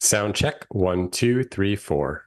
Sound check 1, 2, 3, 4.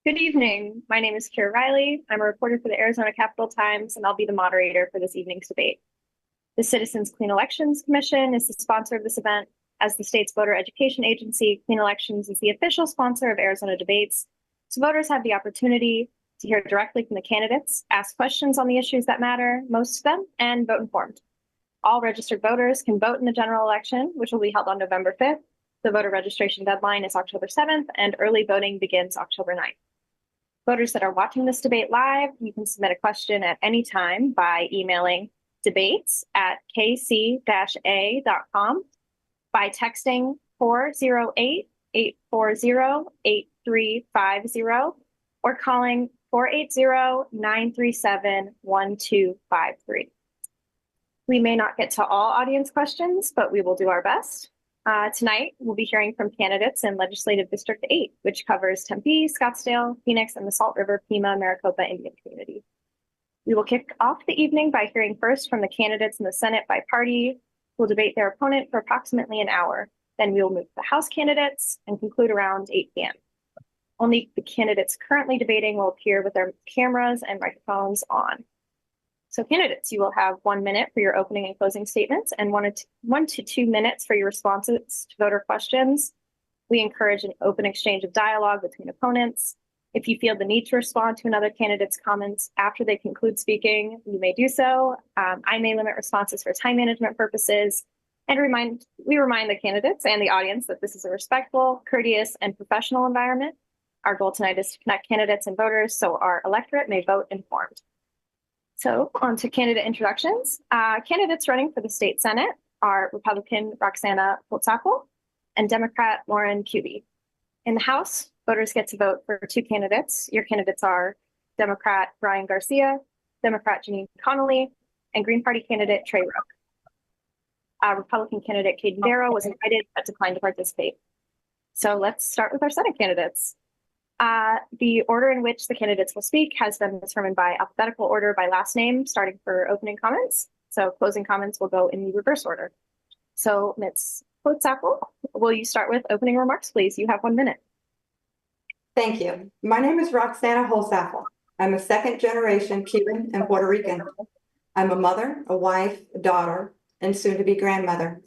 Good evening. My name is Kira Riley. I'm a reporter for the Arizona Capitol Times, and I'll be the moderator for this evening's debate. The Citizens Clean Elections Commission is the sponsor of this event. As the state's voter education agency, Clean Elections is the official sponsor of Arizona debates, so voters have the opportunity to hear directly from the candidates, ask questions on the issues that matter most to them, and vote informed. All registered voters can vote in the general election, which will be held on November 5th. The voter registration deadline is October 7th, and early voting begins October 9th. Voters that are watching this debate live, you can submit a question at any time by emailing debates@kc-a.com, by texting 408-840-8350, or calling 480-937-1253. We may not get to all audience questions, but we will do our best. Tonight, we'll be hearing from candidates in Legislative District 8, which covers Tempe, Scottsdale, Phoenix, and the Salt River Pima Maricopa Indian community. We will kick off the evening by hearing first from the candidates in the Senate by party, who will debate their opponent for approximately an hour. Then we will move to the House candidates and conclude around 8 p.m. Only the candidates currently debating will appear with their cameras and microphones on. So candidates, you will have 1 minute for your opening and closing statements and 1 to 2 minutes for your responses to voter questions. We encourage an open exchange of dialogue between opponents. If you feel the need to respond to another candidate's comments after they conclude speaking, you may do so. I may limit responses for time management purposes. And we remind the candidates and the audience that this is a respectful, courteous, and professional environment. Our goal tonight is to connect candidates and voters so our electorate may vote informed. So on to candidate introductions. Candidates running for the state Senate are Republican Roxana Holtzapfel and Democrat Lauren Kuby. In the House, voters get to vote for 2 candidates. Your candidates are Democrat Brian Garcia, Democrat Janine Connolly, and Green Party candidate Trey Rook. Republican candidate Caden Darrow was invited but declined to participate. So let's start with our Senate candidates. The order in which the candidates will speak has been determined by alphabetical order by last name, starting for opening comments. So closing comments will go in the reverse order. So Ms. Holtzapfel, will you start with opening remarks, please? You have 1 minute. Thank you. My name is Roxana Holtzapfel. I'm a second-generation Cuban and Puerto Rican. I'm a mother, a wife, a daughter, and soon-to-be grandmother.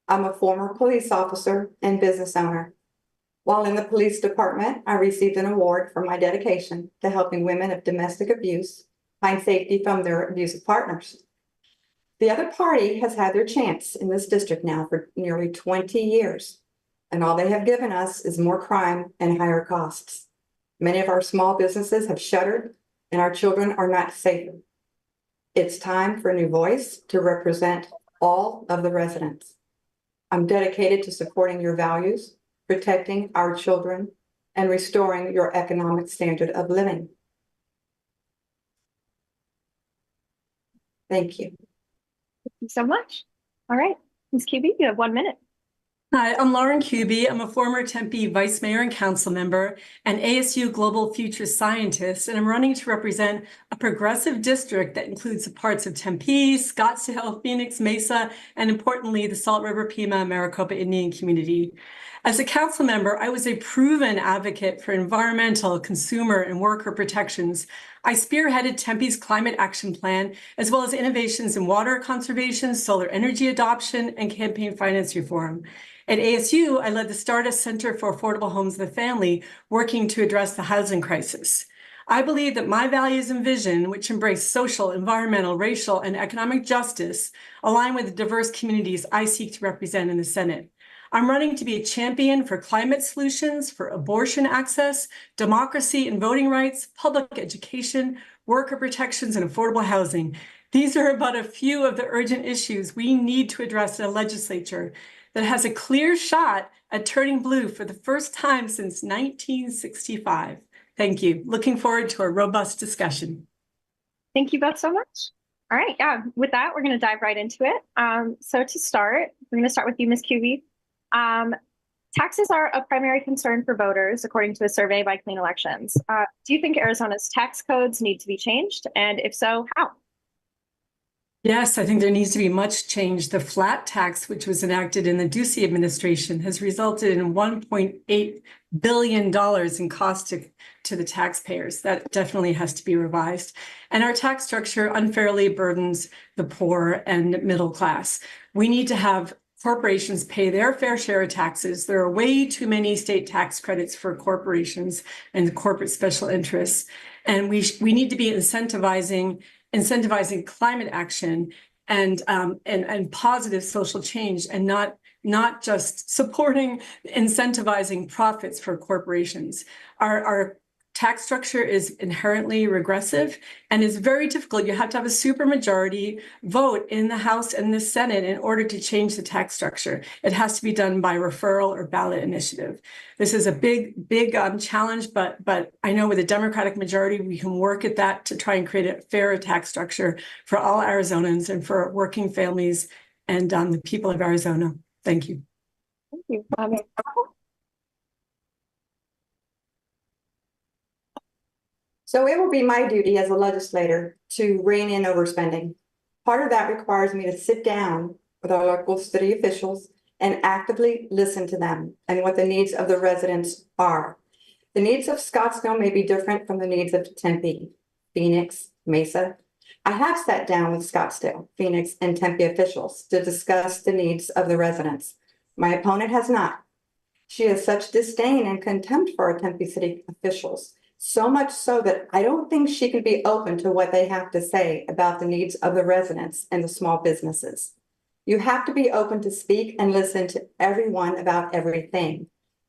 I'm a former police officer and business owner. While in the police department, I received an award for my dedication to helping women of domestic abuse find safety from their abusive partners. The other party has had their chance in this district now for nearly 20 years, and all they have given us is more crime and higher costs. Many of our small businesses have shuttered, and our children are not safe. It's time for a new voice to represent all of the residents. I'm dedicated to supporting your values, protecting our children, and restoring your economic standard of living. Thank you. Thank you so much. All right, Ms. Kuby, you have 1 minute. Hi, I'm Lauren Kuby. I'm a former Tempe Vice Mayor and Council Member and ASU Global Future Scientist, and I'm running to represent a progressive district that includes the parts of Tempe, Scottsdale, Phoenix, Mesa, and importantly, the Salt River Pima Maricopa Indian community. As a council member, I was a proven advocate for environmental, consumer, and worker protections. I spearheaded Tempe's climate action plan, as well as innovations in water conservation, solar energy adoption, and campaign finance reform. At ASU, I led the Stardust Center for Affordable Homes and the Family, working to address the housing crisis. I believe that my values and vision, which embrace social, environmental, racial, and economic justice, align with the diverse communities I seek to represent in the Senate. I'm running to be a champion for climate solutions, for abortion access, democracy and voting rights, public education, worker protections, and affordable housing. These are but a few of the urgent issues we need to address in a legislature that has a clear shot at turning blue for the first time since 1965. Thank you. Looking forward to a robust discussion. Thank you both so much. All right, yeah, with that, we're going to dive right into it. So to start, we're going to start with you, Ms. Kuby. Taxes are a primary concern for voters, according to a survey by Clean Elections. Do you think Arizona's tax codes need to be changed? And if so, how? Yes, I think there needs to be much change. The flat tax, which was enacted in the Ducey administration, has resulted in $1.8 billion in cost to to the taxpayers. That definitely has to be revised. And our tax structure unfairly burdens the poor and middle class. We need to have corporations pay their fair share of taxes. There are way too many state tax credits for corporations and corporate special interests. And we need to be incentivizing climate action and positive social change, and not just supporting, incentivizing profits for corporations. Our tax structure is inherently regressive and is very difficult. You have to have a supermajority vote in the House and the Senate in order to change the tax structure. It has to be done by referral or ballot initiative. This is a big challenge, but I know with a Democratic majority, we can work at that to try and create a fair tax structure for all Arizonans and for working families and the people of Arizona. Thank you. Thank you. So it will be my duty as a legislator to rein in overspending. Part of that requires me to sit down with our local city officials and actively listen to them and what the needs of the residents are. The needs of Scottsdale may be different from the needs of Tempe, Phoenix, Mesa. I have sat down with Scottsdale, Phoenix, and Tempe officials to discuss the needs of the residents. My opponent has not. She has such disdain and contempt for our Tempe city officials, so much so that I don't think she can be open to what they have to say about the needs of the residents and the small businesses. You have to be open to speak and listen to everyone about everything.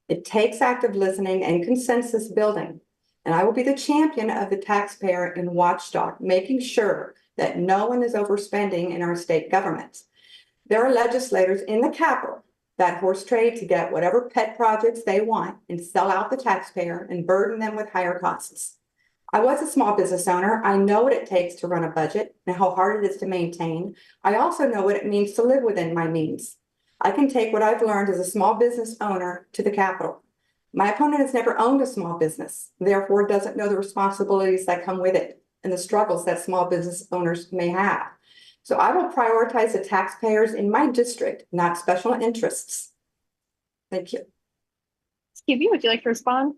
It takes active listening and consensus building. And I will be the champion of the taxpayer and watchdog, making sure that no one is overspending in our state government. There are legislators in the Capitol that horse trade to get whatever pet projects they want and sell out the taxpayer and burden them with higher costs. I was a small business owner. I know what it takes to run a budget and how hard it is to maintain. I also know what it means to live within my means. I can take what I've learned as a small business owner to the Capitol. My opponent has never owned a small business, therefore doesn't know the responsibilities that come with it and the struggles that small business owners may have. So I will prioritize the taxpayers in my district, not special interests. Thank you. Scooby, would you like to respond?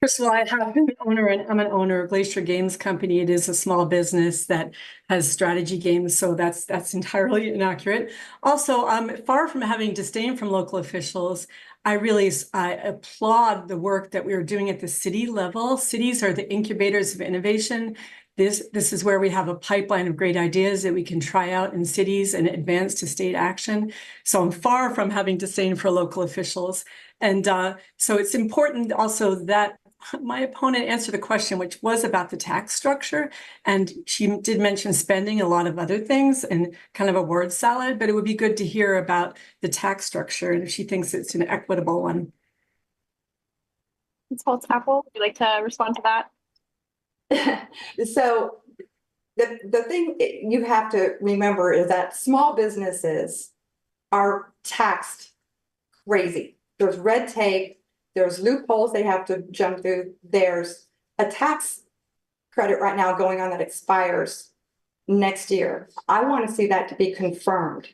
First of all, I'm an owner of Glacier Games Company. It is a small business that has strategy games, so that's entirely inaccurate. Also, far from having disdain from local officials, I applaud the work that we are doing at the city level. Cities are the incubators of innovation. This is where we have a pipeline of great ideas that we can try out in cities and advance to state action. So I'm far from having disdain for local officials. And so it's important also that my opponent answered the question, which was about the tax structure. And she did mention spending a lot of other things and kind of a word salad, but it would be good to hear about the tax structure and if she thinks it's an equitable one. Ms. Holtz-Apple, would you like to respond to that? So the thing you have to remember is that small businesses are taxed crazy. There's red tape, there's loopholes they have to jump through. There's a tax credit right now going on that expires next year. I want to see that to be confirmed.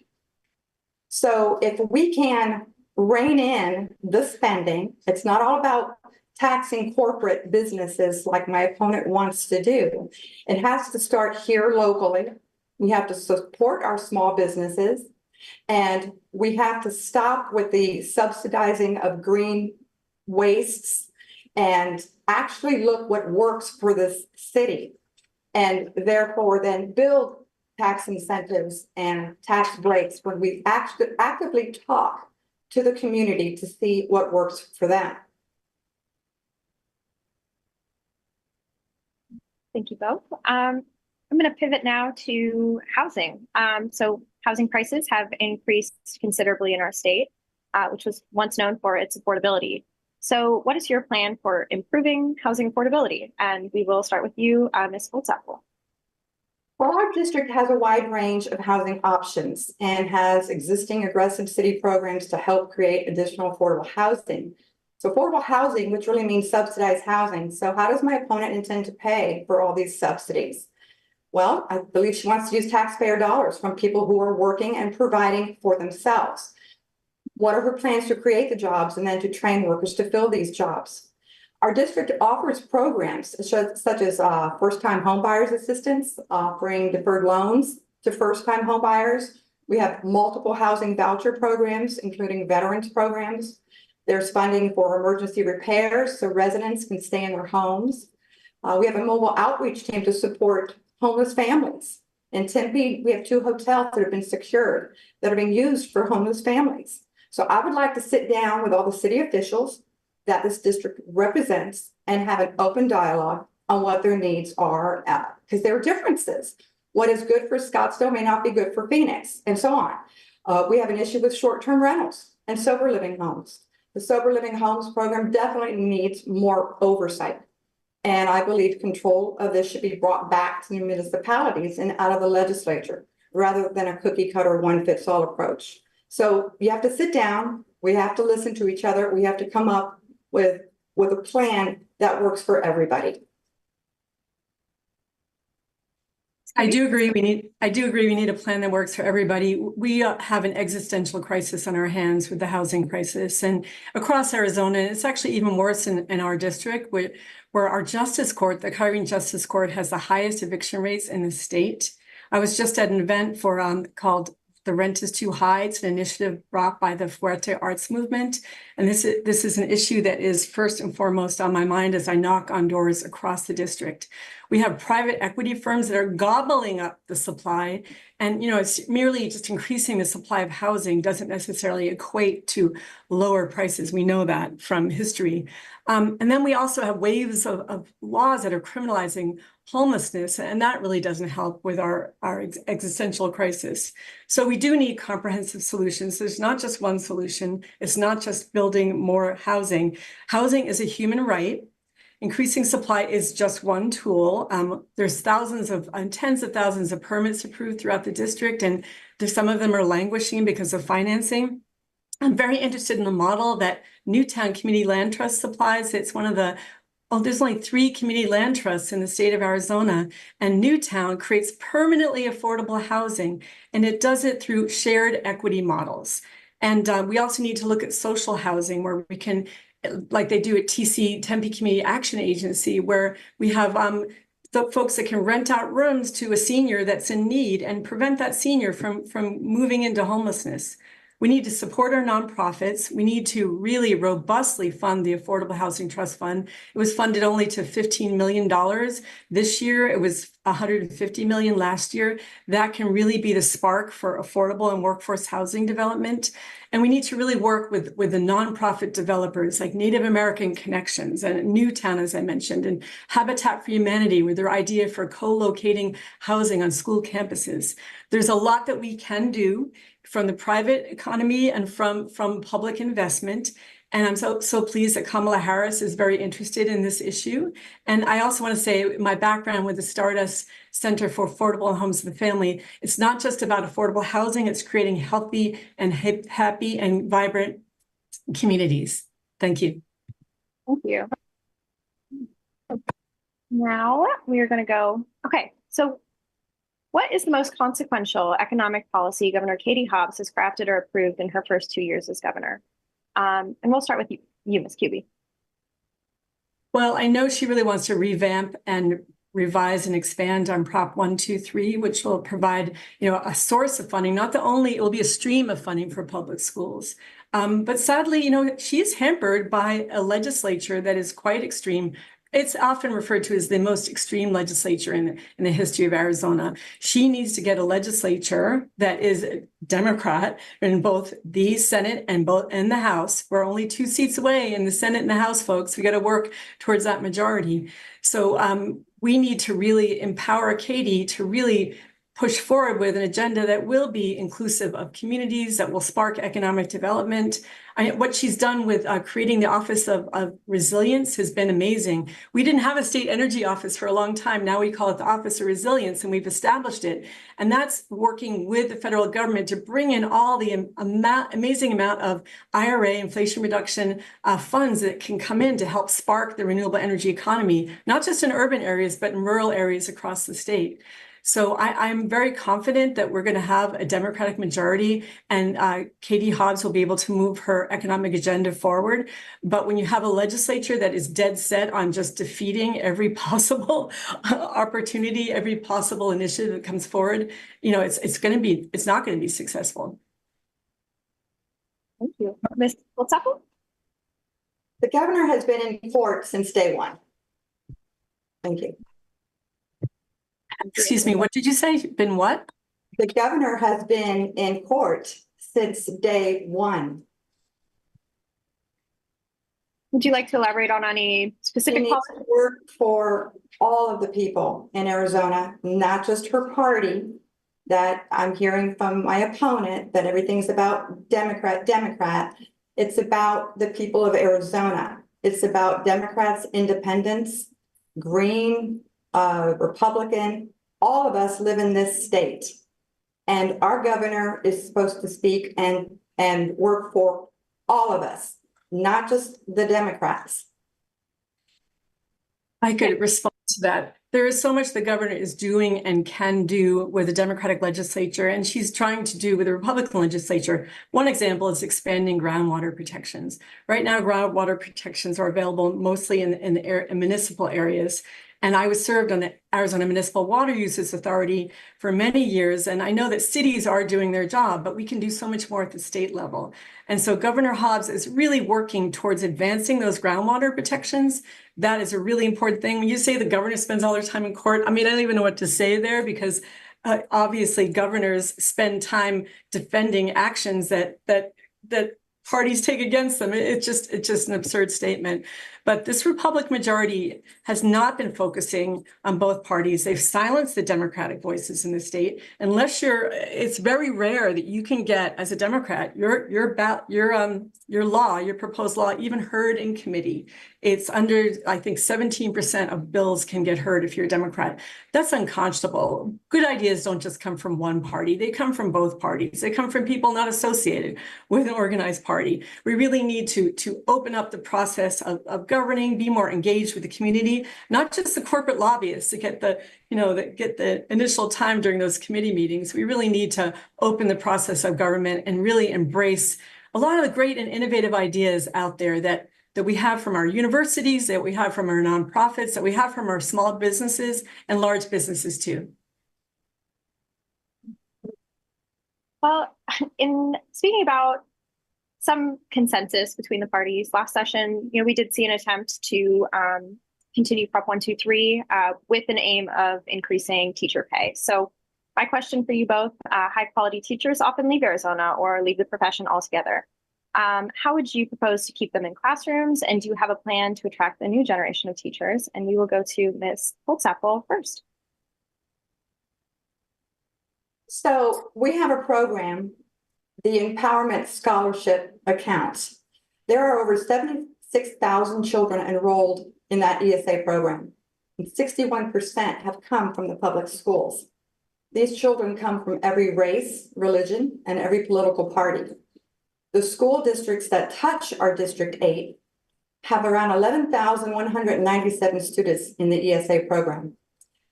So if we can rein in the spending, it's not all about taxing corporate businesses like my opponent wants to do. It has to start here locally. We have to support our small businesses, and we have to stop with the subsidizing of green wastes and actually look what works for this city, and therefore then build tax incentives and tax breaks when we actually actively talk to the community to see what works for them. Thank you both. I'm going to pivot now to housing. So housing prices have increased considerably in our state, which was once known for its affordability. So what is your plan for improving housing affordability? And we will start with you, Ms. Holtz-Apple. Well, our district has a wide range of housing options and has existing aggressive city programs to help create additional affordable housing. So affordable housing, which really means subsidized housing. So how does my opponent intend to pay for all these subsidies? Well, I believe she wants to use taxpayer dollars from people who are working and providing for themselves. What are her plans to create the jobs and then to train workers to fill these jobs? Our district offers programs such as first-time homebuyers assistance, offering deferred loans to first-time homebuyers. We have multiple housing voucher programs, including veterans programs. There's funding for emergency repairs so residents can stay in their homes. We have a mobile outreach team to support homeless families. In Tempe, we have 2 hotels that have been secured that are being used for homeless families. So I would like to sit down with all the city officials that this district represents and have an open dialogue on what their needs are, because there are differences. What is good for Scottsdale may not be good for Phoenix, and so on. We have an issue with short-term rentals and sober living homes. The sober living homes program definitely needs more oversight. And I believe control of this should be brought back to the municipalities and out of the legislature, rather than a cookie cutter one-fits-all approach. So you have to sit down, we have to listen to each other, we have to come up with a plan that works for everybody. I do agree we need a plan that works for everybody. We have an existential crisis on our hands with the housing crisis, and across Arizona, it's actually even worse in our district, where our justice court, the Kyrene Justice Court, has the highest eviction rates in the state. I was just at an event called The Rent is Too High. It's an initiative brought by the Fuerte Arts Movement. And this is an issue that is first and foremost on my mind as I knock on doors across the district. We have private equity firms that are gobbling up the supply. And, it's merely just increasing the supply of housing doesn't necessarily equate to lower prices. We know that from history. And then we also have waves of laws that are criminalizing homelessness, and that really doesn't help with our existential crisis. So we do need comprehensive solutions. There's not just one solution. It's not just building more housing. Housing is a human right. Increasing supply is just one tool. There's tens of thousands of permits approved throughout the district, and some of them are languishing because of financing. I'm very interested in the model that Newtown Community Land Trust supplies. It's one of the there's only 3 community land trusts in the state of Arizona, and Newtown creates permanently affordable housing, and it does it through shared equity models. And we also need to look at social housing, where we can, like they do at Tempe Community Action Agency, where we have the folks that can rent out rooms to a senior that's in need and prevent that senior from moving into homelessness. We need to support our nonprofits. We need to really robustly fund the Affordable Housing Trust Fund. It was funded only to $15 million. This year, it was $150 million last year. That can really be the spark for affordable and workforce housing development. And we need to really work with the nonprofit developers like Native American Connections and Newtown, as I mentioned, and Habitat for Humanity with their idea for co-locating housing on school campuses. There's a lot that we can do from the private economy and from public investment. And I'm so pleased that Kamala Harris is very interested in this issue. And I also want to say my background with the Stardust Center for Affordable Homes for the Family, it's not just about affordable housing, it's creating healthy and happy and vibrant communities. Thank you. Thank you. Now we are going to go, okay, so what is the most consequential economic policy Governor Katie Hobbs has crafted or approved in her first 2 years as governor? And we'll start with you, Ms. Kuby. Well, I know she really wants to revamp and revise and expand on Prop 123, which will provide, a source of funding. Not the only, it will be a stream of funding for public schools. But sadly, she is hampered by a legislature that is quite extreme. It's often referred to as the most extreme legislature in the history of Arizona. She needs to get a legislature that is Democrat in both the Senate and the House. We're only 2 seats away in the Senate and the House, folks. We got to work towards that majority. So we need to really empower Katie to really push forward with an agenda that will be inclusive of communities, that will spark economic development. What she's done with creating the Office of Resilience has been amazing. We didn't have a state energy office for a long time. Now we call it the Office of Resilience, and we've established it. And that's working with the federal government to bring in all the amazing amount of IRA, Inflation Reduction funds that can come in to help spark the renewable energy economy, not just in urban areas, but in rural areas across the state. So I'm very confident that we're going to have a Democratic majority, and Katie Hobbs will be able to move her economic agenda forward. But when you have a legislature that is dead set on just defeating every possible opportunity, every possible initiative that comes forward, it's not going to be successful. Thank you. Ms. Holtzapfel? The governor has been in court since day one. Thank you. Excuse me, what did you say? Been what? The governor has been in court since day one. Would you like to elaborate on any She specific needs policies? to work for all of the people in Arizona, not just her party. That I'm hearing from my opponent that everything's about Democrat. It's about the people of Arizona. It's about Democrats, independents, Green, Republican. All of us live in this state. And our governor is supposed to speak and work for all of us, not just the Democrats. I could respond to that. There is so much the governor is doing and can do with the Democratic legislature, and she's trying to do with the Republican legislature. One example is expanding groundwater protections. Right now, groundwater protections are available mostly in municipal areas. And I was served on the Arizona Municipal Water Users Authority for many years. And I know that cities are doing their job, but we can do so much more at the state level. And so Governor Hobbs is really working towards advancing those groundwater protections. That is a really important thing. When you say the governor spends all their time in court, I mean, I don't even know what to say there, because obviously governors spend time defending actions that parties take against them. It's just an absurd statement. But this Republican majority has not been focusing on both parties. They've silenced the Democratic voices in the state. It's very rare that you can get, as a Democrat, your proposed law even heard in committee. It's under, I think, 17% of bills can get heard if you're a Democrat. That's unconscionable. Good ideas don't just come from one party. They come from both parties. They come from people not associated with an organized party. We really need to open up the process of governing, be more engaged with the community, not just the corporate lobbyists to get the initial time during those committee meetings. We really need to open the process of government and really embrace a lot of the great and innovative ideas out there that we have from our universities, that we have from our nonprofits, that we have from our small businesses and large businesses too. Well, in speaking about some consensus between the parties last session, we did see an attempt to continue Prop 123 with an aim of increasing teacher pay. So my question for you both, high quality teachers often leave Arizona or leave the profession altogether. How would you propose to keep them in classrooms? And do you have a plan to attract a new generation of teachers? And we will go to Ms. Holtzapfel first. So we have a program, the Empowerment Scholarship Account. There are over 76,000 children enrolled in that ESA program, and 61% have come from the public schools. These children come from every race, religion, and every political party. The school districts that touch our District 8 have around 11,197 students in the ESA program.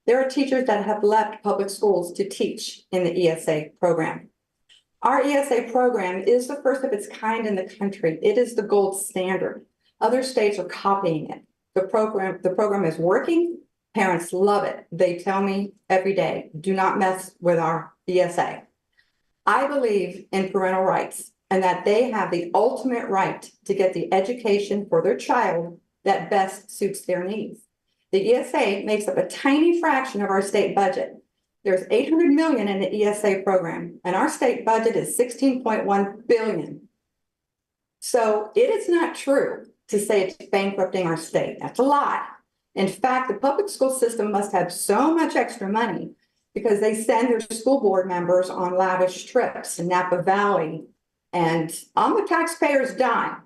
There are teachers that have left public schools to teach in the ESA program. Our ESA program is the first of its kind in the country. It is the gold standard. Other states are copying it. The program is working. Parents love it. They tell me every day, do not mess with our ESA. I believe in parental rights and that they have the ultimate right to get the education for their child that best suits their needs. The ESA makes up a tiny fraction of our state budget. There's $800 million in the ESA program, and our state budget is $16.1 billion. So it is not true to say it's bankrupting our state. That's a lie. In fact, the public school system must have so much extra money because they send their school board members on lavish trips to Napa Valley and on the taxpayer's dime.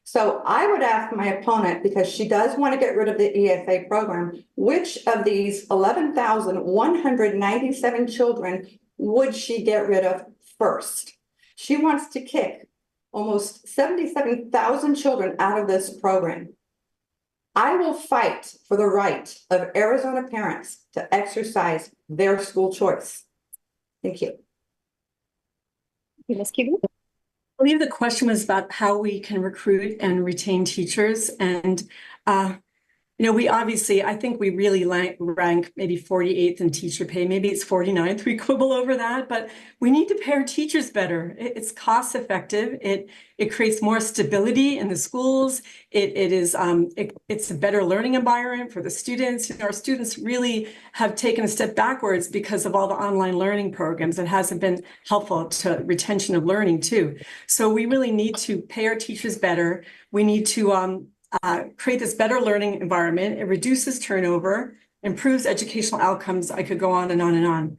So I would ask my opponent, because she does want to get rid of the ESA program, which of these 11,197 children would she get rid of first? She wants to kick almost 77,000 children out of this program. I will fight for the right of Arizona parents to exercise their school choice. Thank you. Ms. Cuban? I believe the question was about how we can recruit and retain teachers. And we obviously, I think we really rank maybe 48th in teacher pay. Maybe it's 49th. We quibble over that, but we need to pay our teachers better. It's cost effective. It creates more stability in the schools. It's a better learning environment for the students. Our students really have taken a step backwards because of all the online learning programs. It hasn't been helpful to retention of learning too. So we really need to pay our teachers better. We need to create this better learning environment. It reduces turnover, improves educational outcomes. I could go on and on and on.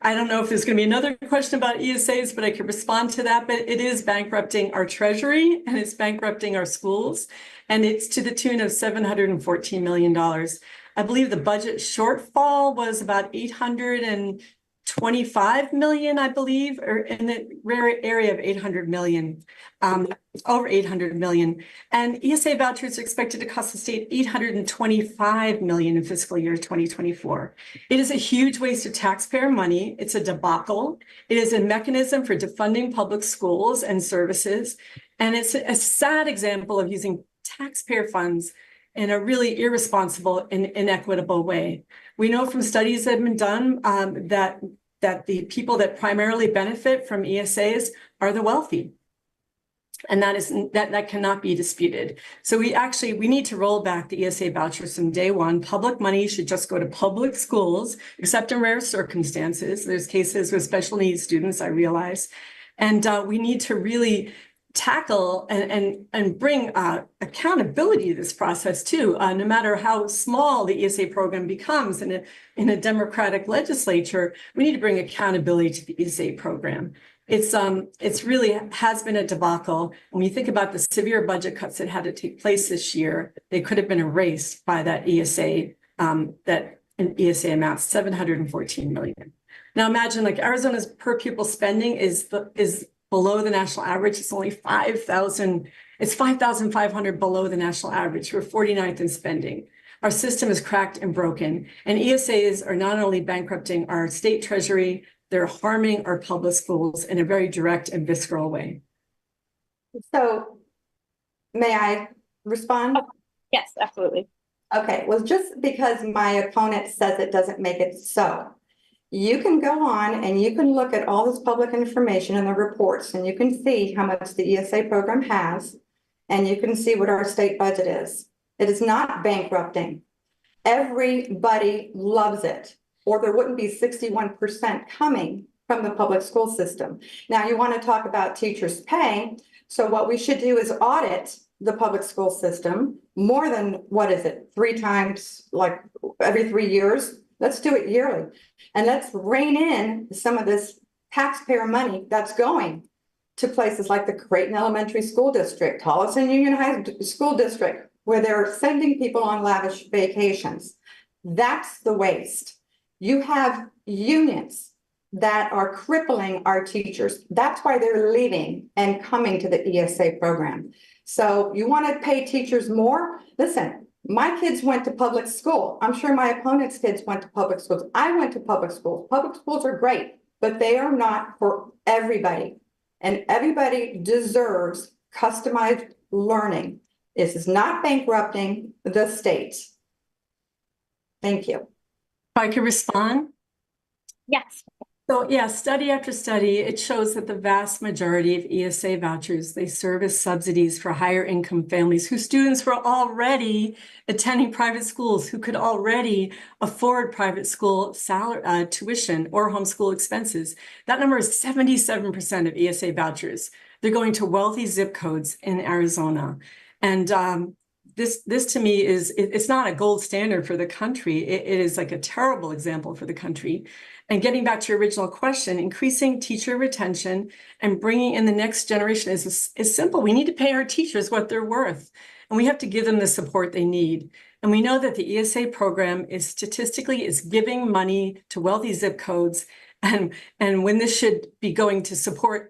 I don't know if there's going to be another question about ESAs, but I could respond to that. But it is bankrupting our treasury and it's bankrupting our schools. And it's to the tune of $714 million. I believe the budget shortfall was about $825 million, I believe, or in the rare area of 800 million, over 800 million. And ESA vouchers are expected to cost the state $825 million in fiscal year 2024. It is a huge waste of taxpayer money. It's a debacle. It is a mechanism for defunding public schools and services. And it's a sad example of using taxpayer funds in a really irresponsible and inequitable way. We know from studies that have been done that the people that primarily benefit from ESAs are the wealthy. And that cannot be disputed. So we need to roll back the ESA vouchers from day one. Public money should just go to public schools, except in rare circumstances. There's cases with special needs students, I realize. And we need to really tackle and bring accountability to this process too. No matter how small the ESA program becomes in a democratic legislature, we need to bring accountability to the ESA program. It's really has been a debacle. When you think about the severe budget cuts that had to take place this year, they could have been erased by that ESA, that an ESA amount, $714 million. Now imagine like Arizona's per pupil spending is below the national average. It's only 5,000. It's 5,500 below the national average. We're 49th in spending. Our system is cracked and broken. And ESAs are not only bankrupting our state treasury, they're harming our public schools in a very direct and visceral way. So may I respond? Oh, yes, absolutely. Okay, well, just because my opponent says it doesn't make it so. You can go on and you can look at all this public information in the reports and you can see how much the ESA program has, and you can see what our state budget is. It is not bankrupting. Everybody loves it, or there wouldn't be 61% coming from the public school system. Now you want to talk about teachers' pay. So what we should do is audit the public school system more than, what is it, 3 times, like every 3 years? Let's do it yearly. And let's rein in some of this taxpayer money that's going to places like the Creighton Elementary School District, Holliston Union High School District, where they're sending people on lavish vacations. That's the waste. You have unions that are crippling our teachers. That's why they're leaving and coming to the ESA program. So you want to pay teachers more? Listen. My kids went to public school. I'm sure my opponent's kids went to public schools. I went to public schools. Public schools are great, but they are not for everybody. And everybody deserves customized learning. This is not bankrupting the state. Thank you. If I could respond? Yes. So yeah, study after study, it shows that the vast majority of ESA vouchers, they serve as subsidies for higher income families whose students were already attending private schools, who could already afford private school tuition or homeschool expenses. That number is 77% of ESA vouchers. They're going to wealthy zip codes in Arizona. And this to me it's not a gold standard for the country. It is like a terrible example for the country. And getting back to your original question, increasing teacher retention and bringing in the next generation is simple. We need to pay our teachers what they're worth, and we have to give them the support they need. And we know that the ESA program is statistically giving money to wealthy zip codes And when this should be going to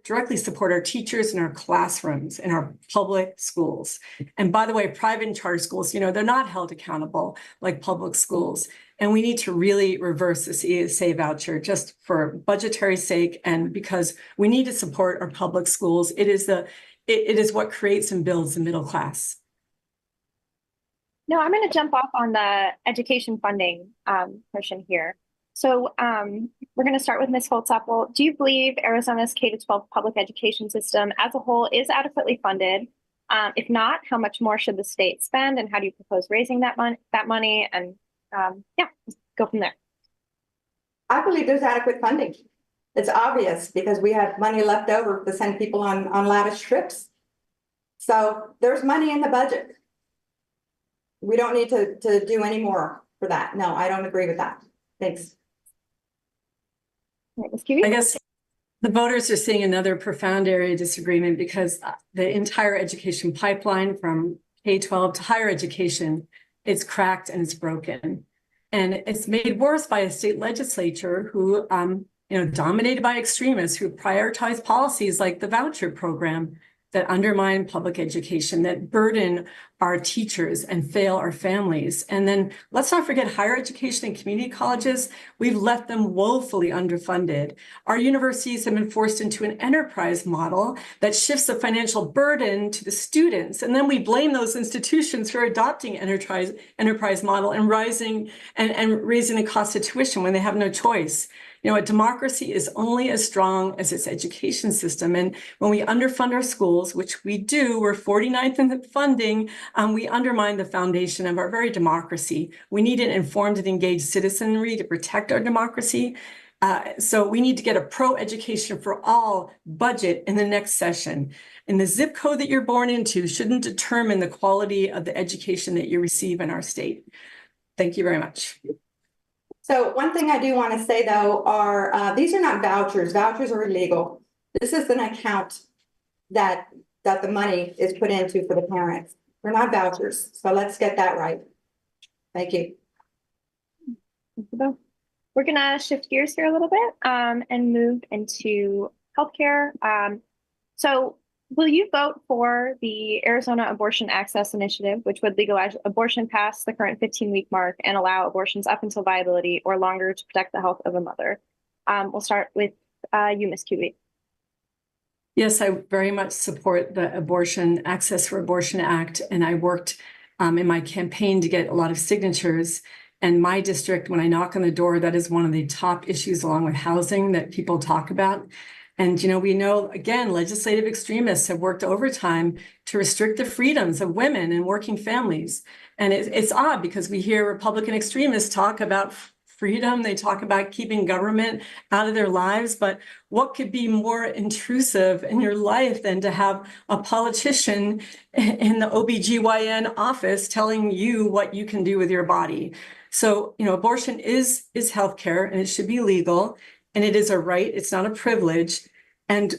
directly support our teachers in our classrooms, in our public schools. And by the way, private and charter schools, they're not held accountable like public schools. And we need to really reverse this ESA voucher just for budgetary sake, and because we need to support our public schools. It is what creates and builds the middle class. No, I'm going to jump off on the education funding portion here. So we're going to start with Ms. Holtzapfel. Do you believe Arizona's K-12 public education system as a whole is adequately funded? If not, how much more should the state spend, and how do you propose raising that money? And yeah, go from there. I believe there's adequate funding. It's obvious because we have money left over to send people on lavish trips. So there's money in the budget. We don't need to do any more for that. No, I don't agree with that. Thanks. Right, Ms. Kiwi? I guess the voters are seeing another profound area of disagreement because the entire education pipeline from K-12 to higher education, it's cracked and it's broken. And it's made worse by a state legislature who, dominated by extremists who prioritize policies like the voucher program that undermine public education, that burden our teachers and fail our families. And then let's not forget higher education and community colleges. We've left them woefully underfunded. Our universities have been forced into an enterprise model that shifts the financial burden to the students. And then we blame those institutions for adopting enterprise model and raising the cost of tuition when they have no choice. A democracy is only as strong as its education system. And when we underfund our schools, which we do, we're 49th in the funding, we undermine the foundation of our very democracy. We need an informed and engaged citizenry to protect our democracy. So we need to get a pro-education for all budget in the next session. And the zip code that you're born into shouldn't determine the quality of the education that you receive in our state. Thank you very much. So one thing I do want to say, though, are these are not vouchers. Vouchers are illegal. This is an account that the money is put into for the parents. They're not vouchers. So let's get that right. Thank you. We're going to shift gears here a little bit and move into healthcare. So will you vote for the Arizona Abortion Access Initiative, which would legalize abortion past the current 15-week mark and allow abortions up until viability or longer to protect the health of a mother? We'll start with you, Ms. Kiwi. Yes, I very much support the Abortion Access for Abortion Act, and I worked in my campaign to get a lot of signatures. And my district, when I knock on the door, that is one of the top issues along with housing that people talk about. And, we know, again, legislative extremists have worked overtime to restrict the freedoms of women and working families. And it's odd because we hear Republican extremists talk about freedom. They talk about keeping government out of their lives. But what could be more intrusive in your life than to have a politician in the OBGYN office telling you what you can do with your body? So, abortion is healthcare, and it should be legal. And it is a right. It's not a privilege. And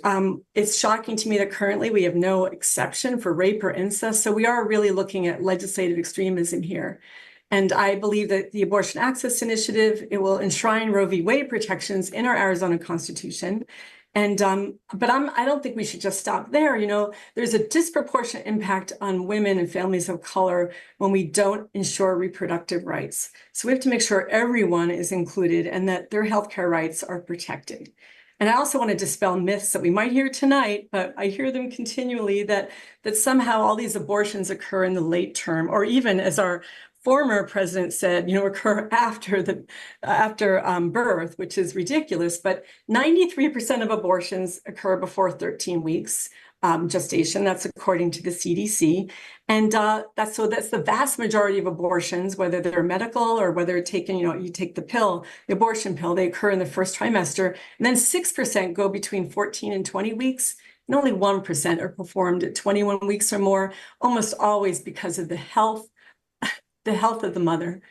it's shocking to me that currently we have no exception for rape or incest. So we are really looking at legislative extremism here. And I believe that the Abortion Access Initiative, it will enshrine Roe v. Wade protections in our Arizona Constitution. And but I don't think we should just stop there. There's a disproportionate impact on women and families of color when we don't ensure reproductive rights. So we have to make sure everyone is included and that their healthcare rights are protected. And I also want to dispel myths that we might hear tonight, but I hear them continually that somehow all these abortions occur in the late term, or even, as our former president said, occur after birth, which is ridiculous. But 93% of abortions occur before 13 weeks gestation. That's according to the CDC. And that's the vast majority of abortions, whether they're medical or whether taken, you take the pill, the abortion pill, they occur in the first trimester. And then 6% go between 14 and 20 weeks. And only 1% are performed at 21 weeks or more, almost always because of the health of the mother.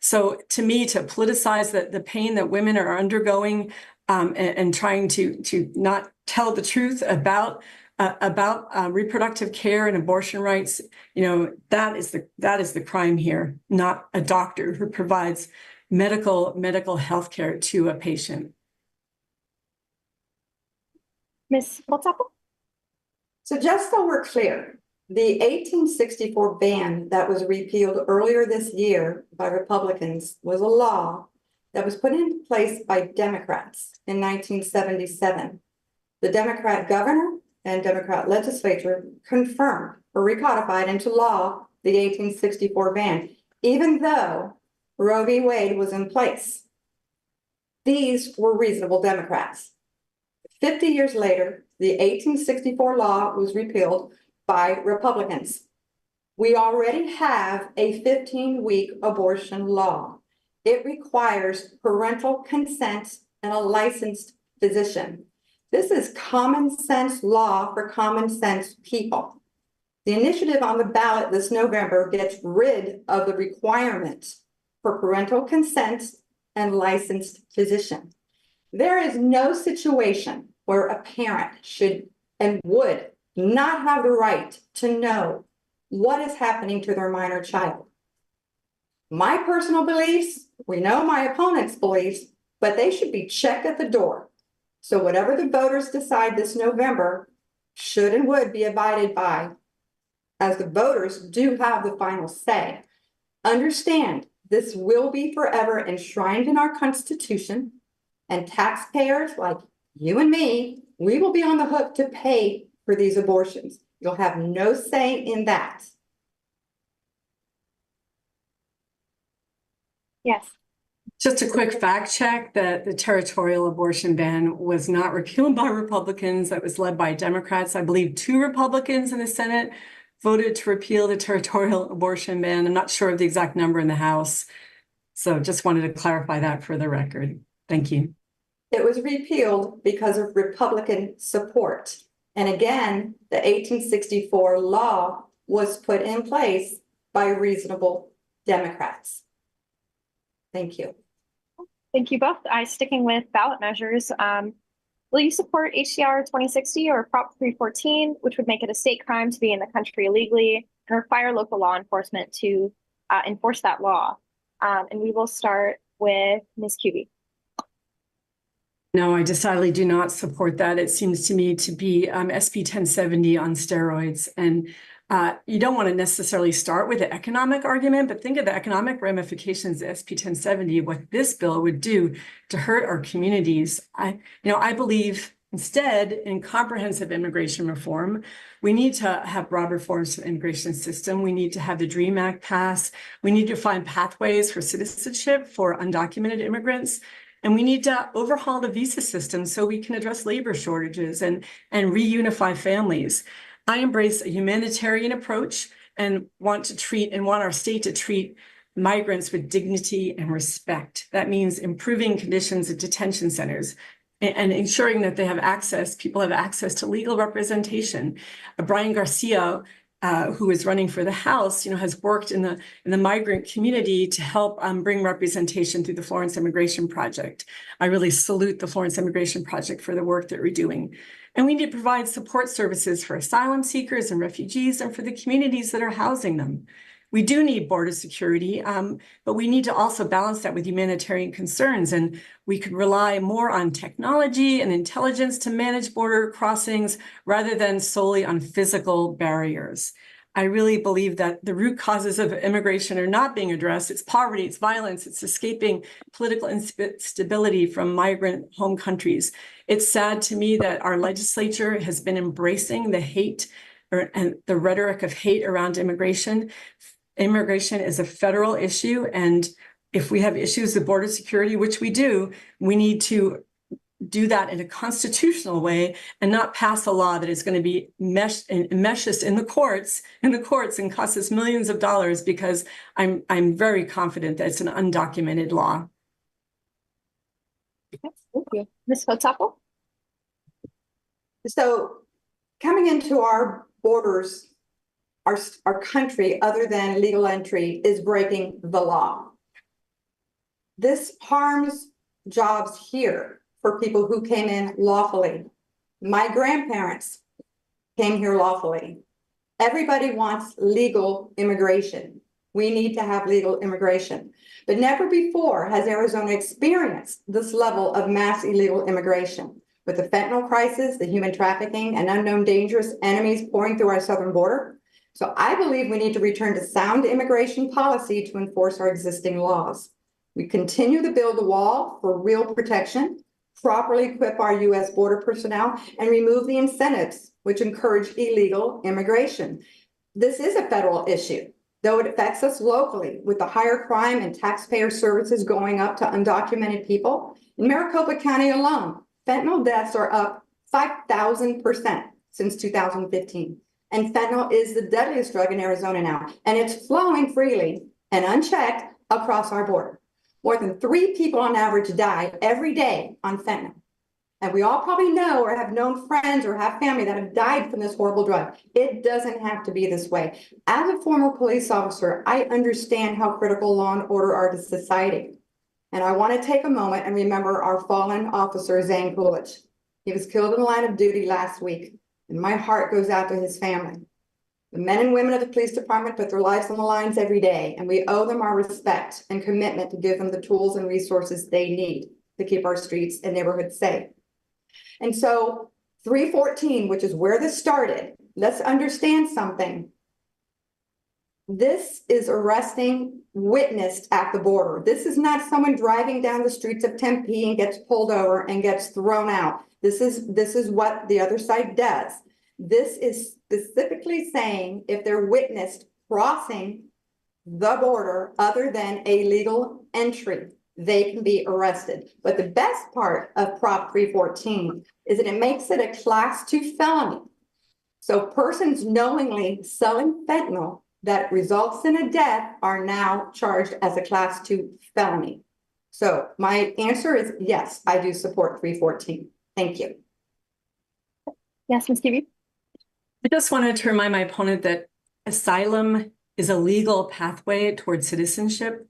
So to me, to politicize the pain that women are undergoing and trying to not tell the truth about reproductive care and abortion rights, that is the crime here, not a doctor who provides medical health care to a patient. Ms. Holzapfel? So just so we're clear, the 1864 ban that was repealed earlier this year by Republicans was a law that was put in place by Democrats in 1977. The Democrat governor and Democrat legislature confirmed or recodified into law the 1864 ban, even though Roe v. Wade was in place. These were reasonable Democrats. 50 years later, the 1864 law was repealed by Republicans. We already have a 15-week abortion law. It requires parental consent and a licensed physician. This is common sense law for common sense people. The initiative on the ballot this November gets rid of the requirement for parental consent and licensed physician. There is no situation where a parent should and would not have the right to know what is happening to their minor child. My personal beliefs, we know my opponent's beliefs, but they should be checked at the door. So whatever the voters decide this November should and would be abided by, as the voters do have the final say. Understand, this will be forever enshrined in our Constitution, and taxpayers like you and me, we will be on the hook to pay for these abortions. You'll have no say in that. Yes. Just a quick fact check that the territorial abortion ban was not repealed by Republicans. That was led by Democrats. I believe 2 Republicans in the Senate voted to repeal the territorial abortion ban. I'm not sure of the exact number in the House. So just wanted to clarify that for the record. Thank you. It was repealed because of Republican support. And again, the 1864 law was put in place by reasonable Democrats. Thank you. Thank you both. Sticking with ballot measures, will you support HCR 2060 or Prop 314, which would make it a state crime to be in the country illegally and require local law enforcement to enforce that law? And we will start with Ms. Kuby. No, I decidedly do not support that. It seems to me to be SB 1070 on steroids. And you don't want to necessarily start with the economic argument, but think of the economic ramifications of SB 1070, what this bill would do to hurt our communities. I believe instead in comprehensive immigration reform, we need to have broad reforms to the immigration system. We need to have the DREAM Act pass. We need to find pathways for citizenship for undocumented immigrants. And we need to overhaul the visa system so we can address labor shortages and reunify families. I embrace a humanitarian approach and want our state to treat migrants with dignity and respect. That means improving conditions at detention centers and ensuring that people have access to legal representation. Brian Garcia, who is running for the House, has worked in the migrant community to help bring representation through the Florence Immigration Project. I really salute the Florence Immigration Project for the work that we're doing. And we need to provide support services for asylum seekers and refugees and for the communities that are housing them. We do need border security, but we need to also balance that with humanitarian concerns. And we could rely more on technology and intelligence to manage border crossings rather than solely on physical barriers. I really believe that the root causes of immigration are not being addressed. It's poverty, it's violence, it's escaping political instability from migrant home countries. It's sad to me that our legislature has been embracing the hate and the rhetoric of hate around immigration. Immigration is a federal issue, and if we have issues with border security, which we do, we need to do that in a constitutional way and not pass a law that is going to be meshes in the courts and cost us millions of dollars, because I'm very confident that it's an undocumented law. Thank you. Ms. Holzapfel? So coming into our borders, our country, other than legal entry, is breaking the law. This harms jobs here for people who came in lawfully. My grandparents came here lawfully. Everybody wants legal immigration. We need to have legal immigration. But never before has Arizona experienced this level of mass illegal immigration. with the fentanyl crisis, the human trafficking, and unknown dangerous enemies pouring through our southern border. So I believe we need to return to sound immigration policy to enforce our existing laws. We continue to build a wall for real protection, properly equip our U.S. border personnel, and remove the incentives which encourage illegal immigration. This is a federal issue, though it affects us locally with the higher crime and taxpayer services going up to undocumented people. In Maricopa County alone, fentanyl deaths are up 5,000% since 2015. And fentanyl is the deadliest drug in Arizona now, and it's flowing freely and unchecked across our border. More than 3 people on average die every day on fentanyl. And we all probably know or have known friends or have family that have died from this horrible drug. It doesn't have to be this way. As a former police officer, I understand how critical law and order are to society. And I want to take a moment and remember our fallen officer, Zane Coolidge. He was killed in the line of duty last week, and my heart goes out to his family. The men and women of the police department put their lives on the lines every day, and we owe them our respect and commitment to give them the tools and resources they need to keep our streets and neighborhoods safe. And so 314, which is where this started, let's understand something. This is arresting witnessed at the border. This is not someone driving down the streets of Tempe and gets pulled over and gets thrown out. This is what the other side does. This is specifically saying if they're witnessed crossing the border other than a legal entry, they can be arrested. But the best part of Prop 314 is that it makes it a Class 2 felony. So persons knowingly selling fentanyl that results in a death are now charged as a Class 2 felony. So my answer is yes, I do support 314. Thank you. Yes, Ms. Kiwi. I just wanted to remind my opponent that asylum is a legal pathway towards citizenship.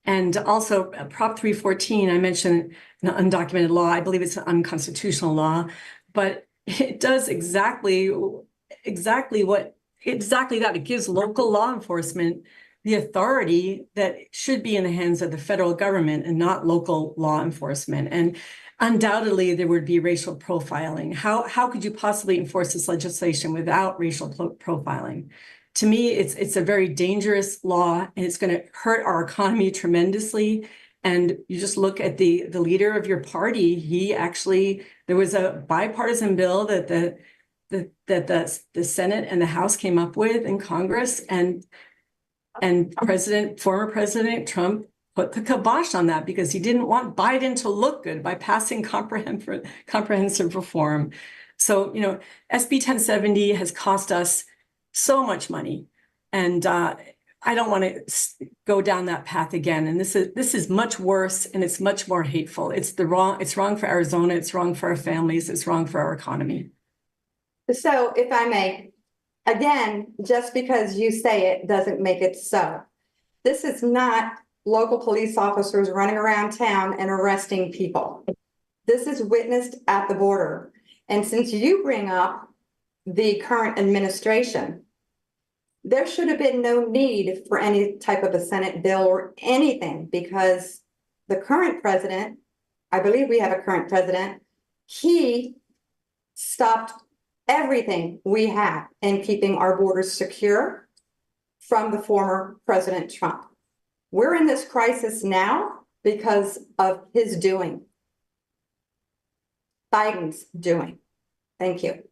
And also Prop 314, I mentioned an undocumented law. I believe it's an unconstitutional law, but it does exactly that. It gives local law enforcement the authority that should be in the hands of the federal government and not local law enforcement. And undoubtedly, there would be racial profiling. How could you possibly enforce this legislation without racial profiling? To me, it's a very dangerous law, and it's going to hurt our economy tremendously. And you just look at the leader of your party. There was a bipartisan bill that the Senate and the House came up with in Congress, and former President Trump put the kibosh on that because he didn't want Biden to look good by passing comprehensive reform. So, SB 1070 has cost us so much money, and I don't want to go down that path again. And this is much worse, and it's much more hateful. It's wrong for Arizona. It's wrong for our families. It's wrong for our economy. So if I may, again, just because you say it doesn't make it so. This is not local police officers running around town and arresting people. This is witnessed at the border. And since you bring up the current administration, there should have been no need for any type of a Senate bill or anything, because the current president, I believe we have a current president, he stopped everything we have in keeping our borders secure from the former President Trump. We're in this crisis now because of his doing, Biden's doing. Thank you.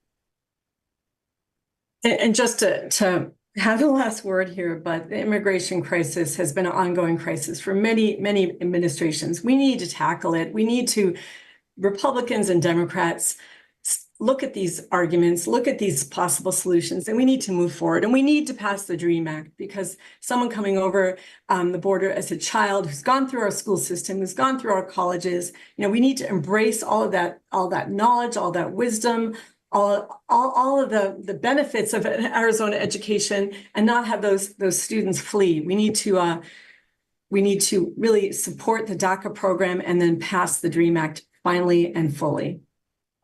And just to have the last word here, but the immigration crisis has been an ongoing crisis for many, many administrations. We need to tackle it. We need to, Republicans and Democrats, look at these arguments, look at these possible solutions, and we need to move forward. And we need to pass the DREAM Act, because someone coming over the border as a child who's gone through our school system, who's gone through our colleges, we need to embrace all of that knowledge, all that wisdom, all of the benefits of an Arizona education, and not have those students flee. We need to really support the DACA program and then pass the DREAM Act finally and fully.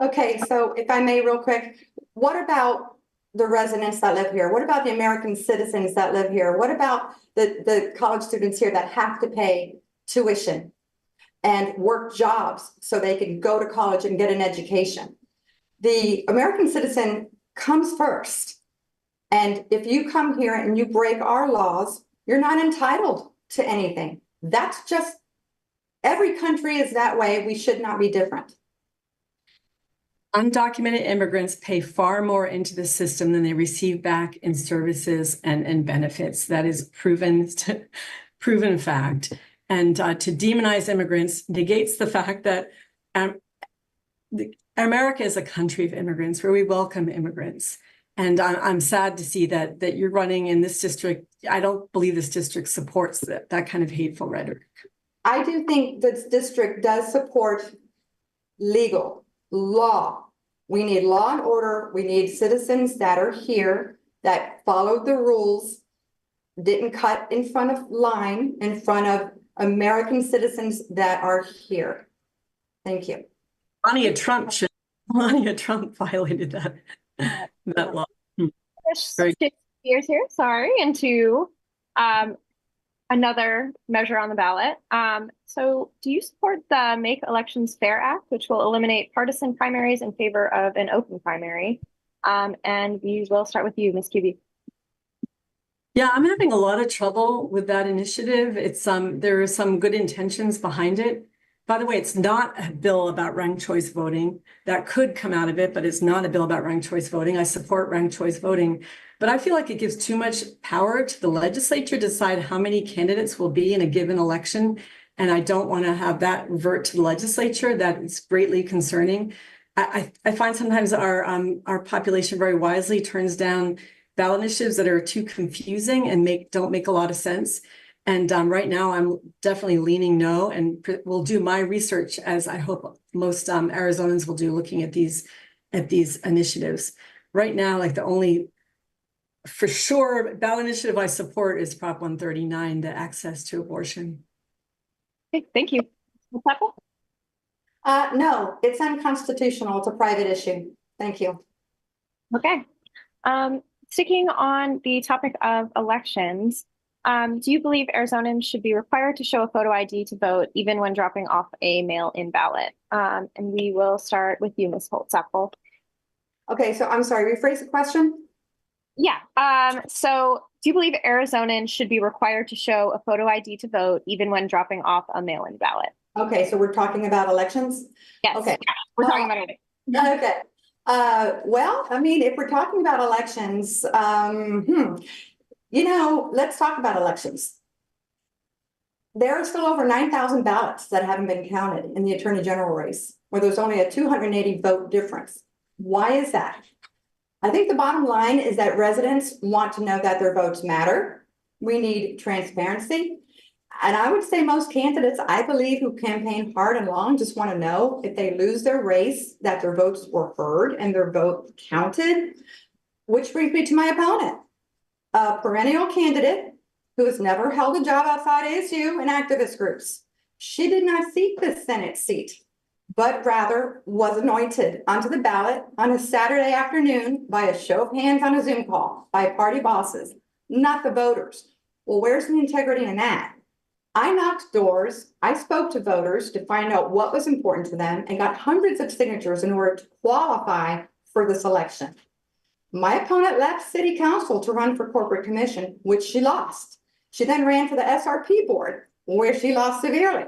Okay, so if I may real quick, what about the residents that live here? What about the American citizens that live here? What about the college students here that have to pay tuition? and work jobs so they can go to college and get an education. The American citizen comes first. And if you come here and you break our laws, you're not entitled to anything. That's just, every country is that way. We should not be different. Undocumented immigrants pay far more into the system than they receive back in services and benefits. That is proven fact. And to demonize immigrants negates the fact that America is a country of immigrants where we welcome immigrants. And I'm sad to see that you're running in this district. I don't believe this district supports that kind of hateful rhetoric. I do think this district does support legal law. We need law and order. We need citizens that are here, that followed the rules, didn't cut in front of American citizens that are here. Thank you. Melania Trump violated that law. Shift gears here, sorry, into another measure on the ballot. So do you support the Make Elections Fair Act, which will eliminate partisan primaries in favor of an open primary? And we will start with you, Ms. QB. Yeah, I'm having a lot of trouble with that initiative. It's there are some good intentions behind it. By the way, it's not a bill about ranked choice voting. That could come out of it, but it's not a bill about ranked choice voting. I support ranked choice voting, but I feel like it gives too much power to the legislature to decide how many candidates will be in a given election. And I don't want to have that revert to the legislature. That is greatly concerning. I find sometimes our population very wisely turns down ballot initiatives that are too confusing and don't make a lot of sense. And right now, I'm definitely leaning no, and will do my research, as I hope most Arizonans will do, looking at these initiatives. Right now, like the only, for sure, ballot initiative I support is Prop 139, the access to abortion. Okay, thank you. No, it's unconstitutional. It's a private issue. Thank you. Okay. Sticking on the topic of elections, do you believe Arizonans should be required to show a photo ID to vote, even when dropping off a mail-in ballot? And we will start with you, Ms. Holtz-Apfel. Okay, so I'm sorry, rephrase the question. Yeah. So do you believe Arizonans should be required to show a photo ID to vote, even when dropping off a mail-in ballot? Okay, so we're talking about elections? Yes. Okay. Yeah, we're talking about it. Okay. Well, I mean, if we're talking about elections, let's talk about elections. There are still over 9,000 ballots that haven't been counted in the Attorney General race, where there's only a 280 vote difference. Why is that? I think the bottom line is that residents want to know that their votes matter. We need transparency. And I would say most candidates, I believe, who campaign hard and long just want to know if they lose their race, that their votes were heard and their vote counted. Which brings me to my opponent, a perennial candidate who has never held a job outside ASU and activist groups. She did not seek the Senate seat, but rather was anointed onto the ballot on a Saturday afternoon by a show of hands on a Zoom call by party bosses, not the voters. Well, where's the integrity in that? I knocked doors, I spoke to voters to find out what was important to them and got hundreds of signatures in order to qualify for this election. My opponent left city council to run for corporate commission, which she lost. She then ran for the SRP board, where she lost severely.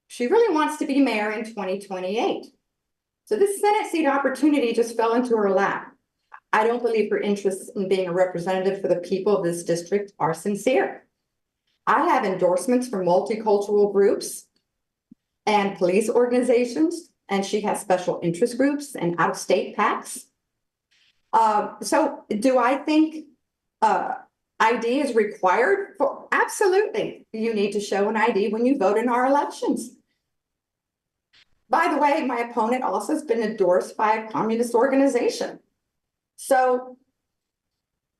She really wants to be mayor in 2028. So this Senate seat opportunity just fell into her lap. I don't believe her interests in being a representative for the people of this district are sincere. I have endorsements from multicultural groups and police organizations, and she has special interest groups and out-of-state PACs. So do I think ID is required? Absolutely. You need to show an ID when you vote in our elections. By the way, my opponent also has been endorsed by a communist organization. So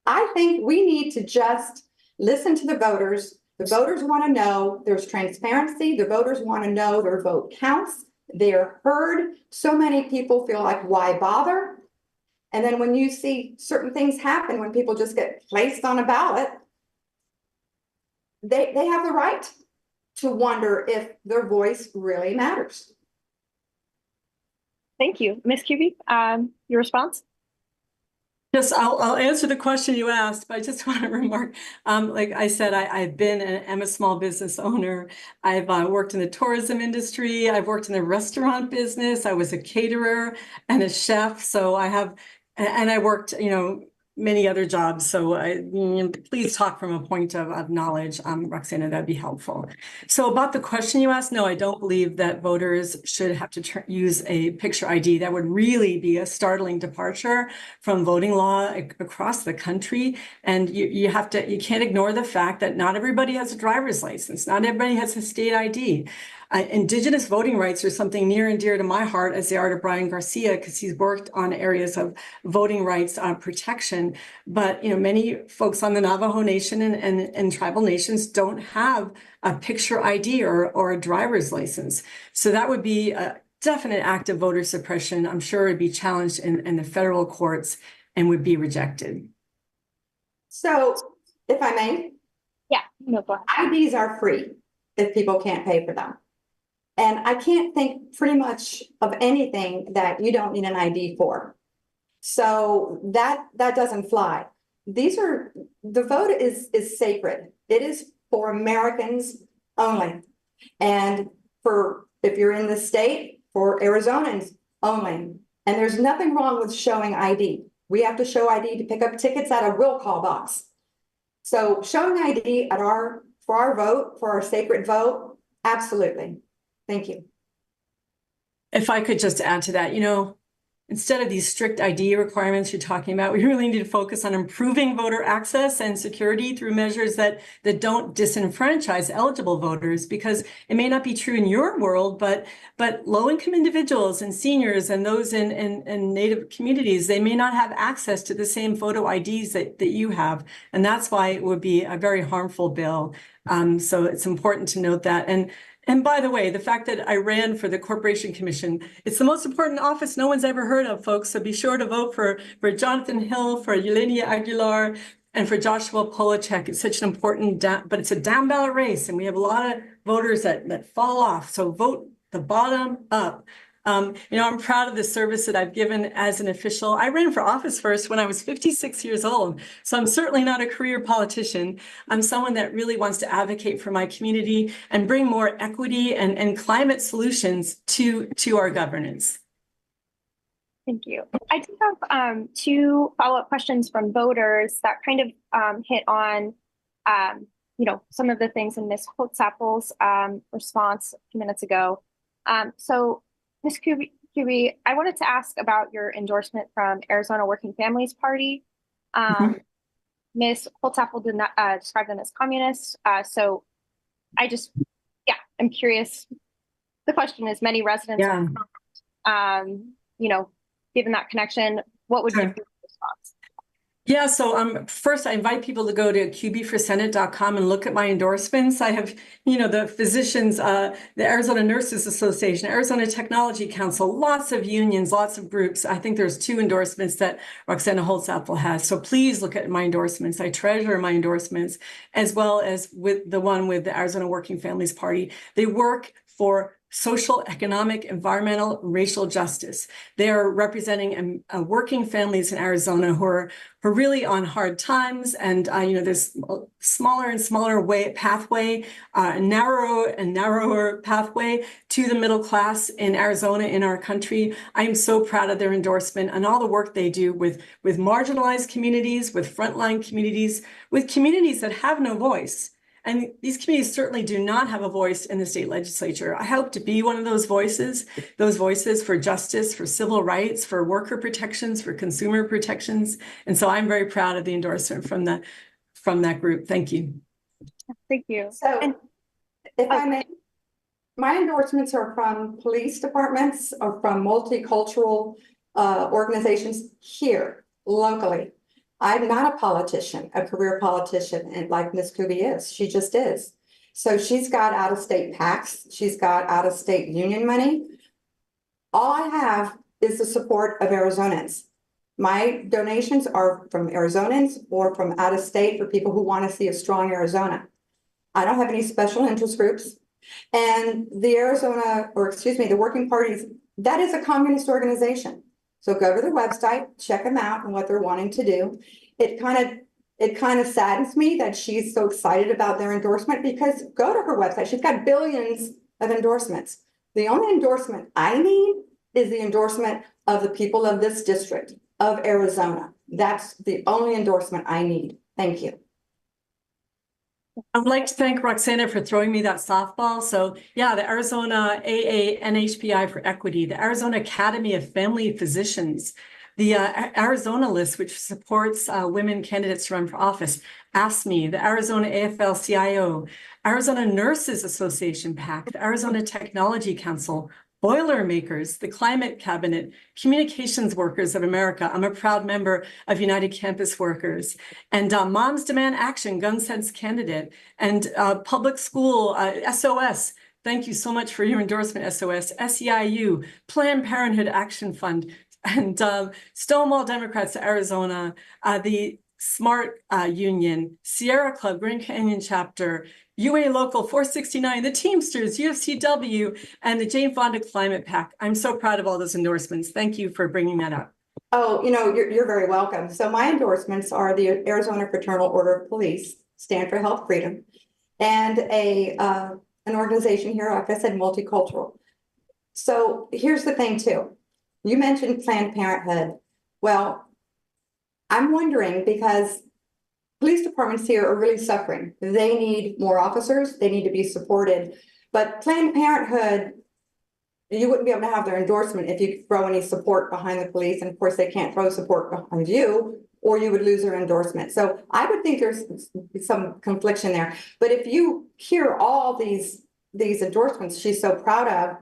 I think we need to just listen to the voters. The voters want to know there's transparency. The voters want to know their vote counts. They're heard. So many people feel like, why bother? And then when you see certain things happen, when people just get placed on a ballot, they have the right to wonder if their voice really matters. Thank you. Ms. Kuby, your response? Yes, I'll answer the question you asked, but I just want to remark, like I said, I've been and am a small business owner. I've worked in the tourism industry. I've worked in the restaurant business. I was a caterer and a chef. So I have, and I worked, many other jobs. So please talk from a point of knowledge, Roxana, that'd be helpful. So about the question you asked, no, I don't believe that voters should have to use a picture ID. That would really be a startling departure from voting law across the country. And you can't ignore the fact that not everybody has a driver's license. Not everybody has a state ID. Indigenous voting rights are something near and dear to my heart, as they are to Brian Garcia, because he's worked on areas of voting rights protection. But many folks on the Navajo Nation and tribal nations don't have a picture ID or a driver's license. So that would be a definite act of voter suppression. I'm sure it'd be challenged in the federal courts and would be rejected. So, if I may, Yeah, no, go ahead. IDs are free if people can't pay for them. And I can't think pretty much of anything that you don't need an ID for. So that doesn't fly. The vote is sacred. It is for Americans only. And if you're in the state, for Arizonans only. And there's nothing wrong with showing ID. We have to show ID to pick up tickets at a will call box. So showing ID for our vote, for our sacred vote, absolutely. Thank you. If I could just add to that, instead of these strict ID requirements you're talking about, we really need to focus on improving voter access and security through measures that don't disenfranchise eligible voters, because it may not be true in your world, but low-income individuals and seniors and those in Native communities, they may not have access to the same photo IDs that you have. And that's why it would be a very harmful bill. So it's important to note that. And by the way, the fact that I ran for the Corporation Commission, it's the most important office no one's ever heard of, folks. So be sure to vote for Jonathan Hill, for Yelenia Aguilar, and for Joshua Polachek. It's such an important, but it's a down ballot race, and we have a lot of voters that fall off. So vote the bottom up. I'm proud of the service that I've given as an official. I ran for office first when I was 56 years old. So I'm certainly not a career politician. I'm someone that really wants to advocate for my community and bring more equity and climate solutions to our governance. Thank you. I do have two follow-up questions from voters that kind of hit on, some of the things in Ms. Holtzappel's response a few minutes ago. So Ms. Kuby, I wanted to ask about your endorsement from Arizona Working Families Party. Ms. Holtzappel did not describe them as communists. So I'm curious. The question is, many residents, given that connection, what would be your response? Yeah, so first I invite people to go to qbforsenate.com and look at my endorsements. I have, the physicians, the Arizona Nurses Association, Arizona Technology Council, lots of unions, lots of groups. I think there's 2 endorsements that Roxana Holtzappel has. So please look at my endorsements. I treasure my endorsements, as well as with the one with the Arizona Working Families Party. They work for social, economic, environmental, racial justice. They are representing working families in Arizona who are really on hard times, and there's a smaller and smaller pathway, narrower and narrower pathway to the middle class in Arizona, in our country. I am so proud of their endorsement and all the work they do with marginalized communities, with frontline communities, with communities that have no voice. And these communities certainly do not have a voice in the state legislature. I hope to be one of those voices for justice, for civil rights, for worker protections, for consumer protections. And so I'm very proud of the endorsement from that group. Thank you. Thank you. So if I may, my endorsements are from police departments or from multicultural organizations here locally. I'm not a politician, a career politician, and like Ms. Kuby is. She just is. So she's got out-of-state PACs. She's got out-of-state union money. All I have is the support of Arizonans. My donations are from Arizonans or from out of state for people who want to see a strong Arizona. I don't have any special interest groups. And the the Working Parties, that is a communist organization. So go to their website, check them out and what they're wanting to do. It kind of saddens me that she's so excited about their endorsement, because go to her website. She's got billions of endorsements. The only endorsement I need is the endorsement of the people of this district of Arizona. That's the only endorsement I need. Thank you. I would like to thank Roxana for throwing me that softball. So yeah, the Arizona AA NHPI for Equity, the Arizona Academy of Family Physicians, the Arizona List, which supports women candidates to run for office, AFSCME, the Arizona AFL-CIO, Arizona Nurses Association PAC, the Arizona Technology Council, Boilermakers, the Climate Cabinet, Communications Workers of America. I'm a proud member of United Campus Workers, and Moms Demand Action, Gun Sense Candidate, and Public School, SOS. Thank you so much for your endorsement, SOS, SEIU, Planned Parenthood Action Fund, and Stonewall Democrats of Arizona, the SMART Union, Sierra Club, Grand Canyon Chapter, UA Local 469, the Teamsters, UFCW, and the Jane Fonda Climate PAC. I'm so proud of all those endorsements. Thank you for bringing that up. Oh, you're very welcome. So my endorsements are the Arizona Fraternal Order of Police, Stand for Health Freedom, and an organization here, like I said, multicultural. So here's the thing too. You mentioned Planned Parenthood. Well, I'm wondering, because police departments here are really suffering. They need more officers. They need to be supported. But Planned Parenthood, you wouldn't be able to have their endorsement if you throw any support behind the police. And of course, they can't throw support behind you, or you would lose their endorsement. So I would think there's some confliction there. But if you hear all these endorsements she's so proud of,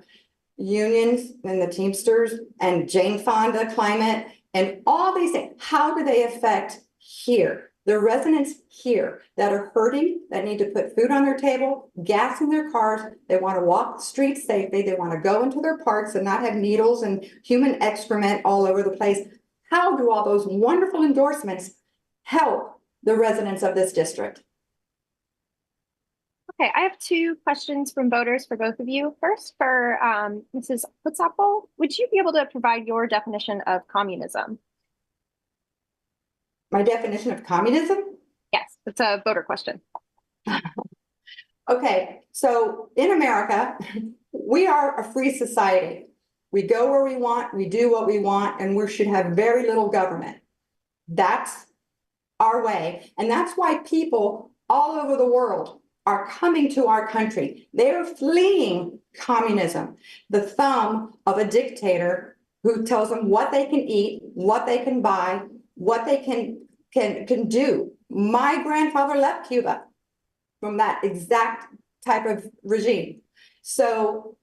unions and the Teamsters and Jane Fonda Climate and all these things, how do they affect here? The residents here that are hurting, that need to put food on their table, gas in their cars, they want to walk the streets safely, they want to go into their parks and not have needles and human excrement all over the place. How do all those wonderful endorsements help the residents of this district? Okay, I have two questions from voters for both of you. First, for Mrs. Putzapfel, would you be able to provide your definition of communism? My definition of communism? Yes, it's a voter question. Okay, so in America, we are a free society. We go where we want, we do what we want, and we should have very little government. That's our way. And that's why people all over the world are coming to our country. They are fleeing communism, the thumb of a dictator who tells them what they can eat, what they can buy, what they can do. My grandfather left Cuba from that exact type of regime. So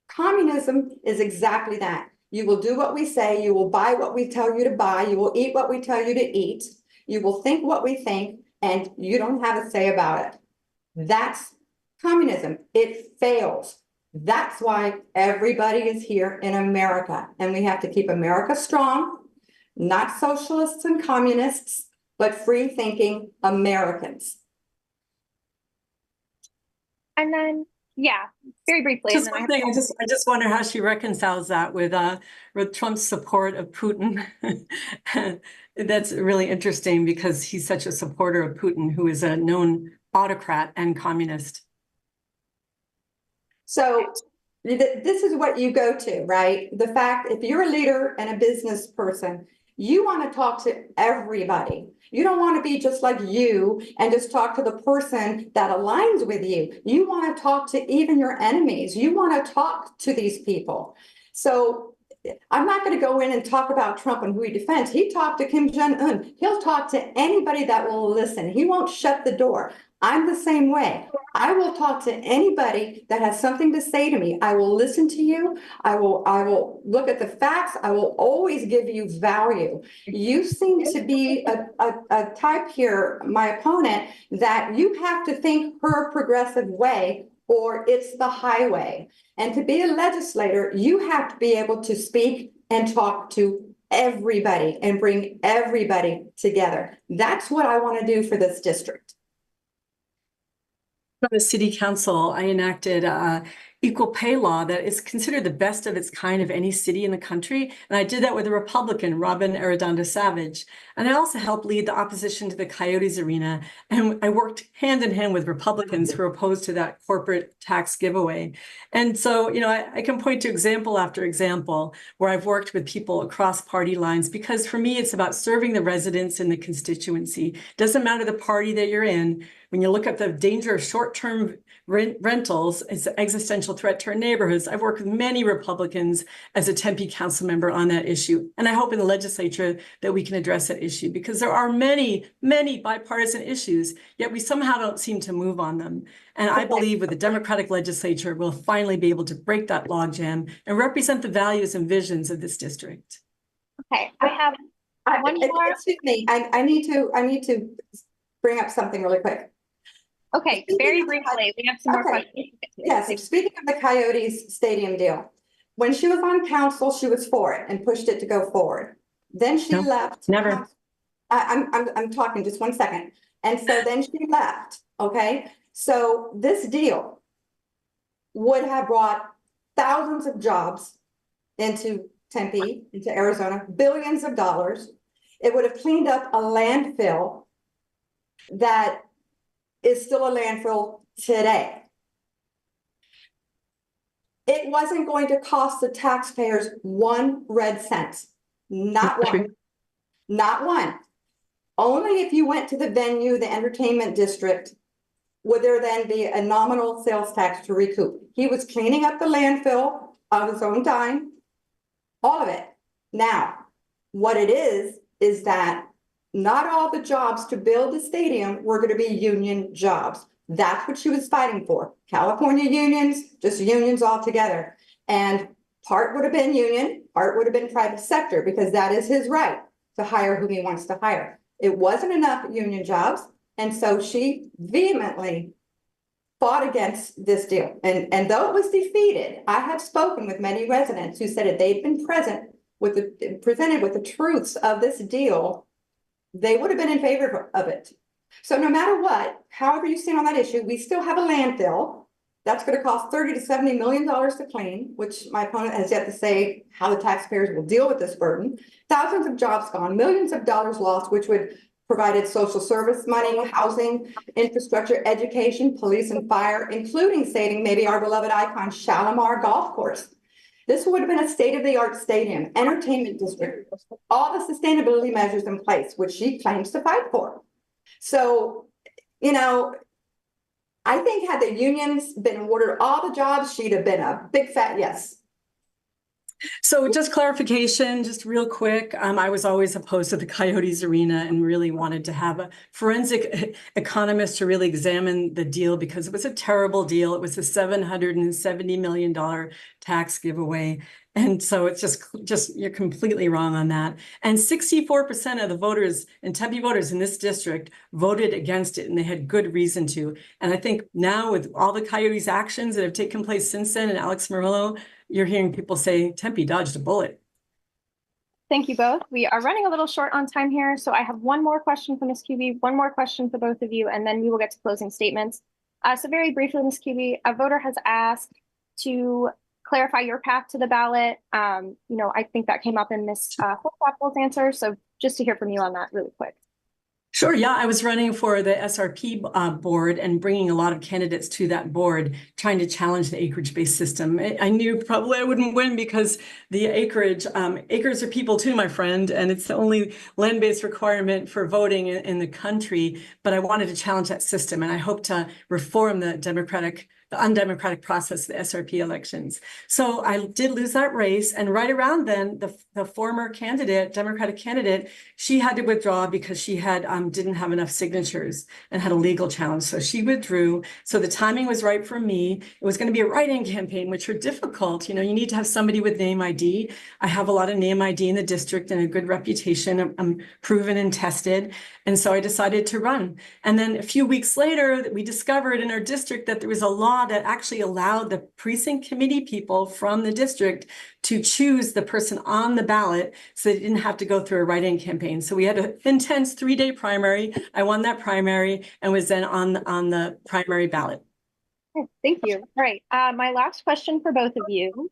communism is exactly that. You will do what we say, you will buy what we tell you to buy, you will eat what we tell you to eat, you will think what we think, and you don't have a say about it. That's communism. It fails. That's why everybody is here in America, and we have to keep America strong, not socialists and communists, but free-thinking Americans. And then, yeah, very briefly. Just one thing, I just wonder how she reconciles that with Trump's support of Putin. That's really interesting because he's such a supporter of Putin, who is a known autocrat and communist. So this is what you go to, right? The fact, if you're a leader and a business person, you want to talk to everybody. You don't want to be just like you and just talk to the person that aligns with you. You want to talk to even your enemies. You want to talk to these people. So I'm not going to go in and talk about Trump and who he defends. He talked to Kim Jong-un. He'll talk to anybody that will listen. He won't shut the door. I'm the same way. I will talk to anybody that has something to say to me. I will listen to you. I will look at the facts. I will always give you value. You seem to be a type here, my opponent, that you have to think her progressive way or it's the highway. And to be a legislator, you have to be able to speak and talk to everybody and bring everybody together. That's what I want to do for this district. on the city council, I enacted a equal pay law that is considered the best of its kind of any city in the country. And I did that with a Republican, Robin Arredondo Savage. And I also helped lead the opposition to the Coyotes Arena. And I worked hand in hand with Republicans who were opposed to that corporate tax giveaway. And so, I can point to example after example where I've worked with people across party lines, because for me, it's about serving the residents in the constituency. Doesn't matter the party that you're in. When you look at the danger of short-term rentals as an existential threat to our neighborhoods, I've worked with many Republicans as a Tempe council member on that issue. And I hope in the legislature that we can address that issue, because there are many, many bipartisan issues, yet we somehow don't seem to move on them. And I believe with the Democratic legislature, we'll finally be able to break that logjam and represent the values and visions of this district. Okay, I have one more. Excuse me, I need to bring up something really quick. Okay, very briefly, we have some more questions. Yes, speaking of the Coyotes stadium deal, when she was on council, she was for it and pushed it to go forward. Then she left. Never. I'm talking just 1 second. And so then she left, okay? So this deal would have brought thousands of jobs into Tempe, into Arizona, billions of dollars. It would have cleaned up a landfill that is still a landfill today. It wasn't going to cost the taxpayers 1 red cent. Not one. Not one. Only if you went to the venue, the entertainment district, would there then be a nominal sales tax to recoup. He was cleaning up the landfill on his own dime, all of it. Now, what it is that not all the jobs to build the stadium were going to be union jobs. That's what she was fighting for. California unions, just unions altogether. And part would have been union, part would have been private sector, because that is his right to hire who he wants to hire. It wasn't enough union jobs. And so she vehemently fought against this deal. And though it was defeated, I have spoken with many residents who said if they'd been presented with the truths of this deal, they would have been in favor of it. So no matter what, however you stand on that issue, we still have a landfill that's going to cost $30 to $70 million to clean, which my opponent has yet to say how the taxpayers will deal with this burden. Thousands of jobs gone, millions of dollars lost, which would provided social service money, housing, infrastructure, education, police and fire, including saving maybe our beloved icon Shalimar Golf Course. This would have been a state-of-the-art stadium, entertainment district, all the sustainability measures in place, which she claims to fight for. So, I think had the unions been awarded all the jobs, she'd have been a big fat yes. So just clarification, just real quick. I was always opposed to the Coyotes Arena and really wanted to have a forensic economist to really examine the deal, because it was a terrible deal. It was a $770 million tax giveaway. And so it's just you're completely wrong on that. And 64% of the voters and Tempe voters in this district voted against it, and they had good reason to. And I think now with all the Coyotes actions that have taken place since then, and Alex Murillo, you're hearing people say Tempe dodged a bullet. Thank you both. We are running a little short on time here, so I have one more question for Ms. Kuby, one more question for both of you, and then we will get to closing statements. So very briefly, Ms. Kuby, a voter has asked to clarify your path to the ballot. I think that came up in Ms. Holzapfel's answer, so just to hear from you on that really quick. Sure. Yeah, I was running for the SRP board and bringing a lot of candidates to that board, trying to challenge the acreage-based system. I knew probably I wouldn't win because the acres are people too, my friend, and it's the only land-based requirement for voting in the country. But I wanted to challenge that system, and I hope to reform the undemocratic process, the SRP elections. So I did lose that race. And right around then, the former candidate, Democratic candidate, she had to withdraw because she had didn't have enough signatures and had a legal challenge. So she withdrew. So the timing was right for me. It was going to be a write-in campaign, which are difficult. You need to have somebody with name ID. I have a lot of name ID in the district and a good reputation. I'm proven and tested. And so I decided to run. And then a few weeks later, we discovered in our district that there was a law that actually allowed the precinct committee people from the district to choose the person on the ballot, so they didn't have to go through a write-in campaign. So we had an intense 3-day primary. I won that primary and was then on the primary ballot. Thank you. All right. My last question for both of you,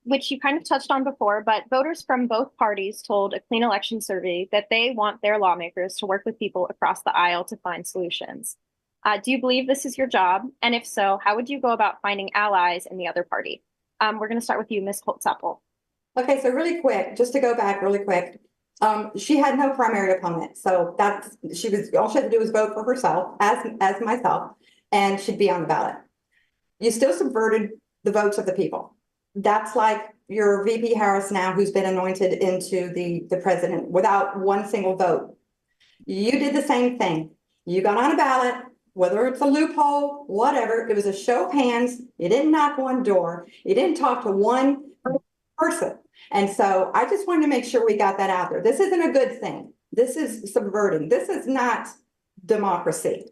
which you kind of touched on before, but voters from both parties told a Clean Election Survey that they want their lawmakers to work with people across the aisle to find solutions. Do you believe this is your job? And if so, how would you go about finding allies in the other party? We're going to start with you, Ms. Holtz-Apfel. Okay, so really quick, just to go back really quick. She had no primary opponent, so all she had to do was vote for herself as myself, and she'd be on the ballot. You still subverted the votes of the people. That's like your VP Harris now, who's been anointed into the president without one single vote. You did the same thing. You got on a ballot, whether it's a loophole, whatever, it was a show of hands. You didn't knock one door. You didn't talk to one person. And so I just wanted to make sure we got that out there. This isn't a good thing. This is subverting. This is not democracy.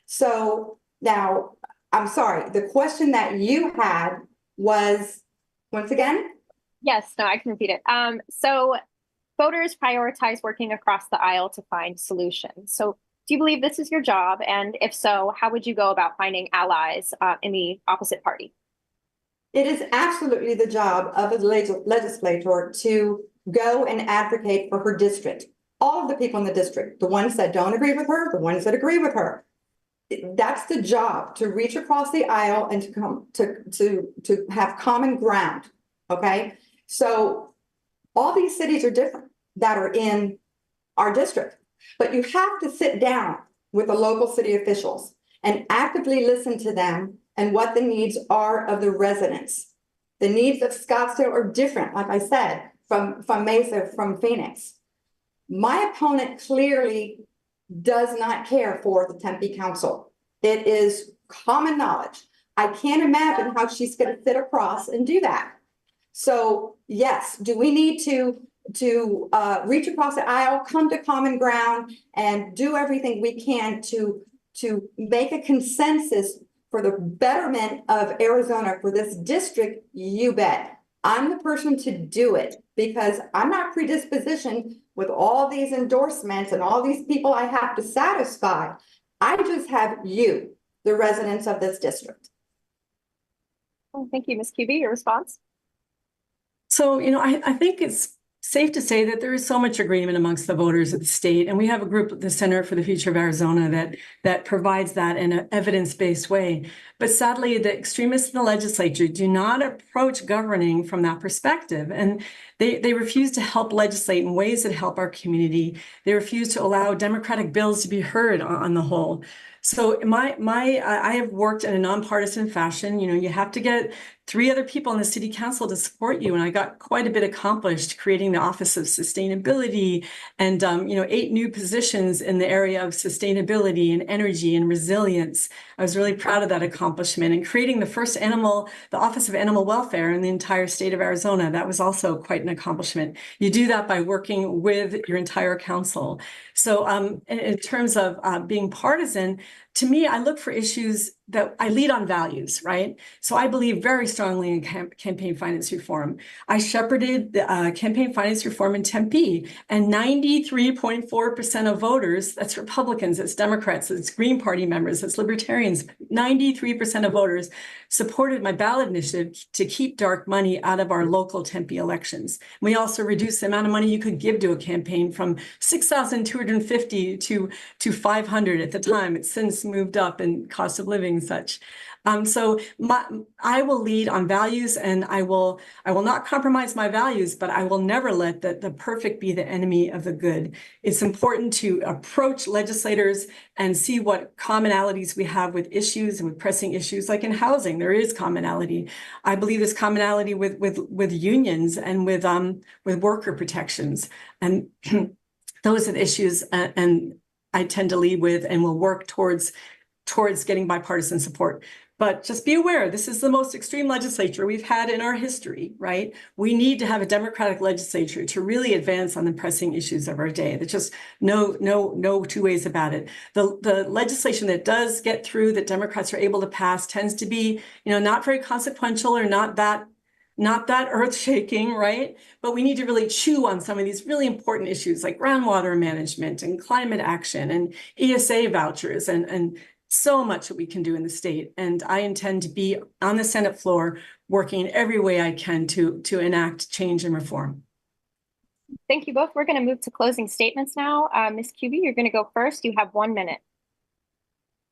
So now, I'm sorry, the question that you had was, once again? Yes, no, I can repeat it. So voters prioritize working across the aisle to find solutions. So do you believe this is your job? And if so, how would you go about finding allies in the opposite party? It is absolutely the job of a legislator to go and advocate for her district. All of the people in the district, the ones that don't agree with her, the ones that agree with her. That's the job, to reach across the aisle and to come to have common ground. Okay, so all these cities are different that are in our district, but you have to sit down with the local city officials and actively listen to them and what the needs are of the residents. The needs of Scottsdale are different, like I said, from Mesa, from Phoenix. My opponent clearly does not care for the Tempe Council. It is common knowledge. I can't imagine how she's going to sit across and do that. So yes, do we need to reach across the aisle, come to common ground, and do everything we can to make a consensus for the betterment of Arizona, for this district? You bet. I'm the person to do it, because I'm not predispositioned with all these endorsements and all these people I have to satisfy. I just have you, the residents of this district. Oh, thank you, Ms. Kuby. Your response? So, I think it's safe to say that there is so much agreement amongst the voters of the state, and we have a group, the Center for the Future of Arizona, that provides that in an evidence-based way. But sadly, the extremists in the legislature do not approach governing from that perspective, and they refuse to help legislate in ways that help our community. They refuse to allow democratic bills to be heard on the whole. So I have worked in a nonpartisan fashion. You have to get 3 other people in the city council to support you. And I got quite a bit accomplished, creating the Office of Sustainability and, 8 new positions in the area of sustainability and energy and resilience. I was really proud of that accomplishment, and creating the Office of Animal Welfare in the entire state of Arizona. That was also quite an accomplishment. You do that by working with your entire council. So in terms of being partisan, to me, I look for issues that I lead on values, right? So I believe very strongly in campaign finance reform. I shepherded the campaign finance reform in Tempe, and 93.4% of voters, that's Republicans, that's Democrats, that's Green Party members, that's Libertarians, 93% of voters supported my ballot initiative to keep dark money out of our local Tempe elections. We also reduced the amount of money you could give to a campaign from $6,250 to $500 at the time. It's since moved up in cost of living and such. So I will lead on values, and I will not compromise my values, but I will never let the perfect be the enemy of the good. It's important to approach legislators and see what commonalities we have with issues and with pressing issues. Like in housing, there is commonality. I believe there's commonality with unions and with worker protections, and those are the issues, and I tend to lead with and will work towards getting bipartisan support. But just be aware, this is the most extreme legislature we've had in our history, right? We need to have a Democratic legislature to really advance on the pressing issues of our day. There's just no 2 ways about it. The legislation that does get through, that Democrats are able to pass, tends to be, not very consequential or not that earth-shaking, right? But we need to really chew on some of these really important issues like groundwater management and climate action and ESA vouchers and so much that we can do in the state. And I intend to be on the Senate floor working every way I can to enact change and reform. Thank you both. We're going to move to closing statements now. Ms. Kuby, you're going to go first. You have 1 minute.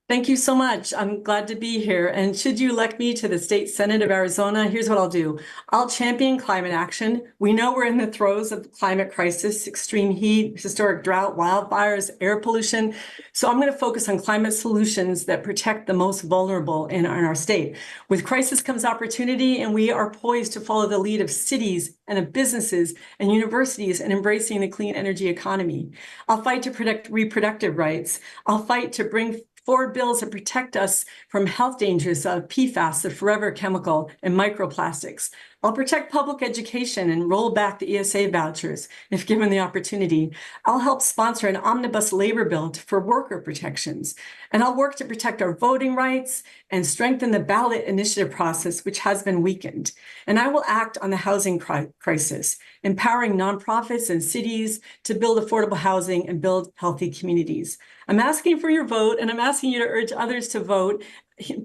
Thank you so much. I'm glad to be here. And should you elect me to the State Senate of Arizona, here's what I'll do. I'll champion climate action. We know we're in the throes of the climate crisis, extreme heat, historic drought, wildfires, air pollution. So I'm going to focus on climate solutions that protect the most vulnerable in our state. With crisis comes opportunity, and we are poised to follow the lead of cities and of businesses and universities in embracing the clean energy economy. I'll fight to protect reproductive rights. I'll fight to bring forward bills that protect us from health dangers of PFAS, the forever chemical, and microplastics. I'll protect public education and roll back the ESA vouchers if given the opportunity. I'll help sponsor an omnibus labor bill for worker protections. And I'll work to protect our voting rights and strengthen the ballot initiative process, which has been weakened. And I will act on the housing crisis, empowering nonprofits and cities to build affordable housing and build healthy communities. I'm asking for your vote, and I'm asking you to urge others to vote.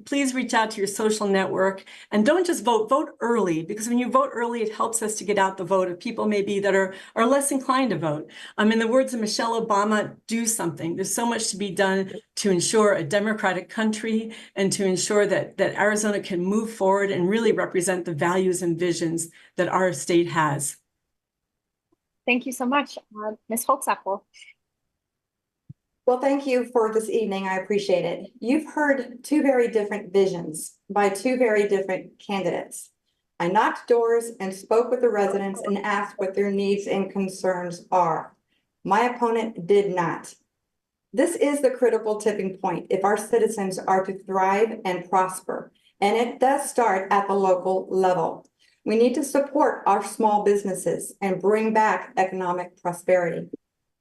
Please reach out to your social network, and don't just vote, vote early, because when you vote early, it helps us to get out the vote of people maybe that are less inclined to vote. In the words of Michelle Obama, do something. There's so much to be done to ensure a democratic country and to ensure that Arizona can move forward and really represent the values and visions that our state has. Thank you so much. Ms. Holtzapfel. Well, thank you for this evening. I appreciate it. You've heard two very different visions by two very different candidates. I knocked doors and spoke with the residents and asked what their needs and concerns are. My opponent did not. This is the critical tipping point if our citizens are to thrive and prosper, and it does start at the local level. We need to support our small businesses and bring back economic prosperity.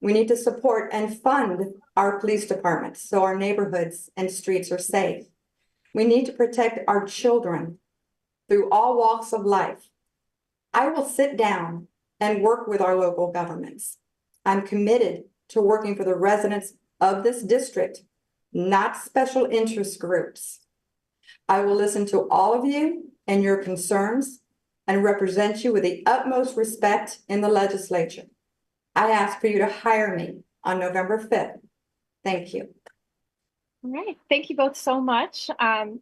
We need to support and fund our police departments so our neighborhoods and streets are safe. We need to protect our children through all walks of life. I will sit down and work with our local governments. I'm committed to working for the residents of this district, not special interest groups. I will listen to all of you and your concerns and represent you with the utmost respect in the legislature. I ask for you to hire me on November 5th. Thank you. All right. Thank you both so much.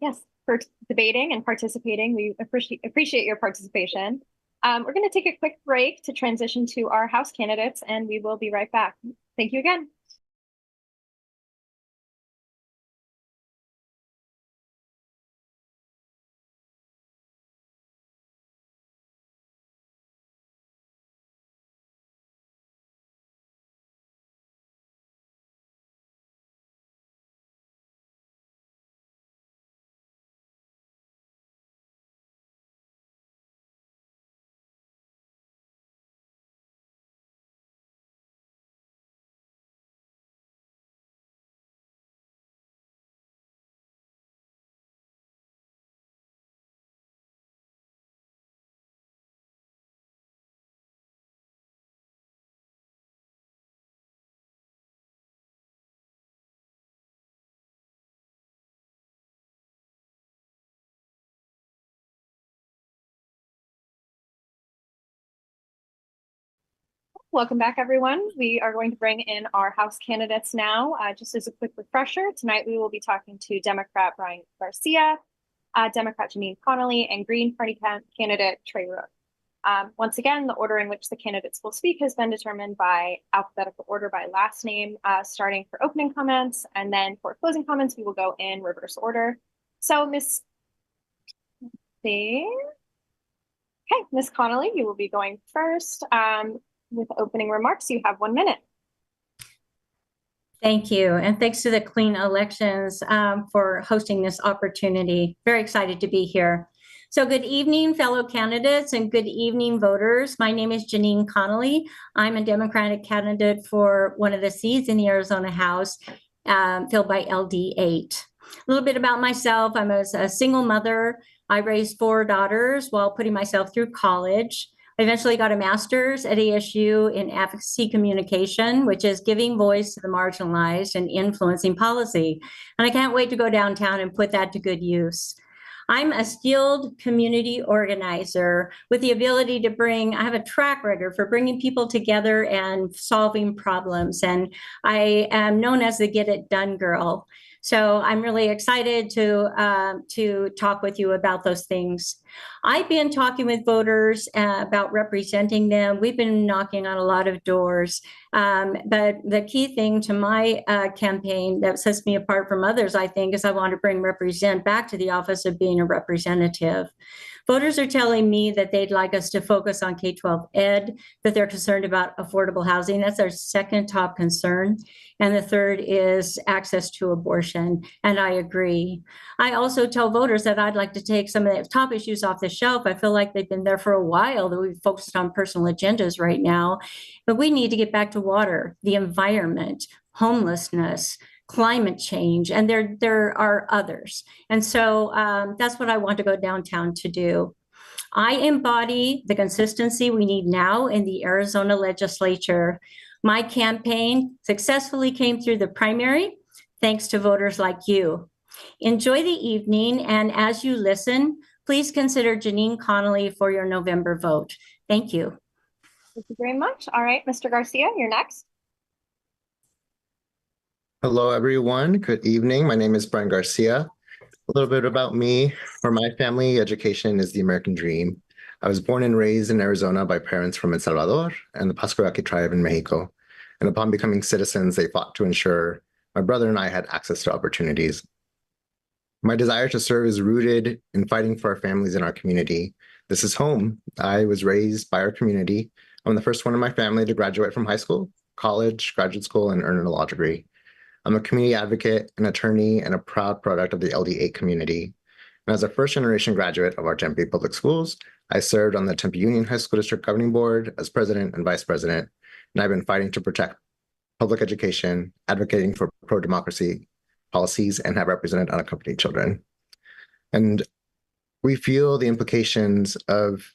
Yes, for debating and participating. We appreciate your participation. We're going to take a quick break to transition to our House candidates, and we will be right back. Thank you again. Welcome back, everyone. We are going to bring in our House candidates now. Just as a quick refresher, tonight we will be talking to Democrat Brian Garcia, Democrat Janine Connolly, and Green Party candidate Trey Rook. Once again, the order in which the candidates will speak has been determined by alphabetical order by last name, starting for opening comments, and then for closing comments, we will go in reverse order. So, Ms. Connolly, you will be going first. With opening remarks, you have 1 minute. Thank you. And thanks to the Clean Elections for hosting this opportunity. Very excited to be here. So good evening, fellow candidates, and good evening, voters. My name is Janine Connolly. I'm a Democratic candidate for one of the seats in the Arizona House, filled by LD8. A little bit about myself. I'm a single mother. I raised 4 daughters while putting myself through college. I eventually got a master's at ASU in advocacy communication, which is giving voice to the marginalized and influencing policy. And I can't wait to go downtown and put that to good use. I'm a skilled community organizer with the ability to I have a track record for bringing people together and solving problems. And I am known as the Get It Done girl. So I'm really excited to talk with you about those things. I've been talking with voters about representing them. We've been knocking on a lot of doors. But the key thing to my campaign that sets me apart from others, I think, is I want to bring represent back to the office of being a representative. Voters are telling me that they'd like us to focus on K-12 ed, that they're concerned about affordable housing. That's our second top concern. And the third is access to abortion. And I agree. I also tell voters that I'd like to take some of the top issues off the shelf. I feel like they've been there for a while, that we've focused on personal agendas right now. But we need to get back to water, the environment, homelessness, climate change, and there are others. And so that's what I want to go downtown to do. I embody the consistency we need now in the Arizona legislature. My campaign successfully came through the primary, thanks to voters like you. Enjoy the evening, and as you listen, please consider Janine Connolly for your November vote. Thank you. Thank you very much. All right, Mr. Garcia, you're next. Hello, everyone. Good evening. My name is Brian Garcia. A little bit about me. For my family, education is the American dream. I was born and raised in Arizona by parents from El Salvador and the Pascua-Yaqui tribe in Mexico. And upon becoming citizens, they fought to ensure my brother and I had access to opportunities. My desire to serve is rooted in fighting for our families and our community. This is home. I was raised by our community. I'm the first one in my family to graduate from high school, college, graduate school, and earn a law degree. I'm a community advocate, an attorney, and a proud product of the LD8 community. And as a first-generation graduate of our Tempe Public Schools, I served on the Tempe Union High School District Governing Board as president and vice president, and I've been fighting to protect public education, advocating for pro-democracy policies, and have represented unaccompanied children. And we feel the implications of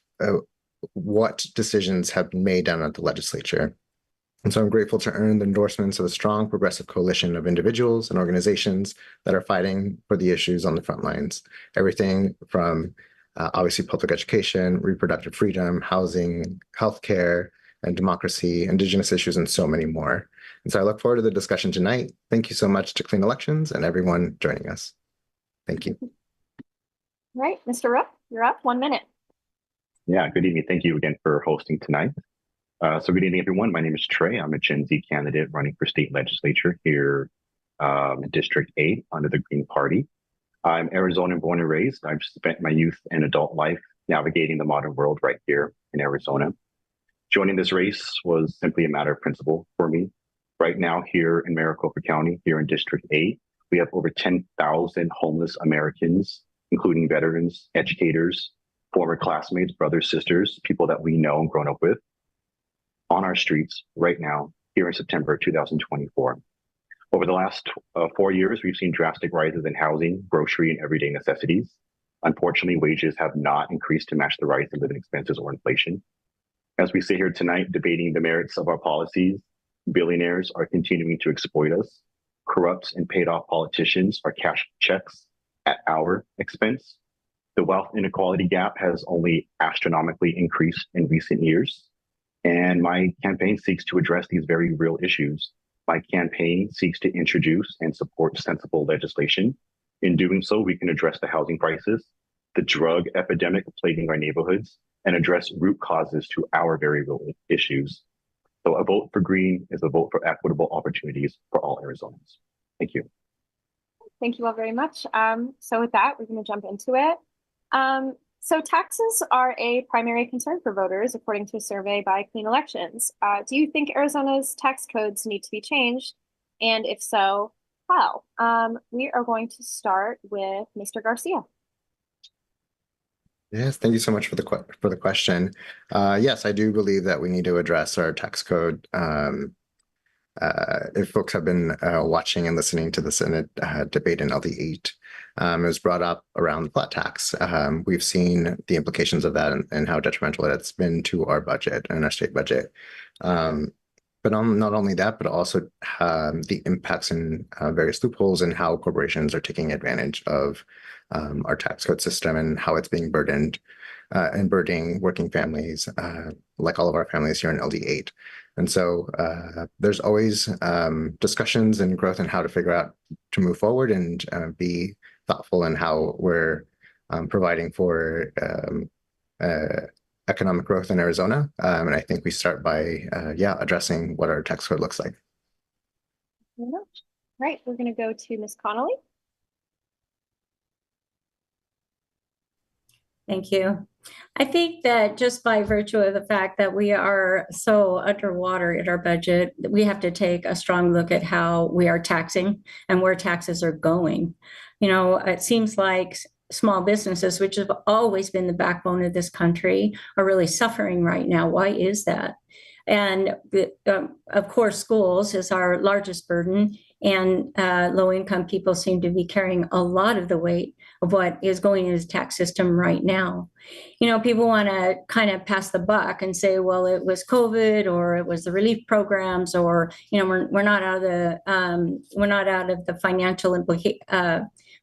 what decisions have been made down at the legislature. And so I'm grateful to earn the endorsements of a strong progressive coalition of individuals and organizations that are fighting for the issues on the front lines. Everything from obviously public education, reproductive freedom, housing, healthcare, and democracy, indigenous issues, and so many more. And so I look forward to the discussion tonight. Thank you so much to Clean Elections and everyone joining us. Thank you. All right, Mr. Rook, you're up. 1 minute. Yeah, good evening. Thank you again for hosting tonight. So good evening, everyone. My name is Trey. I'm a Gen Z candidate running for state legislature here in District 8 under the Green Party. I'm Arizonan born and raised. I've spent my youth and adult life navigating the modern world right here in Arizona. Joining this race was simply a matter of principle for me. Right now here in Maricopa County, here in District 8, we have over 10,000 homeless Americans, including veterans, educators, former classmates, brothers, sisters, people that we know and grown up with, on our streets right now, here in September 2024. Over the last 4 years, we've seen drastic rises in housing, grocery, and everyday necessities. Unfortunately, wages have not increased to match the rise in living expenses or inflation. As we sit here tonight debating the merits of our policies, billionaires are continuing to exploit us. Corrupt and paid off politicians are cash checks at our expense. The wealth inequality gap has only astronomically increased in recent years. And my campaign seeks to address these very real issues. My campaign seeks to introduce and support sensible legislation. In doing so, we can address the housing crisis, the drug epidemic plaguing our neighborhoods, and address root causes to our very real issues. So a vote for green is a vote for equitable opportunities for all Arizonans. Thank you. Thank you all very much. So with that, we're going to jump into it. So taxes are a primary concern for voters, according to a survey by Clean Elections. Do you think Arizona's tax codes need to be changed? And if so, how? We are going to start with Mr. Garcia. Yes, thank you so much for the question. Yes, I do believe that we need to address our tax code. If folks have been watching and listening to the Senate debate in LD8, It was brought up around the flat tax. We've seen the implications of that and how detrimental it's been to our budget and our state budget. But not only that, but also the impacts in various loopholes and how corporations are taking advantage of our tax code system and how it's being burdened and burdening working families, like all of our families here in LD8. And so there's always discussions and growth in how to figure out to move forward and be thoughtful in how we're providing for economic growth in Arizona. And I think we start by, addressing what our tax code looks like. Very much. Right, we're going to go to Ms. Connolly. Thank you. I think that just by virtue of the fact that we are so underwater in our budget, we have to take a strong look at how we are taxing and where taxes are going. You know, it seems like small businesses, which have always been the backbone of this country, are really suffering right now. Why is that? And of course, schools is our largest burden, and low-income people seem to be carrying a lot of the weight of what is going into the tax system right now. You know, people want to kind of pass the buck and say, well, it was COVID, or it was the relief programs, or, you know, we're not out of the financial implication.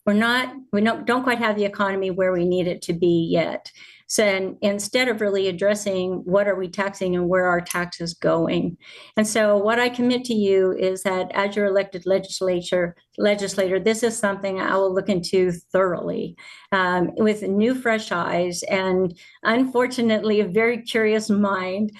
We don't quite have the economy where we need it to be yet. So instead of really addressing what are we taxing and where are taxes going. And so what I commit to you is that as your elected legislator, this is something I will look into thoroughly with new, fresh eyes, and unfortunately a very curious mind,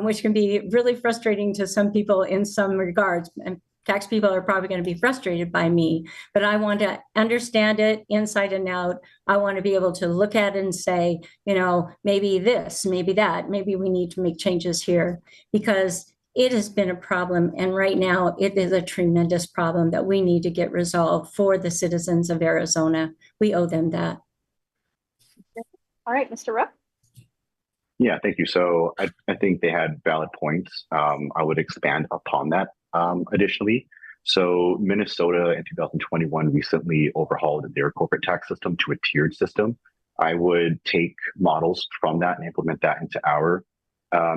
which can be really frustrating to some people in some regards. And tax people are probably going to be frustrated by me, but I want to understand it inside and out. I want to be able to look at it and say, you know, maybe this, maybe that, maybe we need to make changes here, because it has been a problem. And right now it is a tremendous problem that we need to get resolved for the citizens of Arizona. We owe them that. All right, Mr. Rook. Yeah, thank you. So I think they had valid points. I would expand upon that additionally. So Minnesota in 2021 recently overhauled their corporate tax system to a tiered system. I would take models from that and implement that into our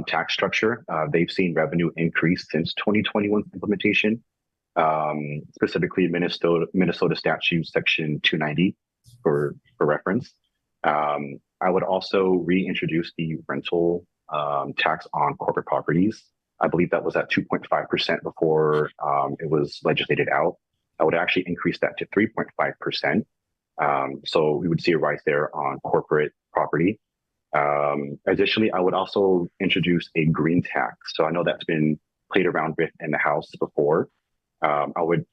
tax structure. They've seen revenue increase since 2021 implementation, specifically Minnesota statute section 290 for reference. I would also reintroduce the rental tax on corporate properties. I believe that was at 2.5% before it was legislated out. I would actually increase that to 3.5%. So we would see a rise there on corporate property. Additionally, I would also introduce a green tax. So I know that's been played around with in the House before. I would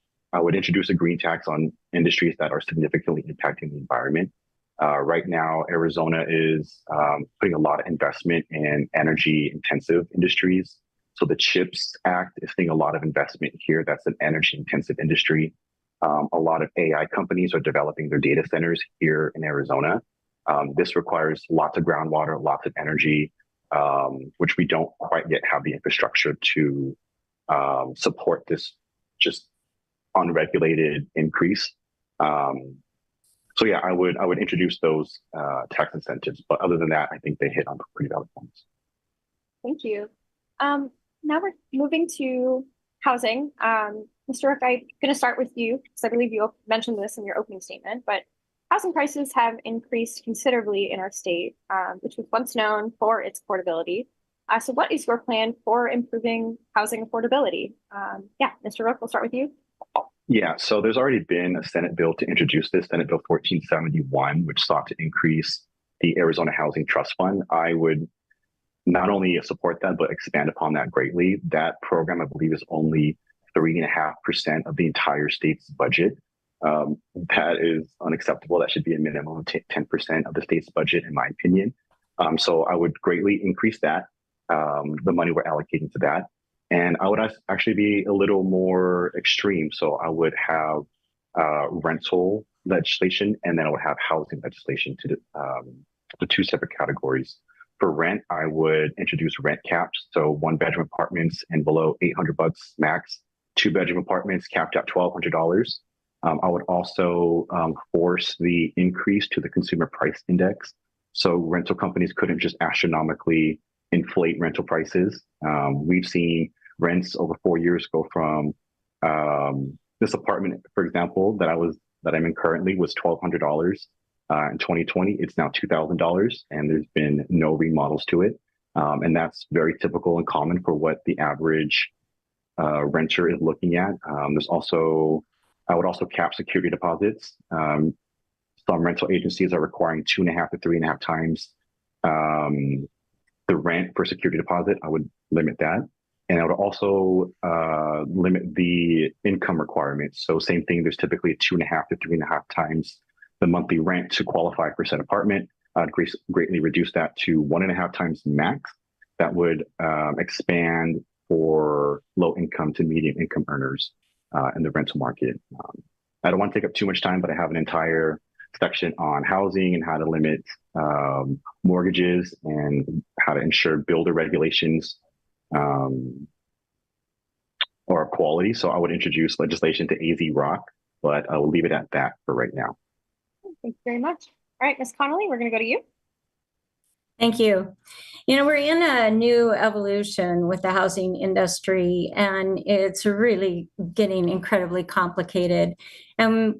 introduce a green tax on industries that are significantly impacting the environment. Right now, Arizona is putting a lot of investment in energy-intensive industries. So the CHIPS Act is seeing a lot of investment here. That's an energy-intensive industry. A lot of AI companies are developing their data centers here in Arizona. This requires lots of groundwater, lots of energy, which we don't quite yet have the infrastructure to support this just unregulated increase. So yeah, I would introduce those tax incentives, but other than that, I think they hit on pretty valid points. Thank you. Now we're moving to housing. Mr. Rook, I'm going to start with you because I believe you mentioned this in your opening statement, but housing prices have increased considerably in our state, which was once known for its affordability. So what is your plan for improving housing affordability? Mr. Rook, we'll start with you. Yeah, so there's already been a Senate bill to introduce this, Senate Bill 1471, which sought to increase the Arizona Housing Trust Fund. I would not only support that, but expand upon that greatly. That program, I believe, is only 3.5% of the entire state's budget. That is unacceptable. That should be a minimum of 10% of the state's budget, in my opinion. So I would greatly increase that, the money we're allocating to that. And I would actually be a little more extreme. So I would have rental legislation, and then I would have housing legislation to the two separate categories. For rent, I would introduce rent caps. So 1-bedroom apartments and below $800 max, 2-bedroom apartments capped at $1,200. I would also force the increase to the consumer price index. So rental companies couldn't just astronomically inflate rental prices. We've seen rents over 4 years go from this apartment, for example, that I'm in currently was $1,200 in 2020. It's now $2,000, and there's been no remodels to it. And that's very typical and common for what the average renter is looking at. I would also cap security deposits. Some rental agencies are requiring 2.5 to 3.5 times the rent for security deposit. I would limit that. And I would also limit the income requirements. So same thing, there's typically a 2.5 to 3.5 times the monthly rent to qualify for said apartment. I'd greatly reduce that to 1.5 times max. That would expand for low income to medium income earners in the rental market. I don't want to take up too much time, but I have an entire section on housing and how to limit mortgages and how to ensure builder regulations or quality. So I would introduce legislation to AZ Rock, but I will leave it at that for right now. Thank you very much. All right, Ms. Connolly, we're going to go to you. Thank you. You know, we're in a new evolution with the housing industry, and it's really getting incredibly complicated. And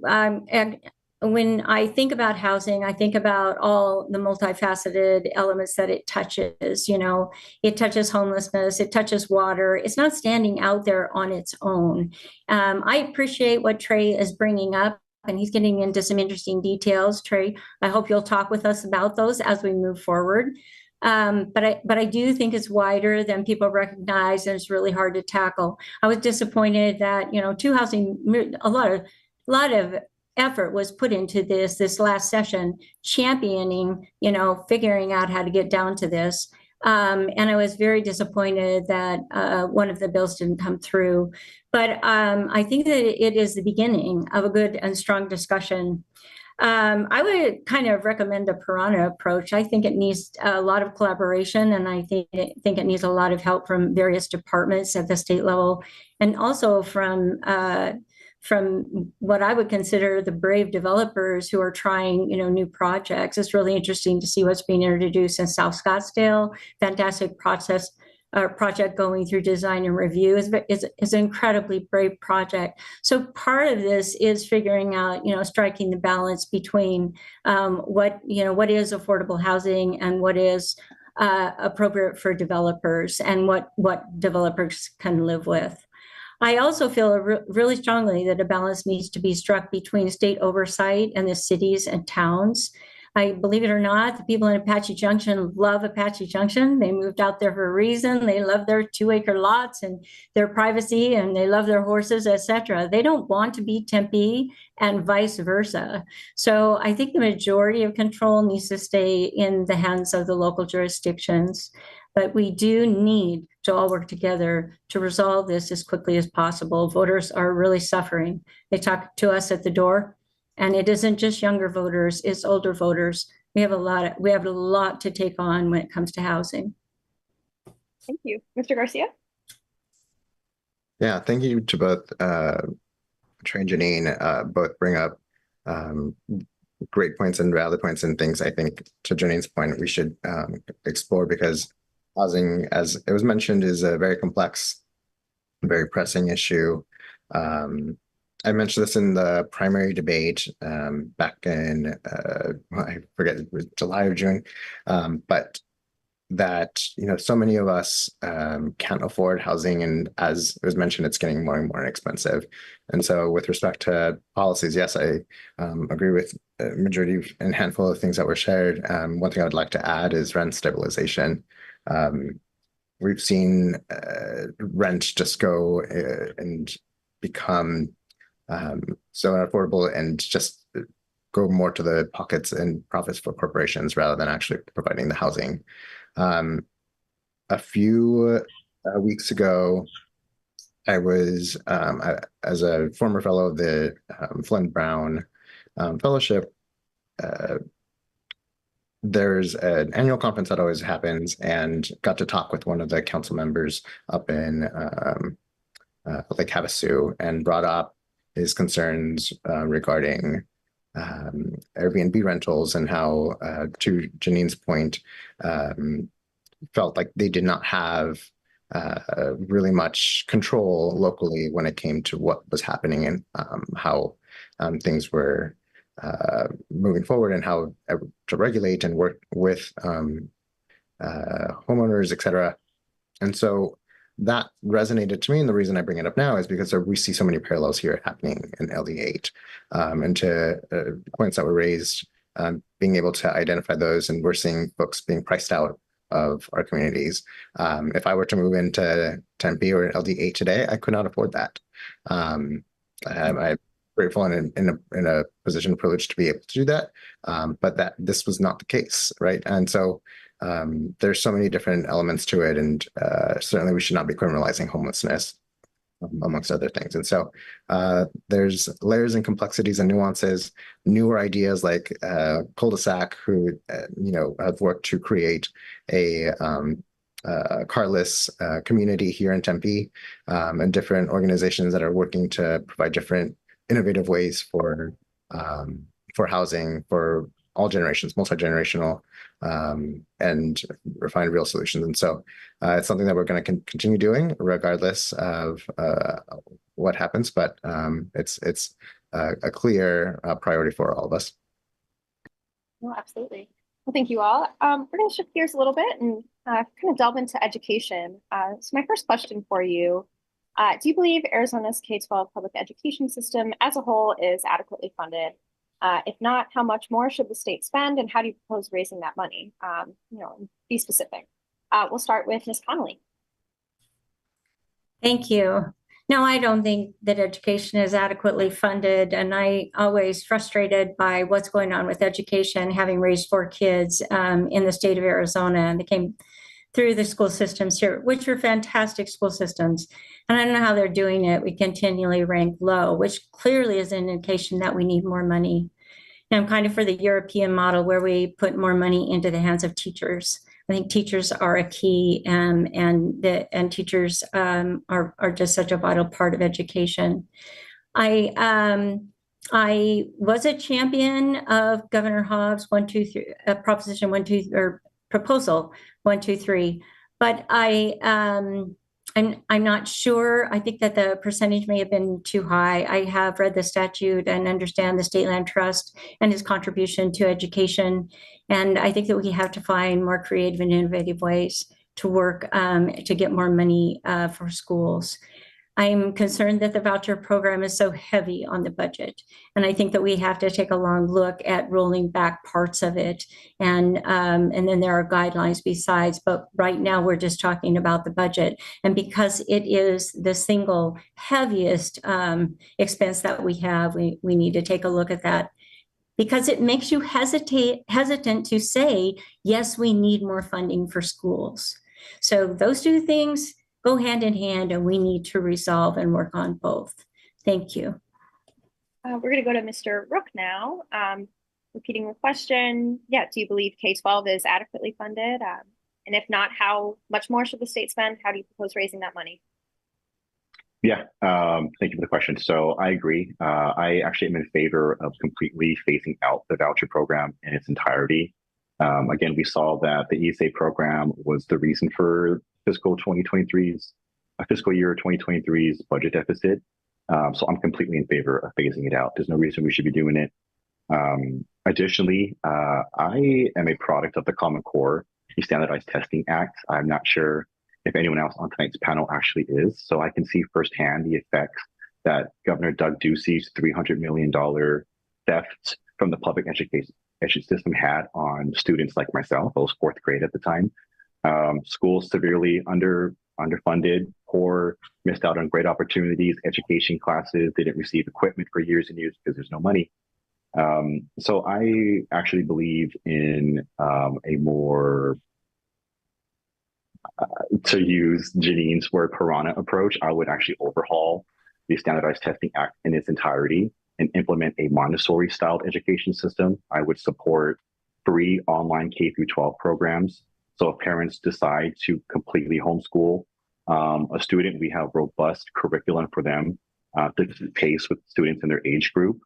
when I think about housing, I think about all the multifaceted elements that it touches. You know, it touches homelessness, it touches water. It's not standing out there on its own. I appreciate what Trey is bringing up, and he's getting into some interesting details. Trey, I hope you'll talk with us about those as we move forward. But I do think it's wider than people recognize, and it's really hard to tackle. I was disappointed that, you know, a lot of effort was put into this last session, championing, you know, figuring out how to get down to this. And I was very disappointed that one of the bills didn't come through. But I think that it is the beginning of a good and strong discussion. I would kind of recommend the Piranha approach. I think it needs a lot of collaboration, and I think it needs a lot of help from various departments at the state level, and also from what I would consider the brave developers who are trying, you know, new projects. It's really interesting to see what's being introduced in South Scottsdale. Fantastic project going through design and review. Is an incredibly brave project. So part of this is figuring out, you know, striking the balance between what is affordable housing and what is appropriate for developers, and what developers can live with. I also feel really strongly that a balance needs to be struck between state oversight and the cities and towns. I believe it or not, the people in Apache Junction love Apache Junction. They moved out there for a reason. They love their 2-acre lots and their privacy, and they love their horses, etc. They don't want to be Tempe, and vice versa. So I think the majority of control needs to stay in the hands of the local jurisdictions. But we do need to all work together to resolve this as quickly as possible. Voters are really suffering. They talk to us at the door, and it isn't just younger voters, it's older voters. We have a lot to take on when it comes to housing. Thank you. Mr. Garcia? Yeah, thank you to both Trey and Janine. Both bring up great points and valid points, and things I think, to Janine's point, we should explore, because housing, as it was mentioned, is a very complex, very pressing issue. I mentioned this in the primary debate back in, I forget, it was July or June, but that, you know, so many of us can't afford housing, and as it was mentioned, it's getting more and more expensive. And so with respect to policies, yes, I agree with a majority and handful of things that were shared. One thing I would like to add is rent stabilization. We've seen rent just go and become so unaffordable, and just go more to the pockets and profits for corporations rather than actually providing the housing. A few weeks ago, I was, as a former fellow of the Flynn Brown Fellowship, there's an annual conference that always happens, and got to talk with one of the council members up in Lake Havasu, and brought up his concerns regarding Airbnb rentals and how, to Janine's point, felt like they did not have really much control locally when it came to what was happening and how things were moving forward and how to regulate and work with homeowners, et cetera. And so that resonated to me. And the reason I bring it up now is because we see so many parallels here happening in LD8. And to points that were raised, being able to identify those, and we're seeing folks being priced out of our communities. If I were to move into Tempe or LD8 today, I could not afford that. I'm grateful and in a position of privilege to be able to do that, but this was not the case, right? And so there's so many different elements to it, and certainly we should not be criminalizing homelessness, amongst other things. And so there's layers and complexities and nuances, newer ideas like cul-de-sac, who have worked to create a carless community here in Tempe, and different organizations that are working to provide different innovative ways for housing for all generations, multi-generational, and find real solutions. And so it's something that we're going to continue doing regardless of what happens, but it's a clear priority for all of us. No, absolutely. Well, thank you all. We're going to shift gears a little bit and kind of delve into education. So my first question for you, do you believe Arizona's K-12 public education system as a whole is adequately funded? If not, how much more should the state spend, and how do you propose raising that money? Be specific. We'll start with Ms. Connolly. Thank you. No, I don't think that education is adequately funded, and I always frustrated by what's going on with education, having raised 4 kids in the state of Arizona, and they came through the school systems here, which are fantastic school systems. And I don't know how they're doing it. We continually rank low, which clearly is an indication that we need more money. And I'm kind of for the European model where we put more money into the hands of teachers. I think teachers are a key, and teachers are just such a vital part of education. I was a champion of Governor Hobbs' Proposition 123 or Proposal 123, but I'm not sure. I think that the percentage may have been too high. I have read the statute and understand the State Land Trust and its contribution to education. And I think that we have to find more creative and innovative ways to work to get more money for schools. I'm concerned that the voucher program is so heavy on the budget. And I think that we have to take a long look at rolling back parts of it. And then there are guidelines besides, but right now we're just talking about the budget. And because it is the single heaviest expense that we have, we need to take a look at that, because it makes you hesitant to say, yes, we need more funding for schools. So those two things go hand in hand, and we need to resolve and work on both. Thank you. We're going to go to Mr. Rook now. Repeating the question, do you believe K-12 is adequately funded? And if not, how much more should the state spend? How do you propose raising that money? Yeah, thank you for the question. So I agree. I actually am in favor of completely phasing out the voucher program in its entirety. Again, we saw that the ESA program was the reason for fiscal year 2023's budget deficit. So I'm completely in favor of phasing it out. There's no reason we should be doing it. Additionally, I am a product of the Common Core, the Standardized Testing Act. I'm not sure if anyone else on tonight's panel actually is. So I can see firsthand the effects that Governor Doug Ducey's $300 million theft from the public education system had on students like myself. I was 4th grade at the time. Schools severely underfunded, poor, missed out on great opportunities, education classes, didn't receive equipment for years and years because there's no money. So I actually believe in a more, to use Janine's word, piranha approach. I would actually overhaul the Standardized Testing Act in its entirety and implement a Montessori-styled education system. I would support free online K-12 programs. So if parents decide to completely homeschool a student, we have robust curriculum for them to keep pace with students in their age group.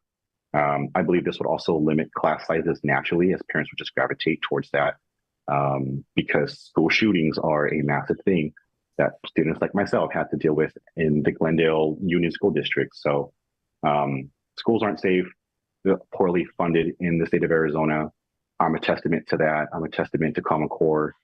I believe this would also limit class sizes naturally, as parents would just gravitate towards that, because school shootings are a massive thing that students like myself had to deal with in the Glendale Union School District. So schools aren't safe, they're poorly funded in the state of Arizona. I'm a testament to that. I'm a testament to Common Core.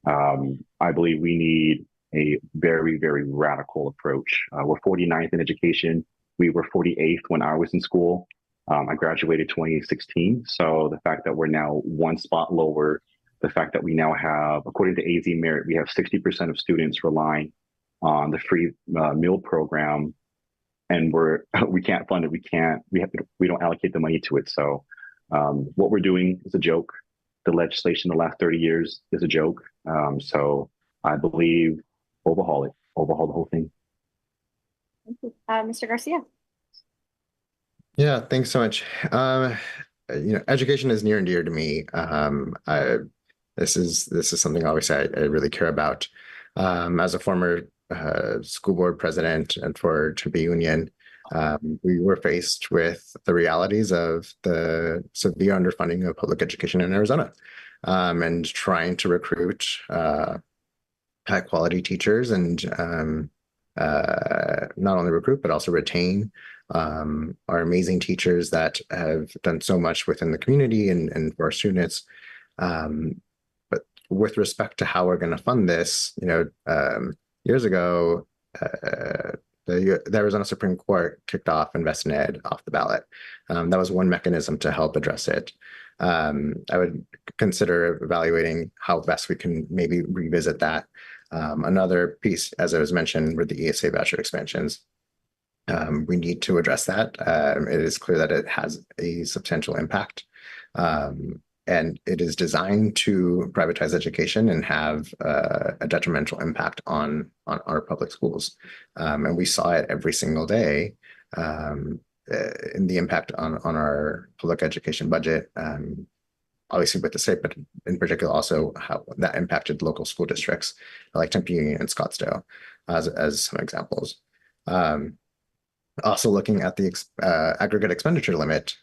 I believe we need a very, very radical approach. We're 49th in education. We were 48th when I was in school. I graduated 2016. So the fact that we're now one spot lower, the fact that we now have, according to AZ Merit, we have 60% of students relying on the free meal program, and we can't fund it. We don't allocate the money to it. So what we're doing is a joke. The legislation the last 30 years is a joke. So I believe overhaul the whole thing. Thank you. Mr. Garcia. Yeah, thanks so much. Education is near and dear to me. This is something obviously I really care about. As a former school board president and for Tempe Union, we were faced with the realities of the severe underfunding of public education in Arizona, and trying to recruit high quality teachers and not only recruit but also retain our amazing teachers that have done so much within the community and for our students. But with respect to how we're going to fund this, years ago, the Arizona Supreme Court kicked off Invest in Ed off the ballot. That was one mechanism to help address it. I would consider evaluating how best we can maybe revisit that. Another piece, as I was mentioned, were the ESA voucher expansions. We need to address that. It is clear that it has a substantial impact, and it is designed to privatize education and have a detrimental impact on our public schools. And we saw it every single day in the impact on our public education budget, obviously with the state, but in particular also how that impacted local school districts like Tempe Union and Scottsdale as some examples. Also looking at the aggregate expenditure limit,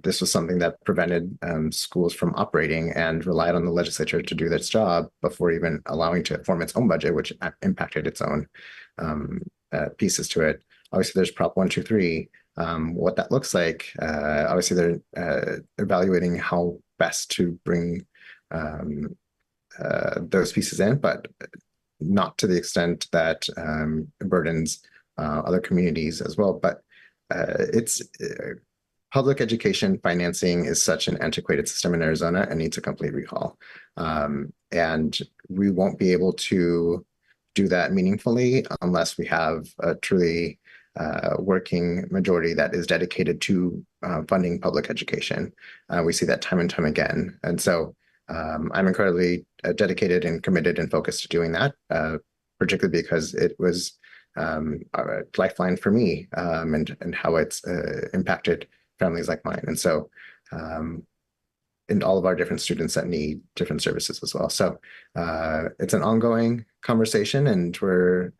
this was something that prevented schools from operating and relied on the legislature to do its job before even allowing to form its own budget, which impacted its own pieces to it. Obviously, there's Prop 123. What that looks like, obviously they're evaluating how best to bring those pieces in, but not to the extent that it burdens other communities as well. But it's public education financing is such an antiquated system in Arizona and needs a complete recall. And we won't be able to do that meaningfully unless we have a truly working majority that is dedicated to funding public education. We see that time and time again. And so I'm incredibly dedicated and committed and focused to doing that, particularly because it was a lifeline for me, and how it's impacted families like mine. And so, and all of our different students that need different services as well. So it's an ongoing conversation, and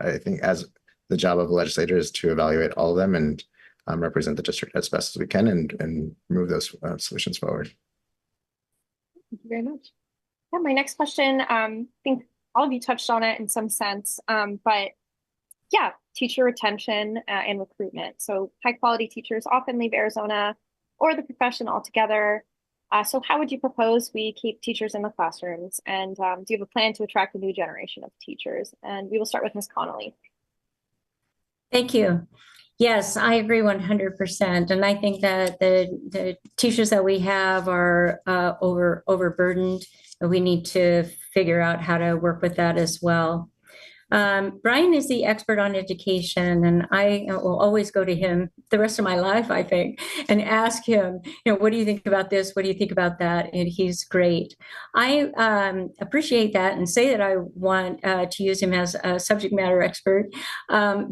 I think as the job of a legislator is to evaluate all of them and represent the district as best as we can and move those solutions forward. Thank you very much. Yeah, my next question, I think all of you touched on it in some sense, but yeah, teacher retention and recruitment. So high quality teachers often leave Arizona or the profession altogether. So how would you propose we keep teachers in the classrooms? And do you have a plan to attract a new generation of teachers? And we will start with Ms. Connolly. Thank you. Yes, I agree 100%. And I think that the teachers that we have are overburdened. We need to figure out how to work with that as well. Brian is the expert on education, and I will always go to him the rest of my life, I think, and ask him, what do you think about this? What do you think about that? And he's great. I appreciate that and say that I want to use him as a subject matter expert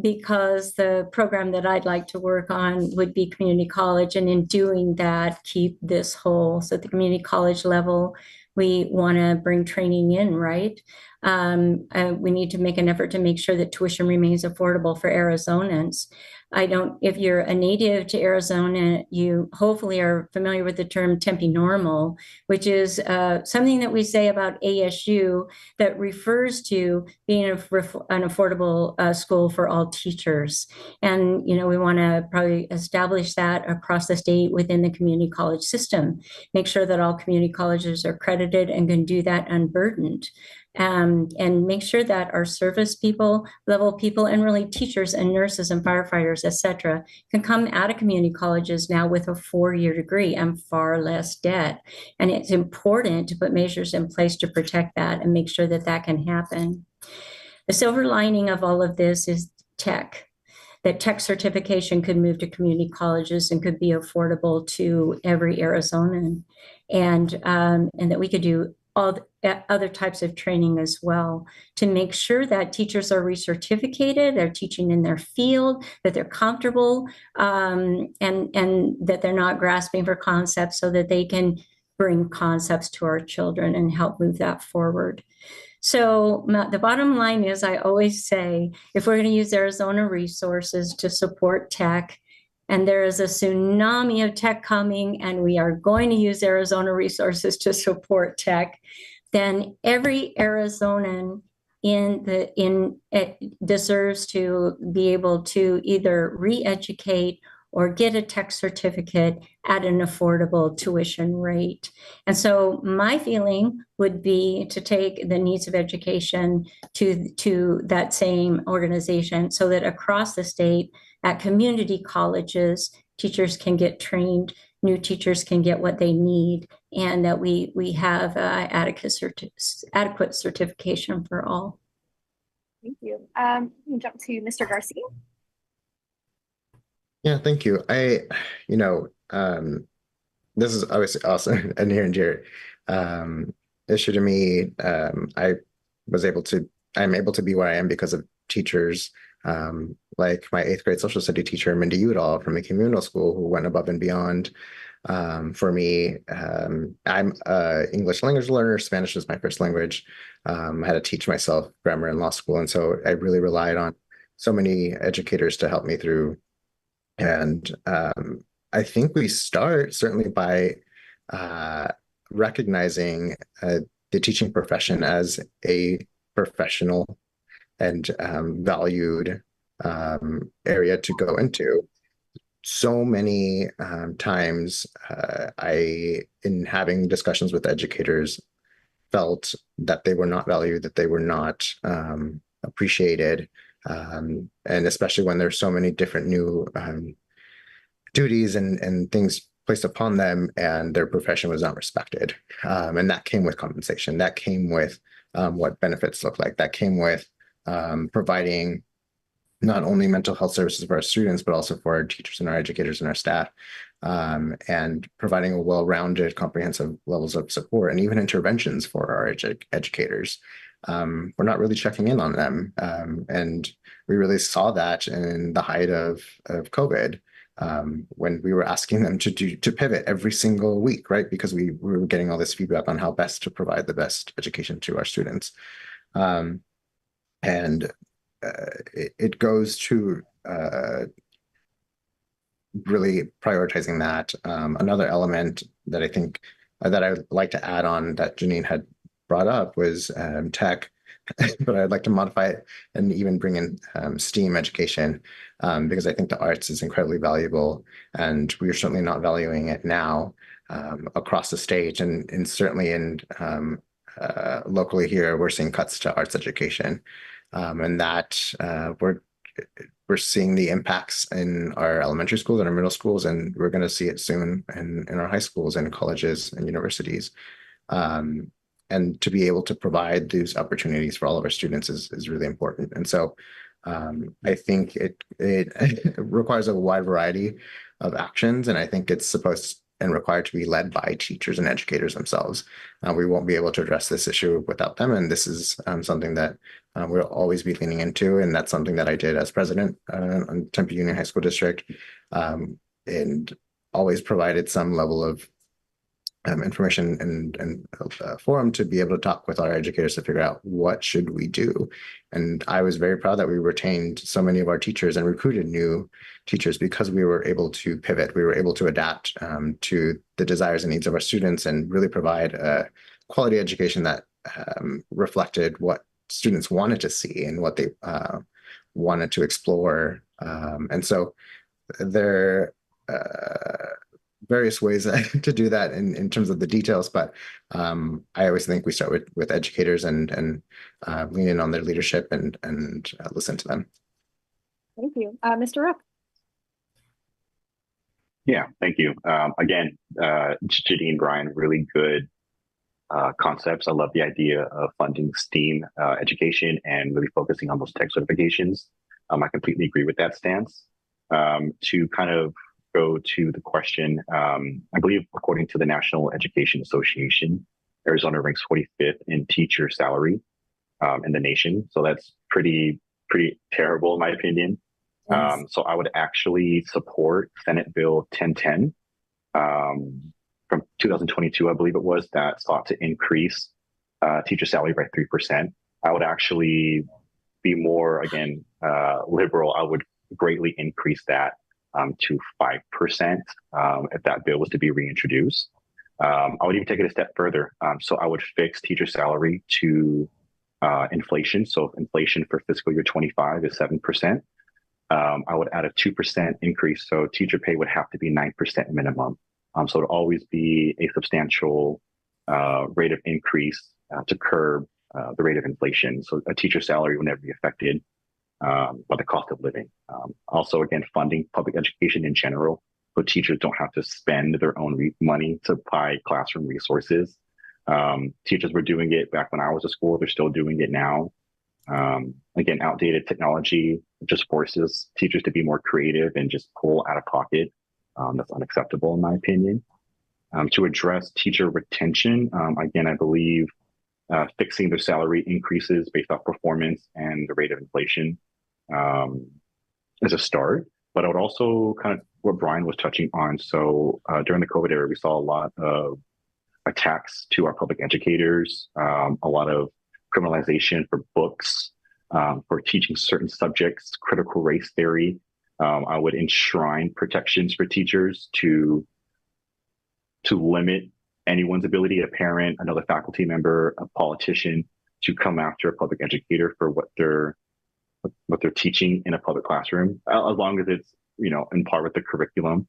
because the program that I'd like to work on would be community college. And in doing that, keep this whole. So at the community college level, we want to bring training in, right? We need to make an effort to make sure that tuition remains affordable for Arizonans. if you're a native to Arizona, you hopefully are familiar with the term Tempe Normal, which is something that we say about ASU that refers to being an affordable school for all teachers. And, we want to probably establish that across the state within the community college system, make sure that all community colleges are accredited and can do that unburdened. And make sure that our service level people, and really teachers and nurses and firefighters, et cetera, can come out of community colleges now with a 4-year degree and far less debt. And it's important to put measures in place to protect that and make sure that that can happen. The silver lining of all of this is tech. That tech certification could move to community colleges and could be affordable to every Arizonan, and that we could do all other types of training as well to make sure that teachers are recertificated, they're teaching in their field, that they're comfortable, and that they're not grasping for concepts, so that they can bring concepts to our children and help move that forward. So the bottom line is, I always say, if we're going to use Arizona resources to support tech, and there is a tsunami of tech coming, and we are going to use Arizona resources to support tech, then every Arizonan deserves to be able to either re-educate or get a tech certificate at an affordable tuition rate. And so my feeling would be to take the needs of education to that same organization, so that across the state at community colleges, teachers can get trained, new teachers can get what they need, and that we have adequate certification for all. Thank you. We'll jump to Mr. Garcia. Yeah, thank you. This is obviously also a near and dear issue to me. I'm able to be where I am because of teachers, like my 8th grade social study teacher, Mindy Udall from McKean Middle School, who went above and beyond for me. I'm an English language learner. Spanish is my first language. I had to teach myself grammar in law school. And so I really relied on so many educators to help me through. And I think we start certainly by recognizing the teaching profession as a professional and valued area to go into. So many times in having discussions with educators, felt that they were not valued, that they were not appreciated. And especially when there's so many different new duties and things placed upon them, and their profession was not respected. And that came with compensation. That came with what benefits look like. That came with providing not only mental health services for our students, but also for our teachers and our educators and our staff, and providing a well-rounded, comprehensive levels of support and even interventions for our educators. We're not really checking in on them. And we really saw that in the height of COVID, when we were asking them to pivot every single week, right? Because we were getting all this feedback on how best to provide the best education to our students. It goes to really prioritizing that. Another element that I think that I'd like to add on that Janine had brought up was tech, but I'd like to modify it and even bring in STEAM education, because I think the arts is incredibly valuable, and we are certainly not valuing it now across the state, and certainly in locally here, we're seeing cuts to arts education, and that we're seeing the impacts in our elementary schools and our middle schools, and we're going to see it soon in our high schools and colleges and universities. And to be able to provide these opportunities for all of our students is really important. And so I think it requires a wide variety of actions, and I think it's supposed and required to be led by teachers and educators themselves. We won't be able to address this issue without them, and this is something that we'll always be leaning into, and that's something that I did as president on Tempe Union High School District, and always provided some level of information and forum to be able to talk with our educators to figure out what should we do. And I was very proud that we retained so many of our teachers and recruited new teachers because we were able to pivot. We were able to adapt to the desires and needs of our students and really provide a quality education that reflected what students wanted to see and what they wanted to explore. And so there various ways to do that in terms of the details, but I always think we start with educators and lean in on their leadership and listen to them. Thank you. Mr. Rook. Yeah, thank you. Again, Janine, Brian, really good concepts. I love the idea of funding STEAM education and really focusing on those tech certifications. I completely agree with that stance. To kind of go to the question, I believe according to the National Education Association, Arizona ranks 45th in teacher salary in the nation. So that's pretty terrible in my opinion. Yes. So I would actually support Senate Bill 1010 from 2022, I believe it was, that sought to increase teacher salary by 3%. I would actually be more, again, liberal. I would greatly increase that to 5% if that bill was to be reintroduced. I would even take it a step further. So I would fix teacher salary to inflation. So if inflation for fiscal year 25 is 7%, I would add a 2% increase. So teacher pay would have to be 9% minimum. So it would always be a substantial rate of increase to curb the rate of inflation. So a teacher salary would never be affected by the cost of living. Also, again, funding public education in general, so teachers don't have to spend their own money to buy classroom resources. Teachers were doing it back when I was at school. They're still doing it now. Again, outdated technology just forces teachers to be more creative and just pull out of pocket. That's unacceptable in my opinion. To address teacher retention, again, I believe fixing their salary increases based off performance and the rate of inflation is a start. But I would also kind of what Brian was touching on. So during the COVID era, we saw a lot of attacks to our public educators, a lot of criminalization for books, for teaching certain subjects, critical race theory. I would enshrine protections for teachers to limit anyone's ability, a parent, another faculty member, a politician, to come after a public educator for what they're teaching in a public classroom, as long as it's, in par with the curriculum.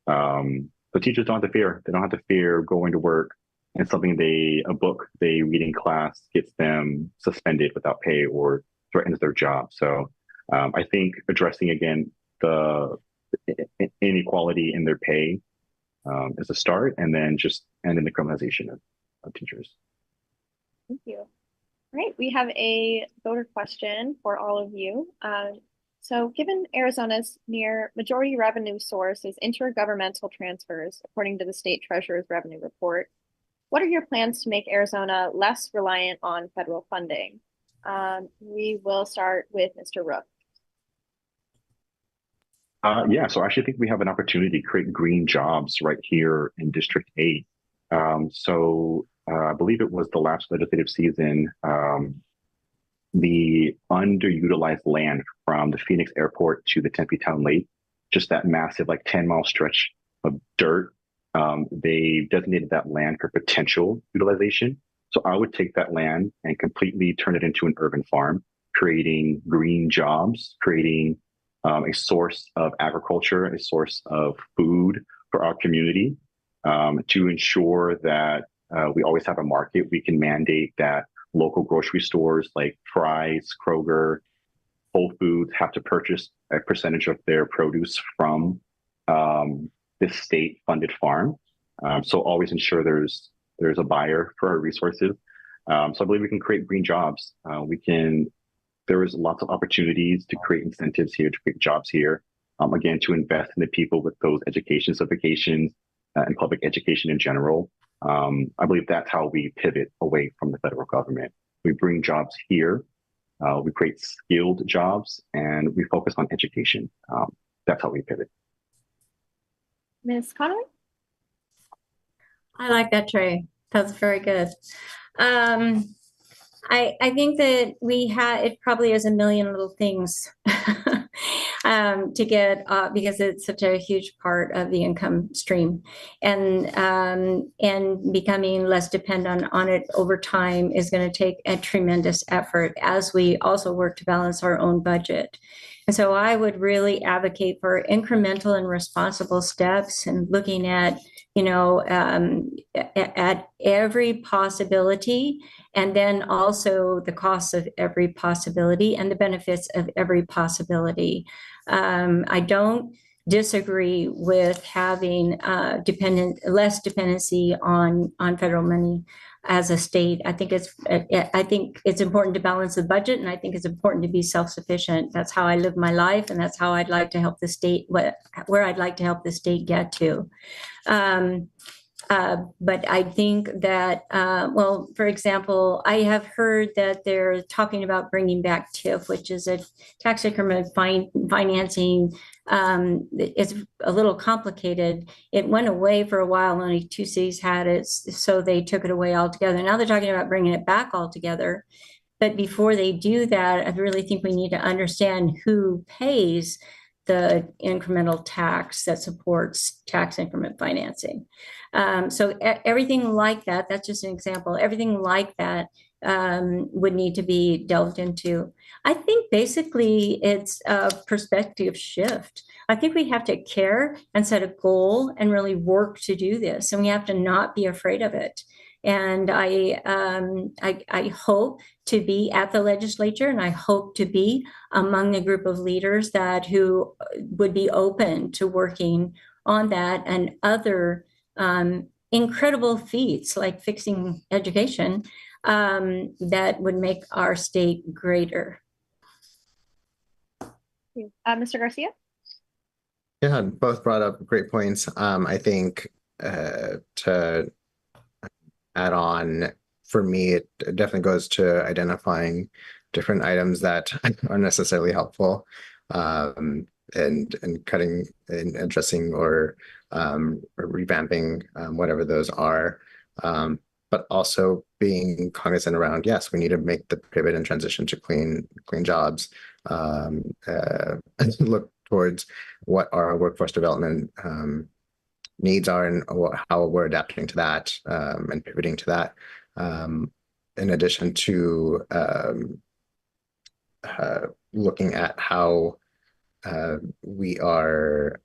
But teachers don't have to fear. They don't have to fear going to work and a book they read in class gets them suspended without pay or threatens their job. So I think addressing, again, the inequality in their pay is a start, and then just ending the criminalization of teachers. Thank you. All right, we have a voter question for all of you. So given Arizona's near majority revenue source is intergovernmental transfers, according to the state treasurer's revenue report, what are your plans to make Arizona less reliant on federal funding? We will start with Mr. Rook. Yeah, so I actually think we have an opportunity to create green jobs right here in District 8. I believe it was the last legislative season, the underutilized land from the Phoenix airport to the Tempe Town Lake, just that massive 10-mile stretch of dirt, they designated that land for potential utilization. So I would take that land and completely turn it into an urban farm, creating green jobs, creating a source of agriculture, a source of food for our community, to ensure that we always have a market. We can mandate that local grocery stores like Fry's, Kroger, Whole Foods have to purchase a percentage of their produce from this state-funded farm. So always ensure there's a buyer for our resources. So I believe we can create green jobs. There is lots of opportunities to create incentives here, to create jobs here. Again, to invest in the people with those education certifications and public education in general. I believe that's how we pivot away from the federal government. We bring jobs here, we create skilled jobs, and we focus on education. That's how we pivot. Ms. Conway? I like that, Trey. That's very good. I think that it probably is a million little things to get because it's such a huge part of the income stream, and becoming less dependent on it over time is going to take a tremendous effort as we also work to balance our own budget. And so I would really advocate for incremental and responsible steps and looking at, at every possibility, and then also the costs of every possibility and the benefits of every possibility. I don't disagree with having less dependency on federal money as a state. I think it's important to balance the budget, and I think it's important to be self-sufficient. That's how I live my life, and that's how I'd like to help the state, where I'd like to help the state get to. But I think that, for example, I have heard that they're talking about bringing back TIF, which is a tax increment financing. It's a little complicated. It went away for a while. Only 2 cities had it, so they took it away altogether. Now they're talking about bringing it back altogether. But before they do that, I really think we need to understand who pays the incremental tax that supports tax increment financing. So everything like that, that's just an example, everything like that would need to be delved into. I think basically it's a perspective shift. I think we have to care and set a goal and really work to do this, and we have to not be afraid of it. And I hope to be at the legislature, and I hope to be among a group of leaders who would be open to working on that and other incredible feats like fixing education that would make our state greater. Mr. Garcia? Yeah, both brought up great points. I think to add on, for me, it definitely goes to identifying different items that aren't necessarily helpful, and cutting and addressing or revamping whatever those are. But also being cognizant around, yes, we need to make the pivot and transition to clean jobs. Look towards what our workforce development needs are and how we're adapting to that and pivoting to that. In addition to looking at how we are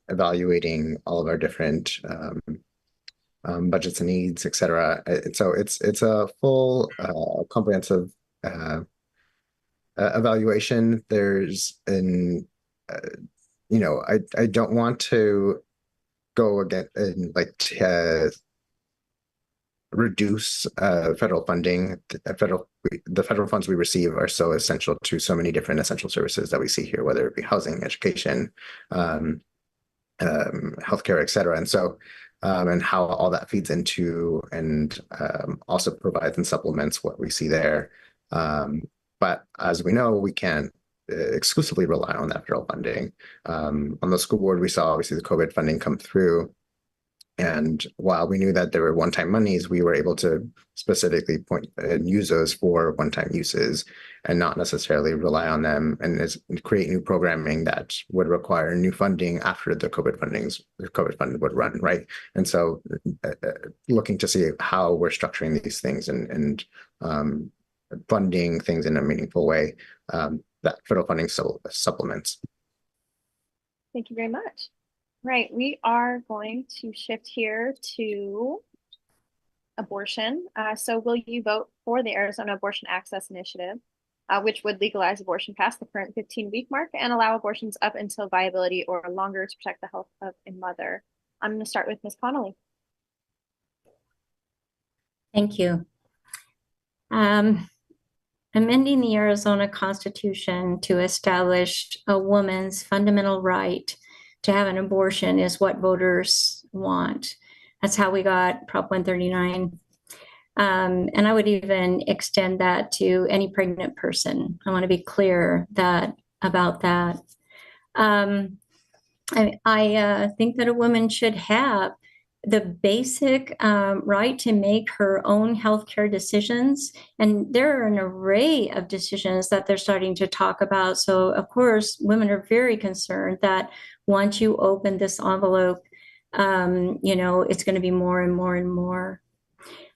evaluating all of our different budgets and needs, et cetera. So it's a full comprehensive evaluation. There's I don't want to go again and reduce federal funding. The federal funds we receive are so essential to so many different essential services that we see here, whether it be housing, education, healthcare, et cetera. And so, and how all that feeds into and also provides and supplements what we see there. But as we know, we can't exclusively rely on that federal funding. On the school board, we saw obviously the COVID funding come through. And while we knew that there were one-time monies, we were able to specifically point and use those for one-time uses and not necessarily rely on them and create new programming that would require new funding after the COVID fund would run, right? And so looking to see how we're structuring these things and funding things in a meaningful way that federal funding supplements. Thank you very much. Right, we are going to shift here to abortion. So will you vote for the Arizona Abortion Access Initiative, which would legalize abortion past the current 15-week mark and allow abortions up until viability or longer to protect the health of a mother? I'm going to start with Ms. Connolly. Thank you. Amending the Arizona Constitution to establish a woman's fundamental right to have an abortion is what voters want. That's how we got Prop 139. And I would even extend that to any pregnant person. I want to be clear about that. I think that a woman should have the basic right to make her own healthcare decisions. And there are an array of decisions that they're starting to talk about. So, of course, women are very concerned that once you open this envelope, it's going to be more and more and more.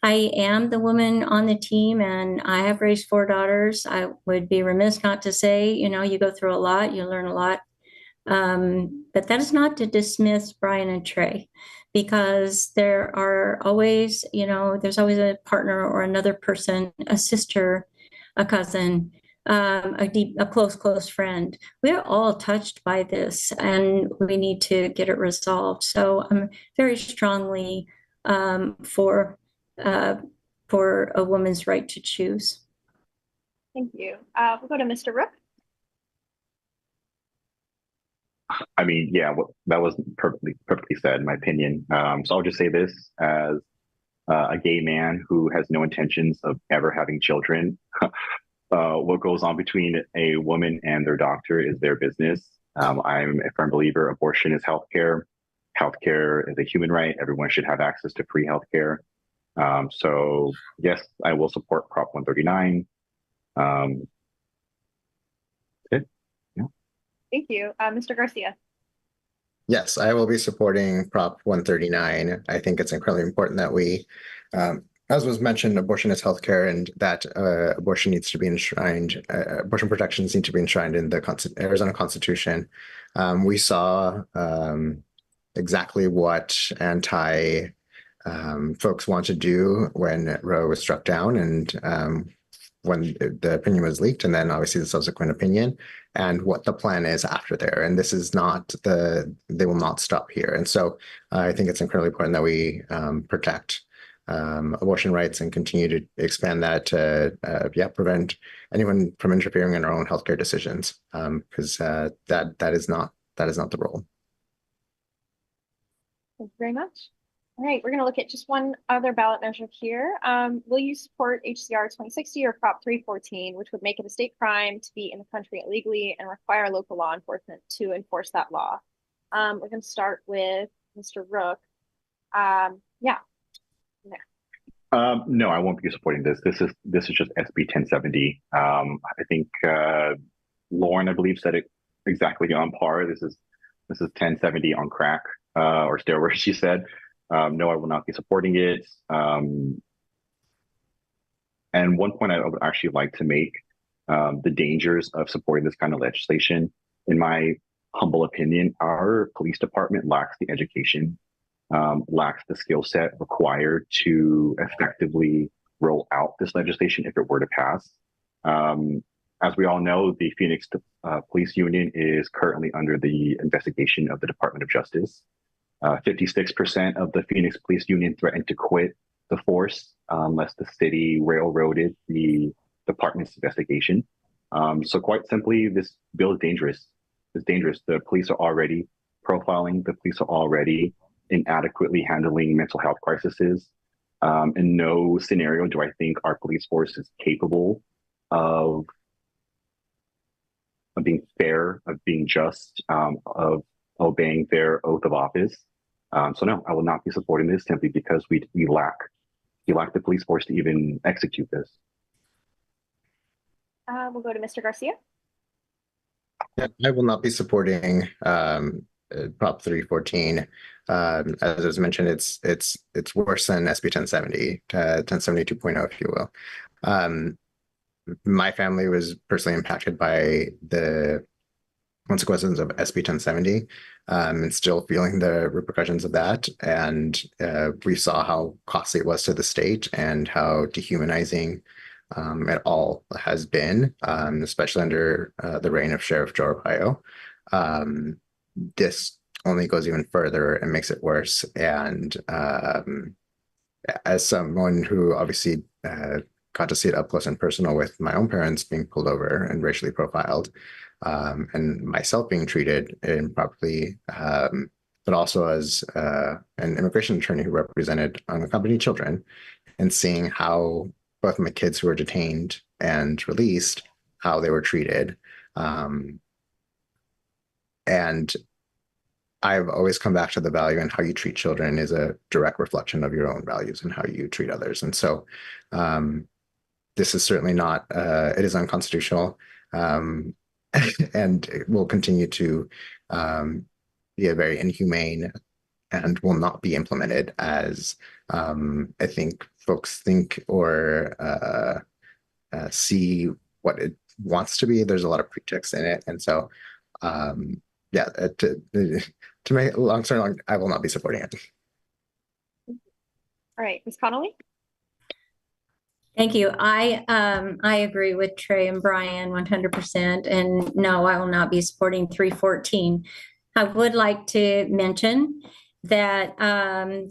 I am the woman on the team, and I have raised 4 daughters. I would be remiss not to say, you go through a lot, you learn a lot. But that is not to dismiss Brian and Trey, because there are always, there's always a partner or another person, a sister, a cousin, a close friend. We are all touched by this, and we need to get it resolved. So I'm very strongly for a woman's right to choose. Thank you. We'll go to Mr. Rook. I mean, yeah, that was perfectly said, in my opinion. So I'll just say this as a gay man who has no intentions of ever having children. What goes on between a woman and their doctor is their business. I'm a firm believer abortion is healthcare. Healthcare is a human right. Everyone should have access to free healthcare. So yes, I will support Prop 139. Thank you. Mr. Garcia. Yes, I will be supporting Prop 139. I think it's incredibly important that we, as was mentioned, abortion is healthcare, and that abortion needs to be enshrined. Abortion protections need to be enshrined in the Arizona Constitution. We saw exactly what anti folks want to do when Roe was struck down, and when the opinion was leaked, and then obviously the subsequent opinion, and what the plan is after there. And this is not they will not stop here. And so I think it's incredibly important that we protect abortion rights and continue to expand that to prevent anyone from interfering in our own healthcare decisions, because that is not the role. Thank you very much. All right, we're going to look at just one other ballot measure here. Will you support HCR 2060 or Prop 314, which would make it a state crime to be in the country illegally and require local law enforcement to enforce that law? We're going to start with Mr. Rook. Yeah. No, I won't be supporting this. This is just SB 1070. I think Lauren, I believe, said it exactly on par. This is 1070 on crack or steroids, she said. No, I will not be supporting it. And one point I would actually like to make, the dangers of supporting this kind of legislation. In my humble opinion, our police department lacks the education, lacks the skill set required to effectively roll out this legislation if it were to pass. As we all know, the Phoenix Police Union is currently under the investigation of the Department of Justice. 56% of the Phoenix Police Union threatened to quit the force unless the city railroaded the department's investigation. So quite simply, this bill is dangerous. It's dangerous. The police are already profiling. The police are already inadequately handling mental health crises. In no scenario do I think our police force is capable of being fair, of being just, of obeying their oath of office. So no, I will not be supporting this simply because we lack the police force to even execute this. We'll go to Mr. Garcia. I will not be supporting Prop 314. As was mentioned, it's worse than SB 1070, 1070 if you will. My family was personally impacted by the consequences of SB 1070, and still feeling the repercussions of that. And we saw how costly it was to the state and how dehumanizing it all has been, especially under the reign of Sheriff Joe Arpaio. This only goes even further and makes it worse. And as someone who obviously got to see it up close and personal with my own parents being pulled over and racially profiled, and myself being treated improperly, but also as an immigration attorney who represented unaccompanied children, and seeing how both my kids who were detained and released, how they were treated. And I've always come back to the value, and how you treat children is a direct reflection of your own values and how you treat others. And so this is certainly not, it is unconstitutional, and it will continue to be a very inhumane and will not be implemented as I think folks think or see what it wants to be. There's a lot of pretext in it. And so, yeah, to make it long story long, I will not be supporting it. All right, Ms. Connolly? Thank you. I agree with Trey and Brian 100%. And no, I will not be supporting 314. I would like to mention that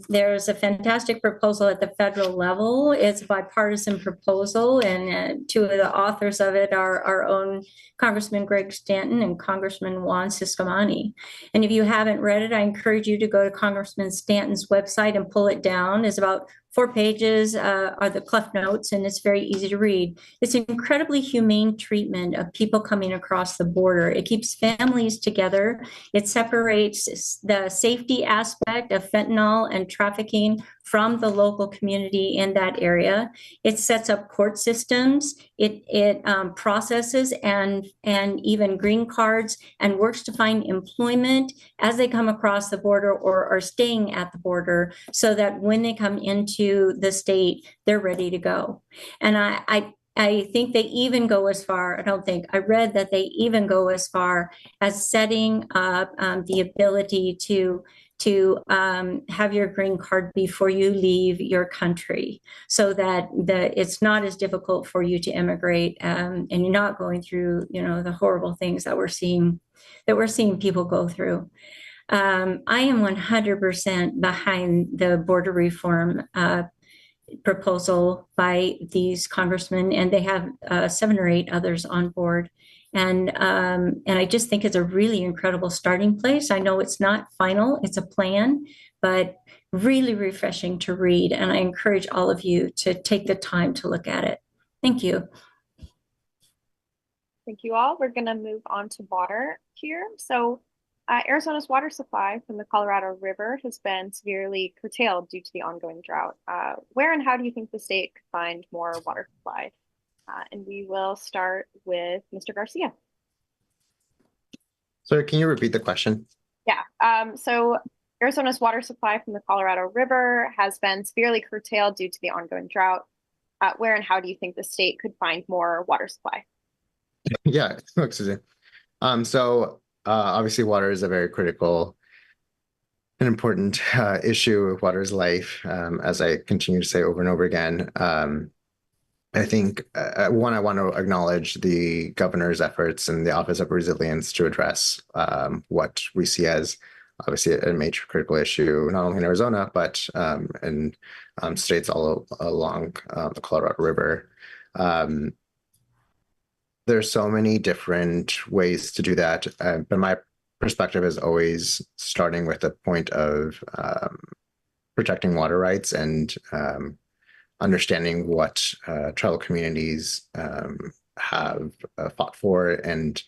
there's a fantastic proposal at the federal level. It's a bipartisan proposal, and two of the authors of it are our own Congressman Greg Stanton and Congressman Juan Ciscomani. And if you haven't read it, I encourage you to go to Congressman Stanton's website and pull it down. It's about 4 pages are the Cliff Notes, and it's very easy to read. It's incredibly humane treatment of people coming across the border. It keeps families together. It separates the safety aspect of fentanyl and trafficking from the local community in that area. It sets up court systems. It processes and even green cards, and works to find employment as they come across the border or are staying at the border, so that when they come into the state, they're ready to go. And I think they even go as far, I read that they even go as far as setting up the ability to have your green card before you leave your country, so that it's not as difficult for you to immigrate, and you're not going through, the horrible things that we're seeing people go through. I am 100% behind the border reform proposal by these congressmen, and they have 7 or 8 others on board. And I just think it's a really incredible starting place. I know it's not final, it's a plan, but really refreshing to read. And I encourage all of you to take the time to look at it. Thank you. Thank you all. We're going to move on to water here. So Arizona's water supply from the Colorado River has been severely curtailed due to the ongoing drought. Where and how do you think the state could find more water supply? And we will start with Mr. Garcia. Sir, can you repeat the question? Yeah. So Arizona's water supply from the Colorado River has been severely curtailed due to the ongoing drought. Where and how do you think the state could find more water supply? Yeah, look, Susan. Obviously, water is a very critical and important issue. Water is life, as I continue to say over and over again. I think, I want to acknowledge the governor's efforts and the Office of Resilience to address what we see as obviously a major critical issue, not only in Arizona, but in states all along the Colorado River. There's so many different ways to do that, but my perspective is always starting with the point of protecting water rights and understanding what tribal communities have fought for, and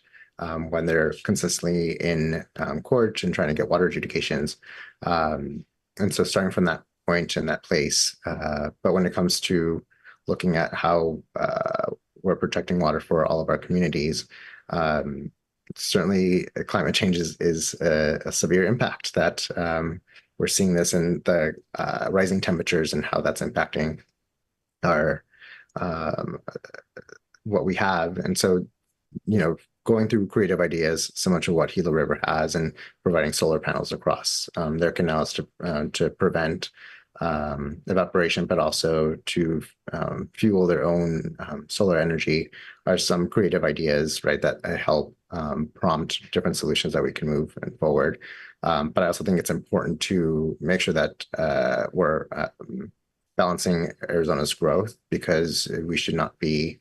when they're consistently in court and trying to get water adjudications. And so starting from that point and that place, but when it comes to looking at how we're protecting water for all of our communities, certainly climate change is a severe impact that we're seeing this in the rising temperatures and how that's impacting our what we have. And so, going through creative ideas similar to what Gila River has, and providing solar panels across their canals to prevent evaporation, but also to fuel their own solar energy, are some creative ideas, right, that help prompt different solutions that we can move forward. But I also think it's important to make sure that we're balancing Arizona's growth, because we should not be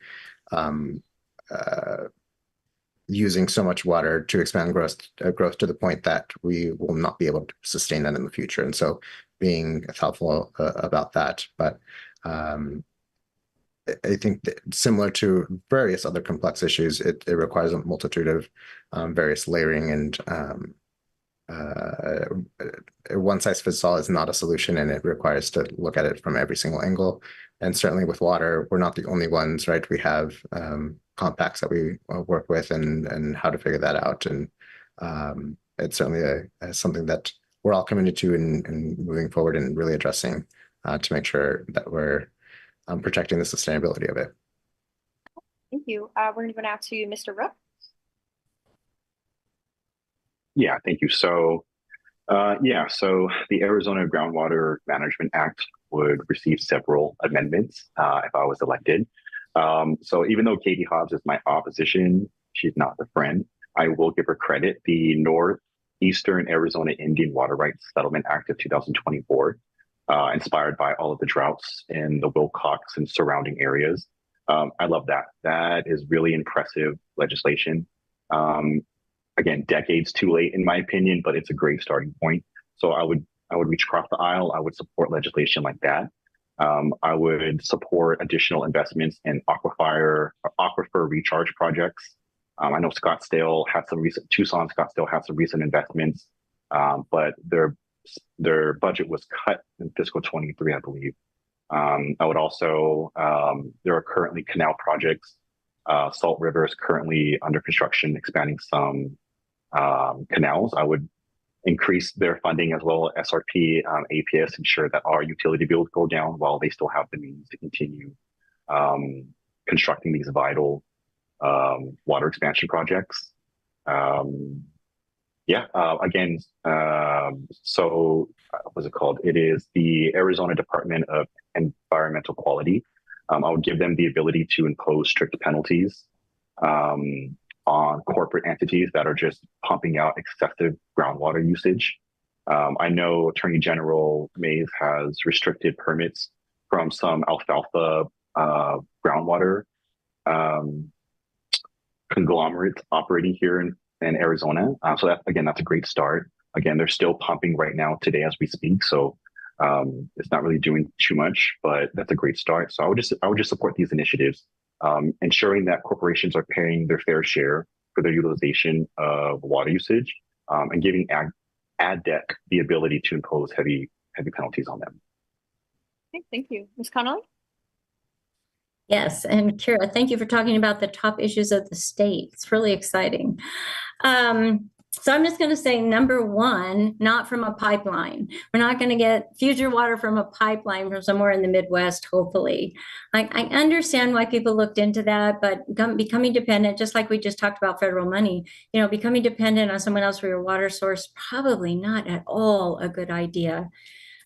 using so much water to expand growth to the point that we will not be able to sustain that in the future. And so being thoughtful about that. But I think that similar to various other complex issues, it requires a multitude of various layering and one size fits all is not a solution, and it requires to look at it from every single angle. And certainly with water, we're not the only ones, right? We have compacts that we work with, and how to figure that out. And it's certainly something that we're all committed to and moving forward and really addressing to make sure that we're protecting the sustainability of it. Thank you. We're going to go now to Mr. Rook. Yeah, thank you. So the Arizona Groundwater Management Act would receive several amendments if I was elected. So even though Katie Hobbs is my opposition, she's not the friend. I will give her credit. The Northeastern Arizona Indian Water Rights Settlement Act of 2024, inspired by all of the droughts in the Wilcox and surrounding areas. I love that. That is really impressive legislation. Again, decades too late in my opinion, but it's a great starting point. So I would reach across the aisle. I would support legislation like that. I would support additional investments in aquifer recharge projects. I know Tucson, Scottsdale had some recent investments, but their budget was cut in fiscal 23, I believe. I would also, there are currently canal projects. Salt River is currently under construction, expanding some canals. I would increase their funding as well as SRP, APS, ensure that our utility bills go down while they still have the means to continue constructing these vital water expansion projects. So what's it called? It is the Arizona Department of Environmental Quality. I would give them the ability to impose strict penalties on corporate entities that are just pumping out excessive groundwater usage. I know Attorney General Mays has restricted permits from some alfalfa groundwater conglomerates operating here in Arizona. So that's a great start. Again, they're still pumping right now today as we speak. So it's not really doing too much, but that's a great start. So I would just support these initiatives, ensuring that corporations are paying their fair share for their utilization of water usage, and giving ADDEC the ability to impose heavy penalties on them. Okay, thank you. Ms. Connolly? Yes, and Kira, thank you for talking about the top issues of the state. It's really exciting. So I'm just going to say, number one, not from a pipeline. We're not going to get future water from a pipeline from somewhere in the Midwest, hopefully. I understand why people looked into that, but becoming dependent, just like we just talked about federal money, becoming dependent on someone else for your water source, probably not at all a good idea.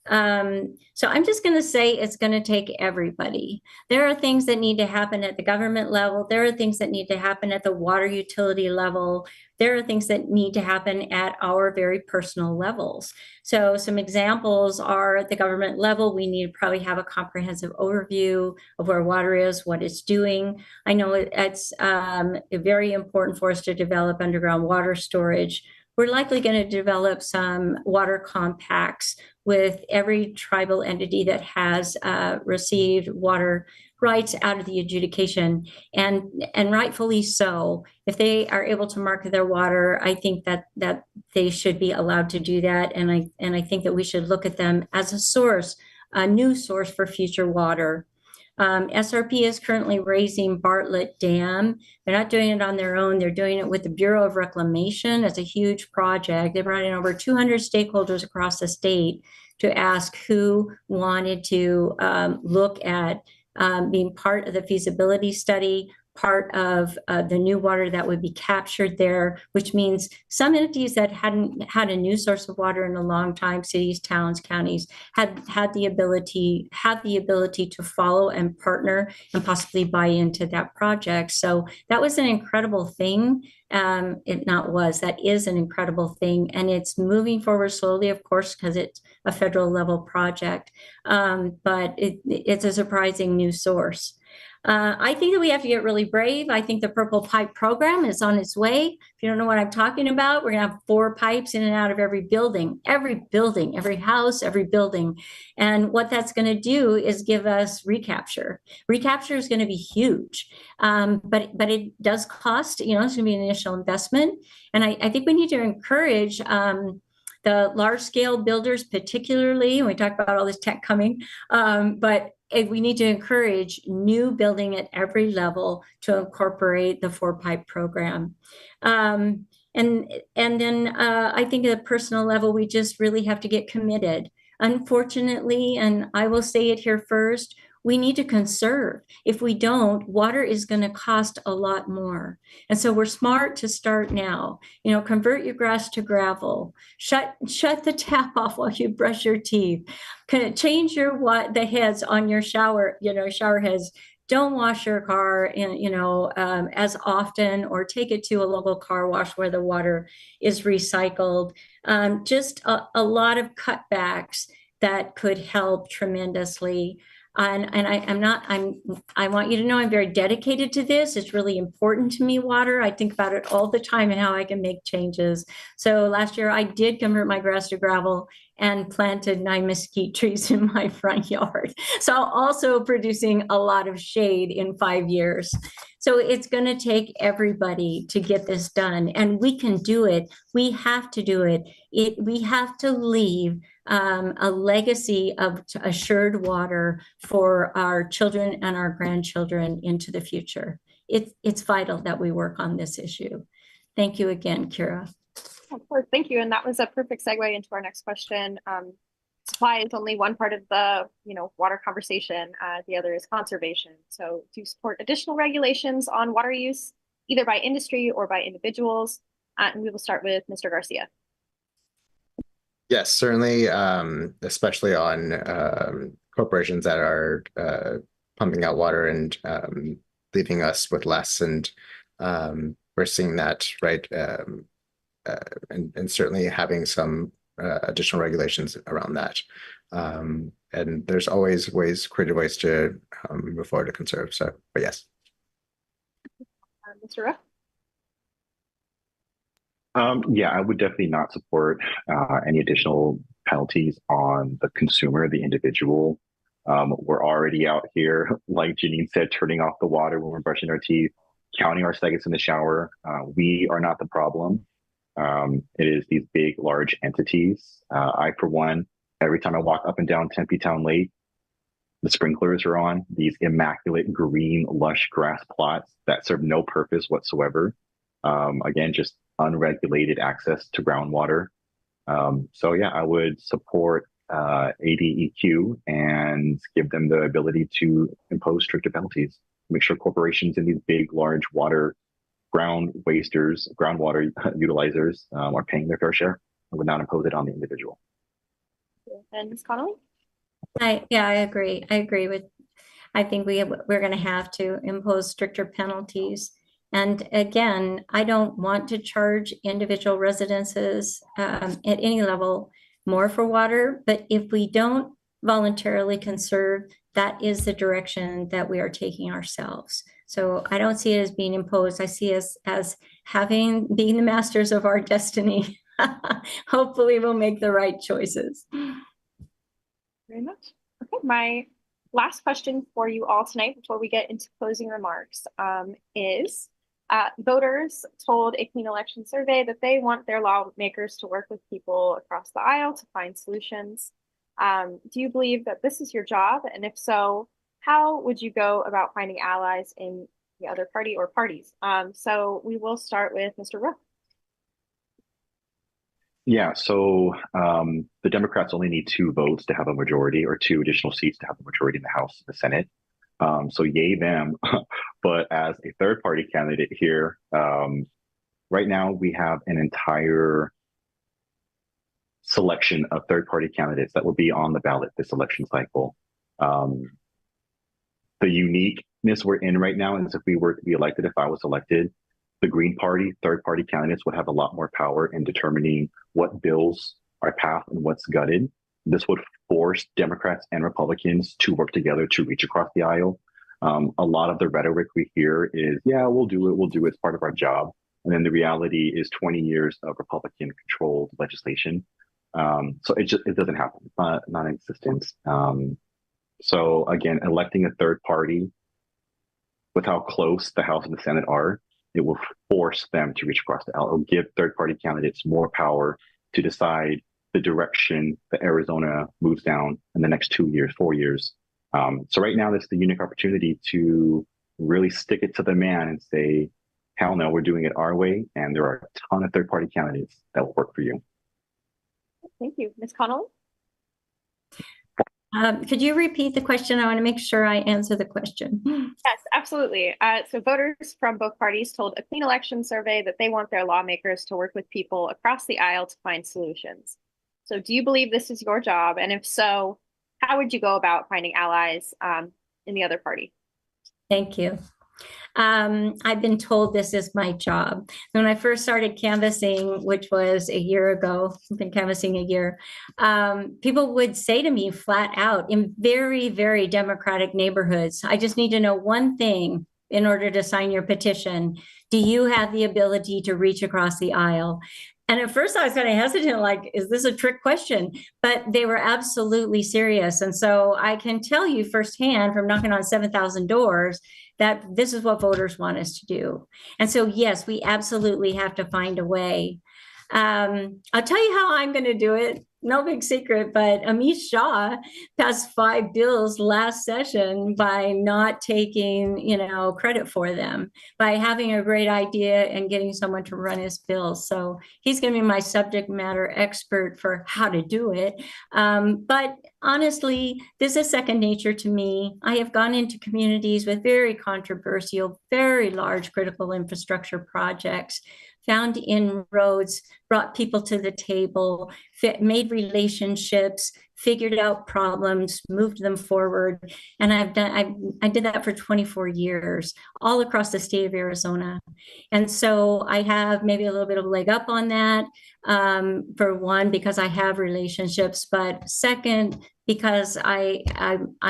So I'm just going to say it's going to take everybody. There are things that need to happen at the government level. There are things that need to happen at the water utility level. There are things that need to happen at our very personal levels. So some examples are at the government level, we need to probably have a comprehensive overview of where water is, what it's doing. I know it's very important for us to develop underground water storage. We're likely going to develop some water compacts with every tribal entity that has received water rights out of the adjudication, and rightfully so. If they are able to market their water, I think that they should be allowed to do that, and I think that we should look at them as a new source for future water. SRP is currently raising Bartlett Dam. They're not doing it on their own. They're doing it with the Bureau of Reclamation. It's a huge project. They brought in over 200 stakeholders across the state to ask who wanted to look at being part of the feasibility study, part of the new water that would be captured there, which means some entities that hadn't had a new source of water in a long time, cities, towns, counties, had the ability to follow and partner and possibly buy into that project. So that was an incredible thing. That is an incredible thing, and it's moving forward slowly, of course, because it's a federal level project, but it's a surprising new source. I think that we have to get really brave. I think the Purple Pipe program is on its way. If you don't know what I'm talking about, we're going to have 4 pipes in and out of every building, every house, every building. And what that's going to do is give us recapture. Recapture is going to be huge, but it does cost, it's going to be an initial investment. And I think we need to encourage the large scale builders, particularly, and we talked about all this tech coming, but we need to encourage new building at every level to incorporate the 4-pipe program. And then I think at a personal level, we just really have to get committed. Unfortunately, and I will say it here first, we need to conserve. If we don't, water is going to cost a lot more. And so we're smart to start now. Convert your grass to gravel. Shut the tap off while you brush your teeth. Change the heads on your shower heads. Don't wash your car as often, or take it to a local car wash where the water is recycled. Just a lot of cutbacks that could help tremendously. And I want you to know I'm very dedicated to this. It's really important to me, water. I think about it all the time and how I can make changes. So last year I did convert my grass to gravel and planted 9 mesquite trees in my front yard. So also producing a lot of shade in 5 years. So it's going to take everybody to get this done, and we can do it. We have to do it. We have to leave a legacy of assured water for our children and our grandchildren into the future. It's vital that we work on this issue. Thank you again, Kira. Of course, thank you. And that was a perfect segue into our next question. Supply is only one part of the water conversation. The other is conservation. So do you support additional regulations on water use, either by industry or by individuals? And we will start with Mr. Garcia. Yes, certainly, especially on corporations that are pumping out water and leaving us with less. And we're seeing that, right? And certainly having some additional regulations around that. And there's always creative ways to move forward to conserve. So, but yes. Mr. Ruff? Yeah, I would definitely not support any additional penalties on the consumer, the individual. We're already out here, like Janine said, turning off the water when we're brushing our teeth, counting our seconds in the shower. We are not the problem. It is these big, large entities. I, for one, every time I walk up and down Tempe Town Lake, the sprinklers are on, these immaculate green, lush grass plots that serve no purpose whatsoever. Again, just unregulated access to groundwater. So yeah, I would support ADEQ and give them the ability to impose stricter penalties. Make sure corporations in these big, large groundwater utilizers are paying their fair share. I would not impose it on the individual. And Ms. Connolly? I agree. I think we're going to have to impose stricter penalties. And again, I don't want to charge individual residences at any level more for water, but if we don't voluntarily conserve, that is the direction that we are taking ourselves. So I don't see it as being imposed. I see us as being the masters of our destiny. Hopefully we'll make the right choices. Very much. Okay, my last question for you all tonight before we get into closing remarks is voters told a Clean Election Survey that they want their lawmakers to work with people across the aisle to find solutions. Do you believe that this is your job? And if so, how would you go about finding allies in the other party or parties? So we will start with Mr. Rook. Yeah, so the Democrats only need 2 votes to have a majority, or 2 additional seats to have a majority in the House and the Senate. So yay them. But as a third party candidate here, right now we have an entire selection of third party candidates that will be on the ballot this election cycle. The uniqueness we're in right now is if we were to be elected, if I was elected, the Green Party, third party candidates would have a lot more power in determining what bills are passed and what's gutted. This would force Democrats and Republicans to work together to reach across the aisle. A lot of the rhetoric we hear is, yeah, we'll do it, it's part of our job. And then the reality is 20 years of Republican controlled legislation. So it doesn't happen, it's non-existent. So again, electing a third party with how close the House and the Senate are, it will force them to reach across the aisle. It will give third party candidates more power to decide the direction that Arizona moves down in the next 2 years, 4 years. So right now, this is the unique opportunity to really stick it to the man and say, hell no, we're doing it our way. And there are a ton of third-party candidates that will work for you. Thank you. Ms. Connolly? Could you repeat the question? I want to make sure I answer the question. Yes, absolutely. So voters from both parties told a Clean Election survey that they want their lawmakers to work with people across the aisle to find solutions. So do you believe this is your job? And if so, how would you go about finding allies in the other party? Thank you. I've been told this is my job. When I first started canvassing, which was a year ago, I've been canvassing a year, people would say to me flat out in very, very democratic neighborhoods, I just need to know one thing in order to sign your petition. Do you have the ability to reach across the aisle? And at first I was kind of hesitant, like, is this a trick question? But they were absolutely serious. And so I can tell you firsthand from knocking on 7,000 doors that this is what voters want us to do. And so, yes, we absolutely have to find a way. I'll tell you how I'm going to do it. No big secret, but Amish Shah passed 5 bills last session by not taking, credit for them, by having a great idea and getting someone to run his bills. So he's going to be my subject matter expert for how to do it. But honestly, this is second nature to me. I have gone into communities with very controversial, very large critical infrastructure projects, found inroads, brought people to the table, made relationships, figured out problems, moved them forward. And I did that for 24 years, all across the state of Arizona. And so I have maybe a little bit of a leg up on that, for one, because I have relationships, but second, because I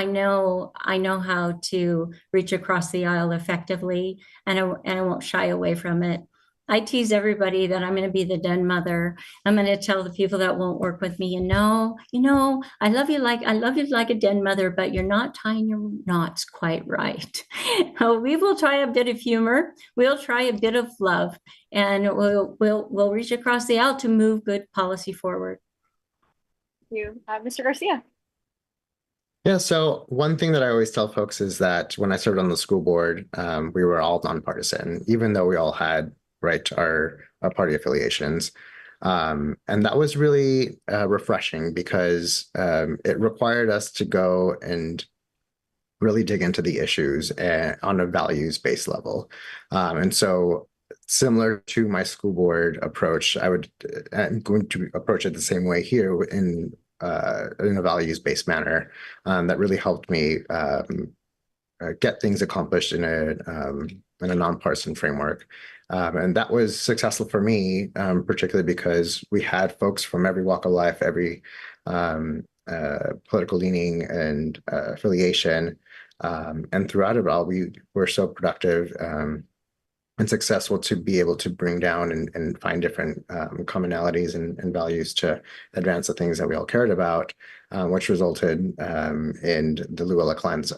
know how to reach across the aisle effectively, and I won't shy away from it. I tease everybody that I'm going to be the den mother. I'm going to tell the people that won't work with me, I love you like a den mother, but you're not tying your knots quite right. We will try a bit of humor. We'll try a bit of love, and we'll reach across the aisle to move good policy forward. Thank you, Mr. Garcia. Yeah, so one thing that I always tell folks is that when I served on the school board, we were all nonpartisan, even though we all had our party affiliations. And that was really refreshing because it required us to go and really dig into the issues on a values-based level. And so similar to my school board approach, I'm going to approach it the same way here in a values-based manner. That really helped me get things accomplished in a nonpartisan framework. And that was successful for me, particularly because we had folks from every walk of life, every political leaning and affiliation. And throughout it all, we were so productive and successful to be able to bring down and find different commonalities and values to advance the things that we all cared about, which resulted in the Luella Klein's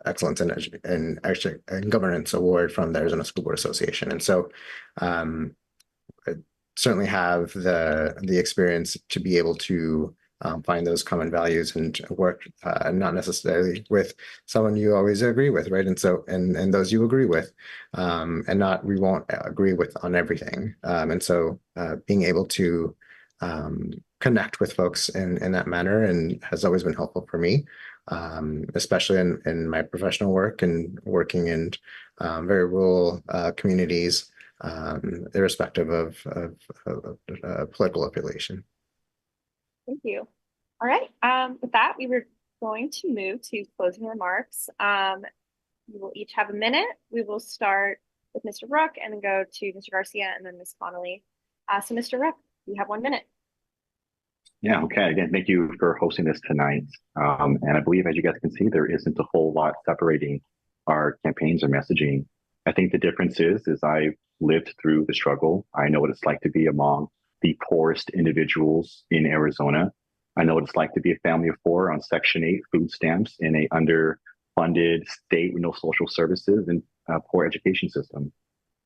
Excellence in Governance Award from the Arizona School Board Association. And so I certainly have the experience to be able to find those common values and work not necessarily with someone you always agree with, right? And so and those you agree with, and we won't agree with on everything. And so being able to connect with folks in that manner and has always been helpful for me, especially in my professional work and working in very rural communities, irrespective of political affiliation. Thank you. All right. With that, we were going to move to closing remarks. We will each have a minute. We will start with Mr. Rook and then go to Mr. Garcia and then Ms. Connolly. So Mr. Rook, you have 1 minute. Yeah, okay. Again, thank you for hosting this tonight. And I believe, as you guys can see, there isn't a whole lot separating our campaigns or messaging. I think the difference is I've lived through the struggle. I know what it's like to be among the poorest individuals in Arizona. I know what it's like to be a family of 4 on Section 8 food stamps in a underfunded state with no social services and a poor education system.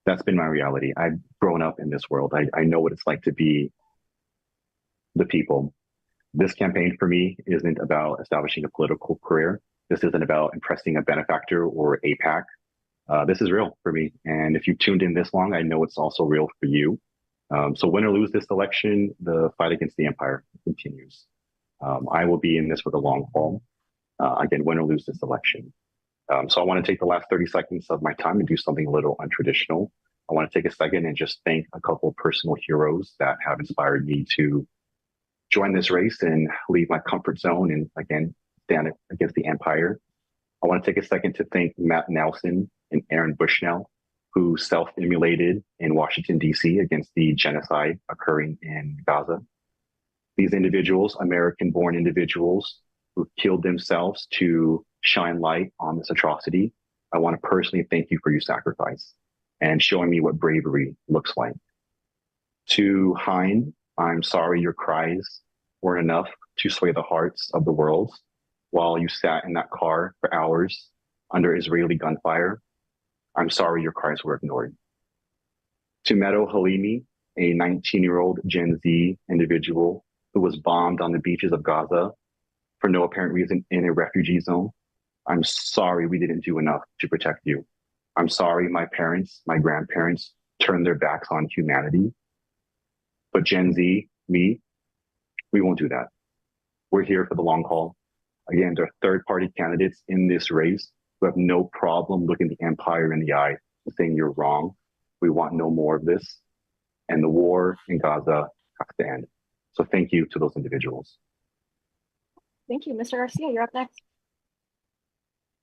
That's been my reality. I've grown up in this world. I know what it's like to be the people. This campaign for me isn't about establishing a political career. This isn't about impressing a benefactor or APAC. This is real for me. And if you tuned in this long, I know it's also real for you. So win or lose this election, the fight against the empire continues. I will be in this for the long haul. Again, win or lose this election. So I want to take the last 30 seconds of my time and do something a little untraditional. I want to take a second and just thank a couple of personal heroes that have inspired me to join this race and leave my comfort zone and again, stand against the empire. I want to take a second to thank Matt Nelson and Aaron Bushnell, who self-immolated in Washington, D.C. against the genocide occurring in Gaza. These individuals, American-born individuals who killed themselves to shine light on this atrocity, I want to personally thank you for your sacrifice and showing me what bravery looks like. To Hein, I'm sorry your cries weren't enough to sway the hearts of the world while you sat in that car for hours under Israeli gunfire. I'm sorry your cries were ignored. To Meadow Halimi, a 19-year-old Gen Z individual who was bombed on the beaches of Gaza for no apparent reason in a refugee zone, I'm sorry we didn't do enough to protect you. I'm sorry my parents, my grandparents turned their backs on humanity. But Gen Z, me, we won't do that. We're here for the long haul. Again, there are third-party candidates in this race who have no problem looking the empire in the eye and saying you're wrong. We want no more of this. And the war in Gaza has to end. So thank you to those individuals. Thank you. Mr. Garcia, you're up next.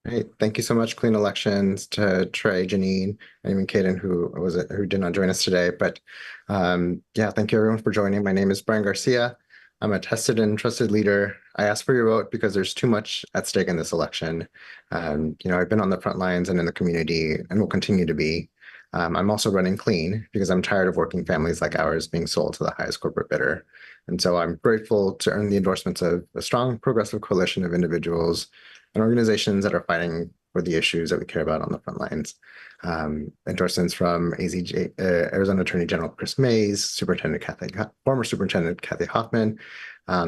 Great. Thank you so much, Clean Elections, to Trey, Janine, and even Kaden, who did not join us today. But yeah, thank you everyone for joining. My name is Brian Garcia. I'm a tested and trusted leader. I ask for your vote because there's too much at stake in this election. I've been on the front lines and in the community and will continue to be. I'm also running clean because I'm tired of working families like ours being sold to the highest corporate bidder. And so I'm grateful to earn the endorsements of a strong progressive coalition of individuals and organizations that are fighting for the issues that we care about on the front lines. Endorsements from Arizona Attorney General Chris Mays, former Superintendent Kathy Hoffman,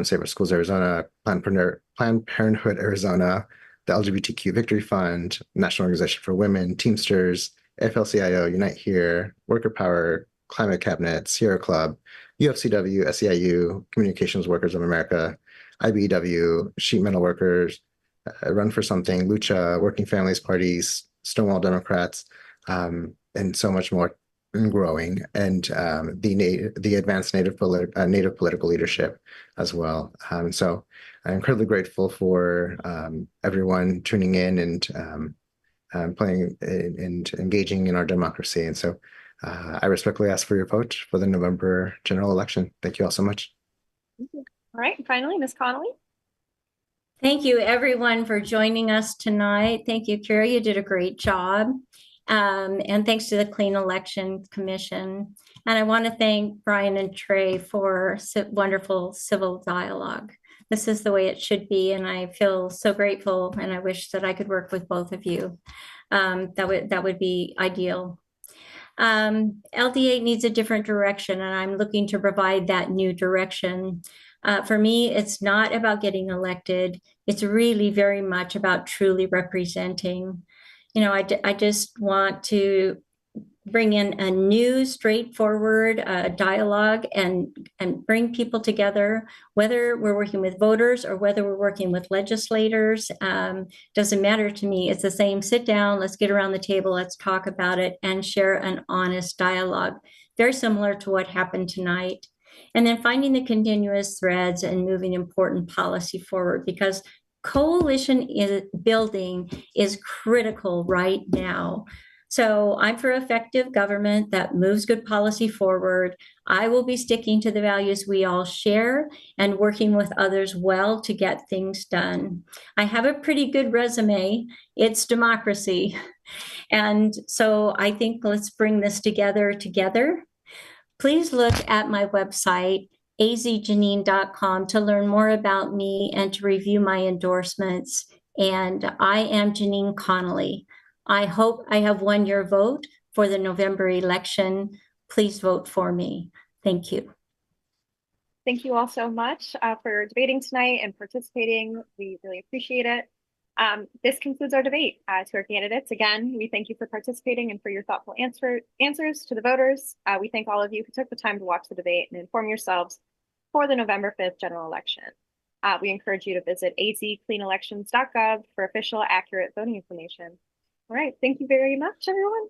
Save Our Schools Arizona, Planned Parenthood Arizona, the LGBTQ Victory Fund, National Organization for Women, Teamsters, AFL-CIO, Unite Here, Worker Power, Climate Cabinet, Sierra Club, UFCW, SEIU, Communications Workers of America, IBEW, Sheet Metal Workers, Run for Something, Lucha, Working Families Parties, Stonewall Democrats, and so much more and growing, and the advanced Native political leadership as well. So I'm incredibly grateful for everyone tuning in and playing and engaging in our democracy. And so I respectfully ask for your vote for the November general election. Thank you all so much. Thank you. All right, and finally, Ms. Connolly. Thank you, everyone, for joining us tonight. Thank you, Kira. You did a great job. And thanks to the Clean Elections Commission. And I want to thank Brian and Trey for wonderful civil dialogue. This is the way it should be, and I feel so grateful, and I wish that I could work with both of you. That would be ideal. LD8 needs a different direction, and I'm looking to provide that new direction. For me, it's not about getting elected. It's really very much about truly representing. I just want to bring in a new, straightforward dialogue and bring people together, whether we're working with voters or whether we're working with legislators. Doesn't matter to me. It's the same. Sit down, let's get around the table, let's talk about it and share an honest dialogue. Very similar to what happened tonight. And then finding the continuous threads and moving important policy forward, because coalition building is critical right now. So I'm for effective government that moves good policy forward. I will be sticking to the values we all share and working with others well to get things done. I have a pretty good resume. It's democracy. And so I think let's bring this together. Please look at my website, azjanine.com, to learn more about me and to review my endorsements. And I am Janine Connolly. I hope I have won your vote for the November election. Please vote for me. Thank you. Thank you all so much for debating tonight and participating. We really appreciate it. This concludes our debate. To our candidates, again, we thank you for participating and for your thoughtful answers to the voters. We thank all of you who took the time to watch the debate and inform yourselves for the November 5th general election. We encourage you to visit azcleanelections.gov for official, accurate voting information. All right, thank you very much, everyone.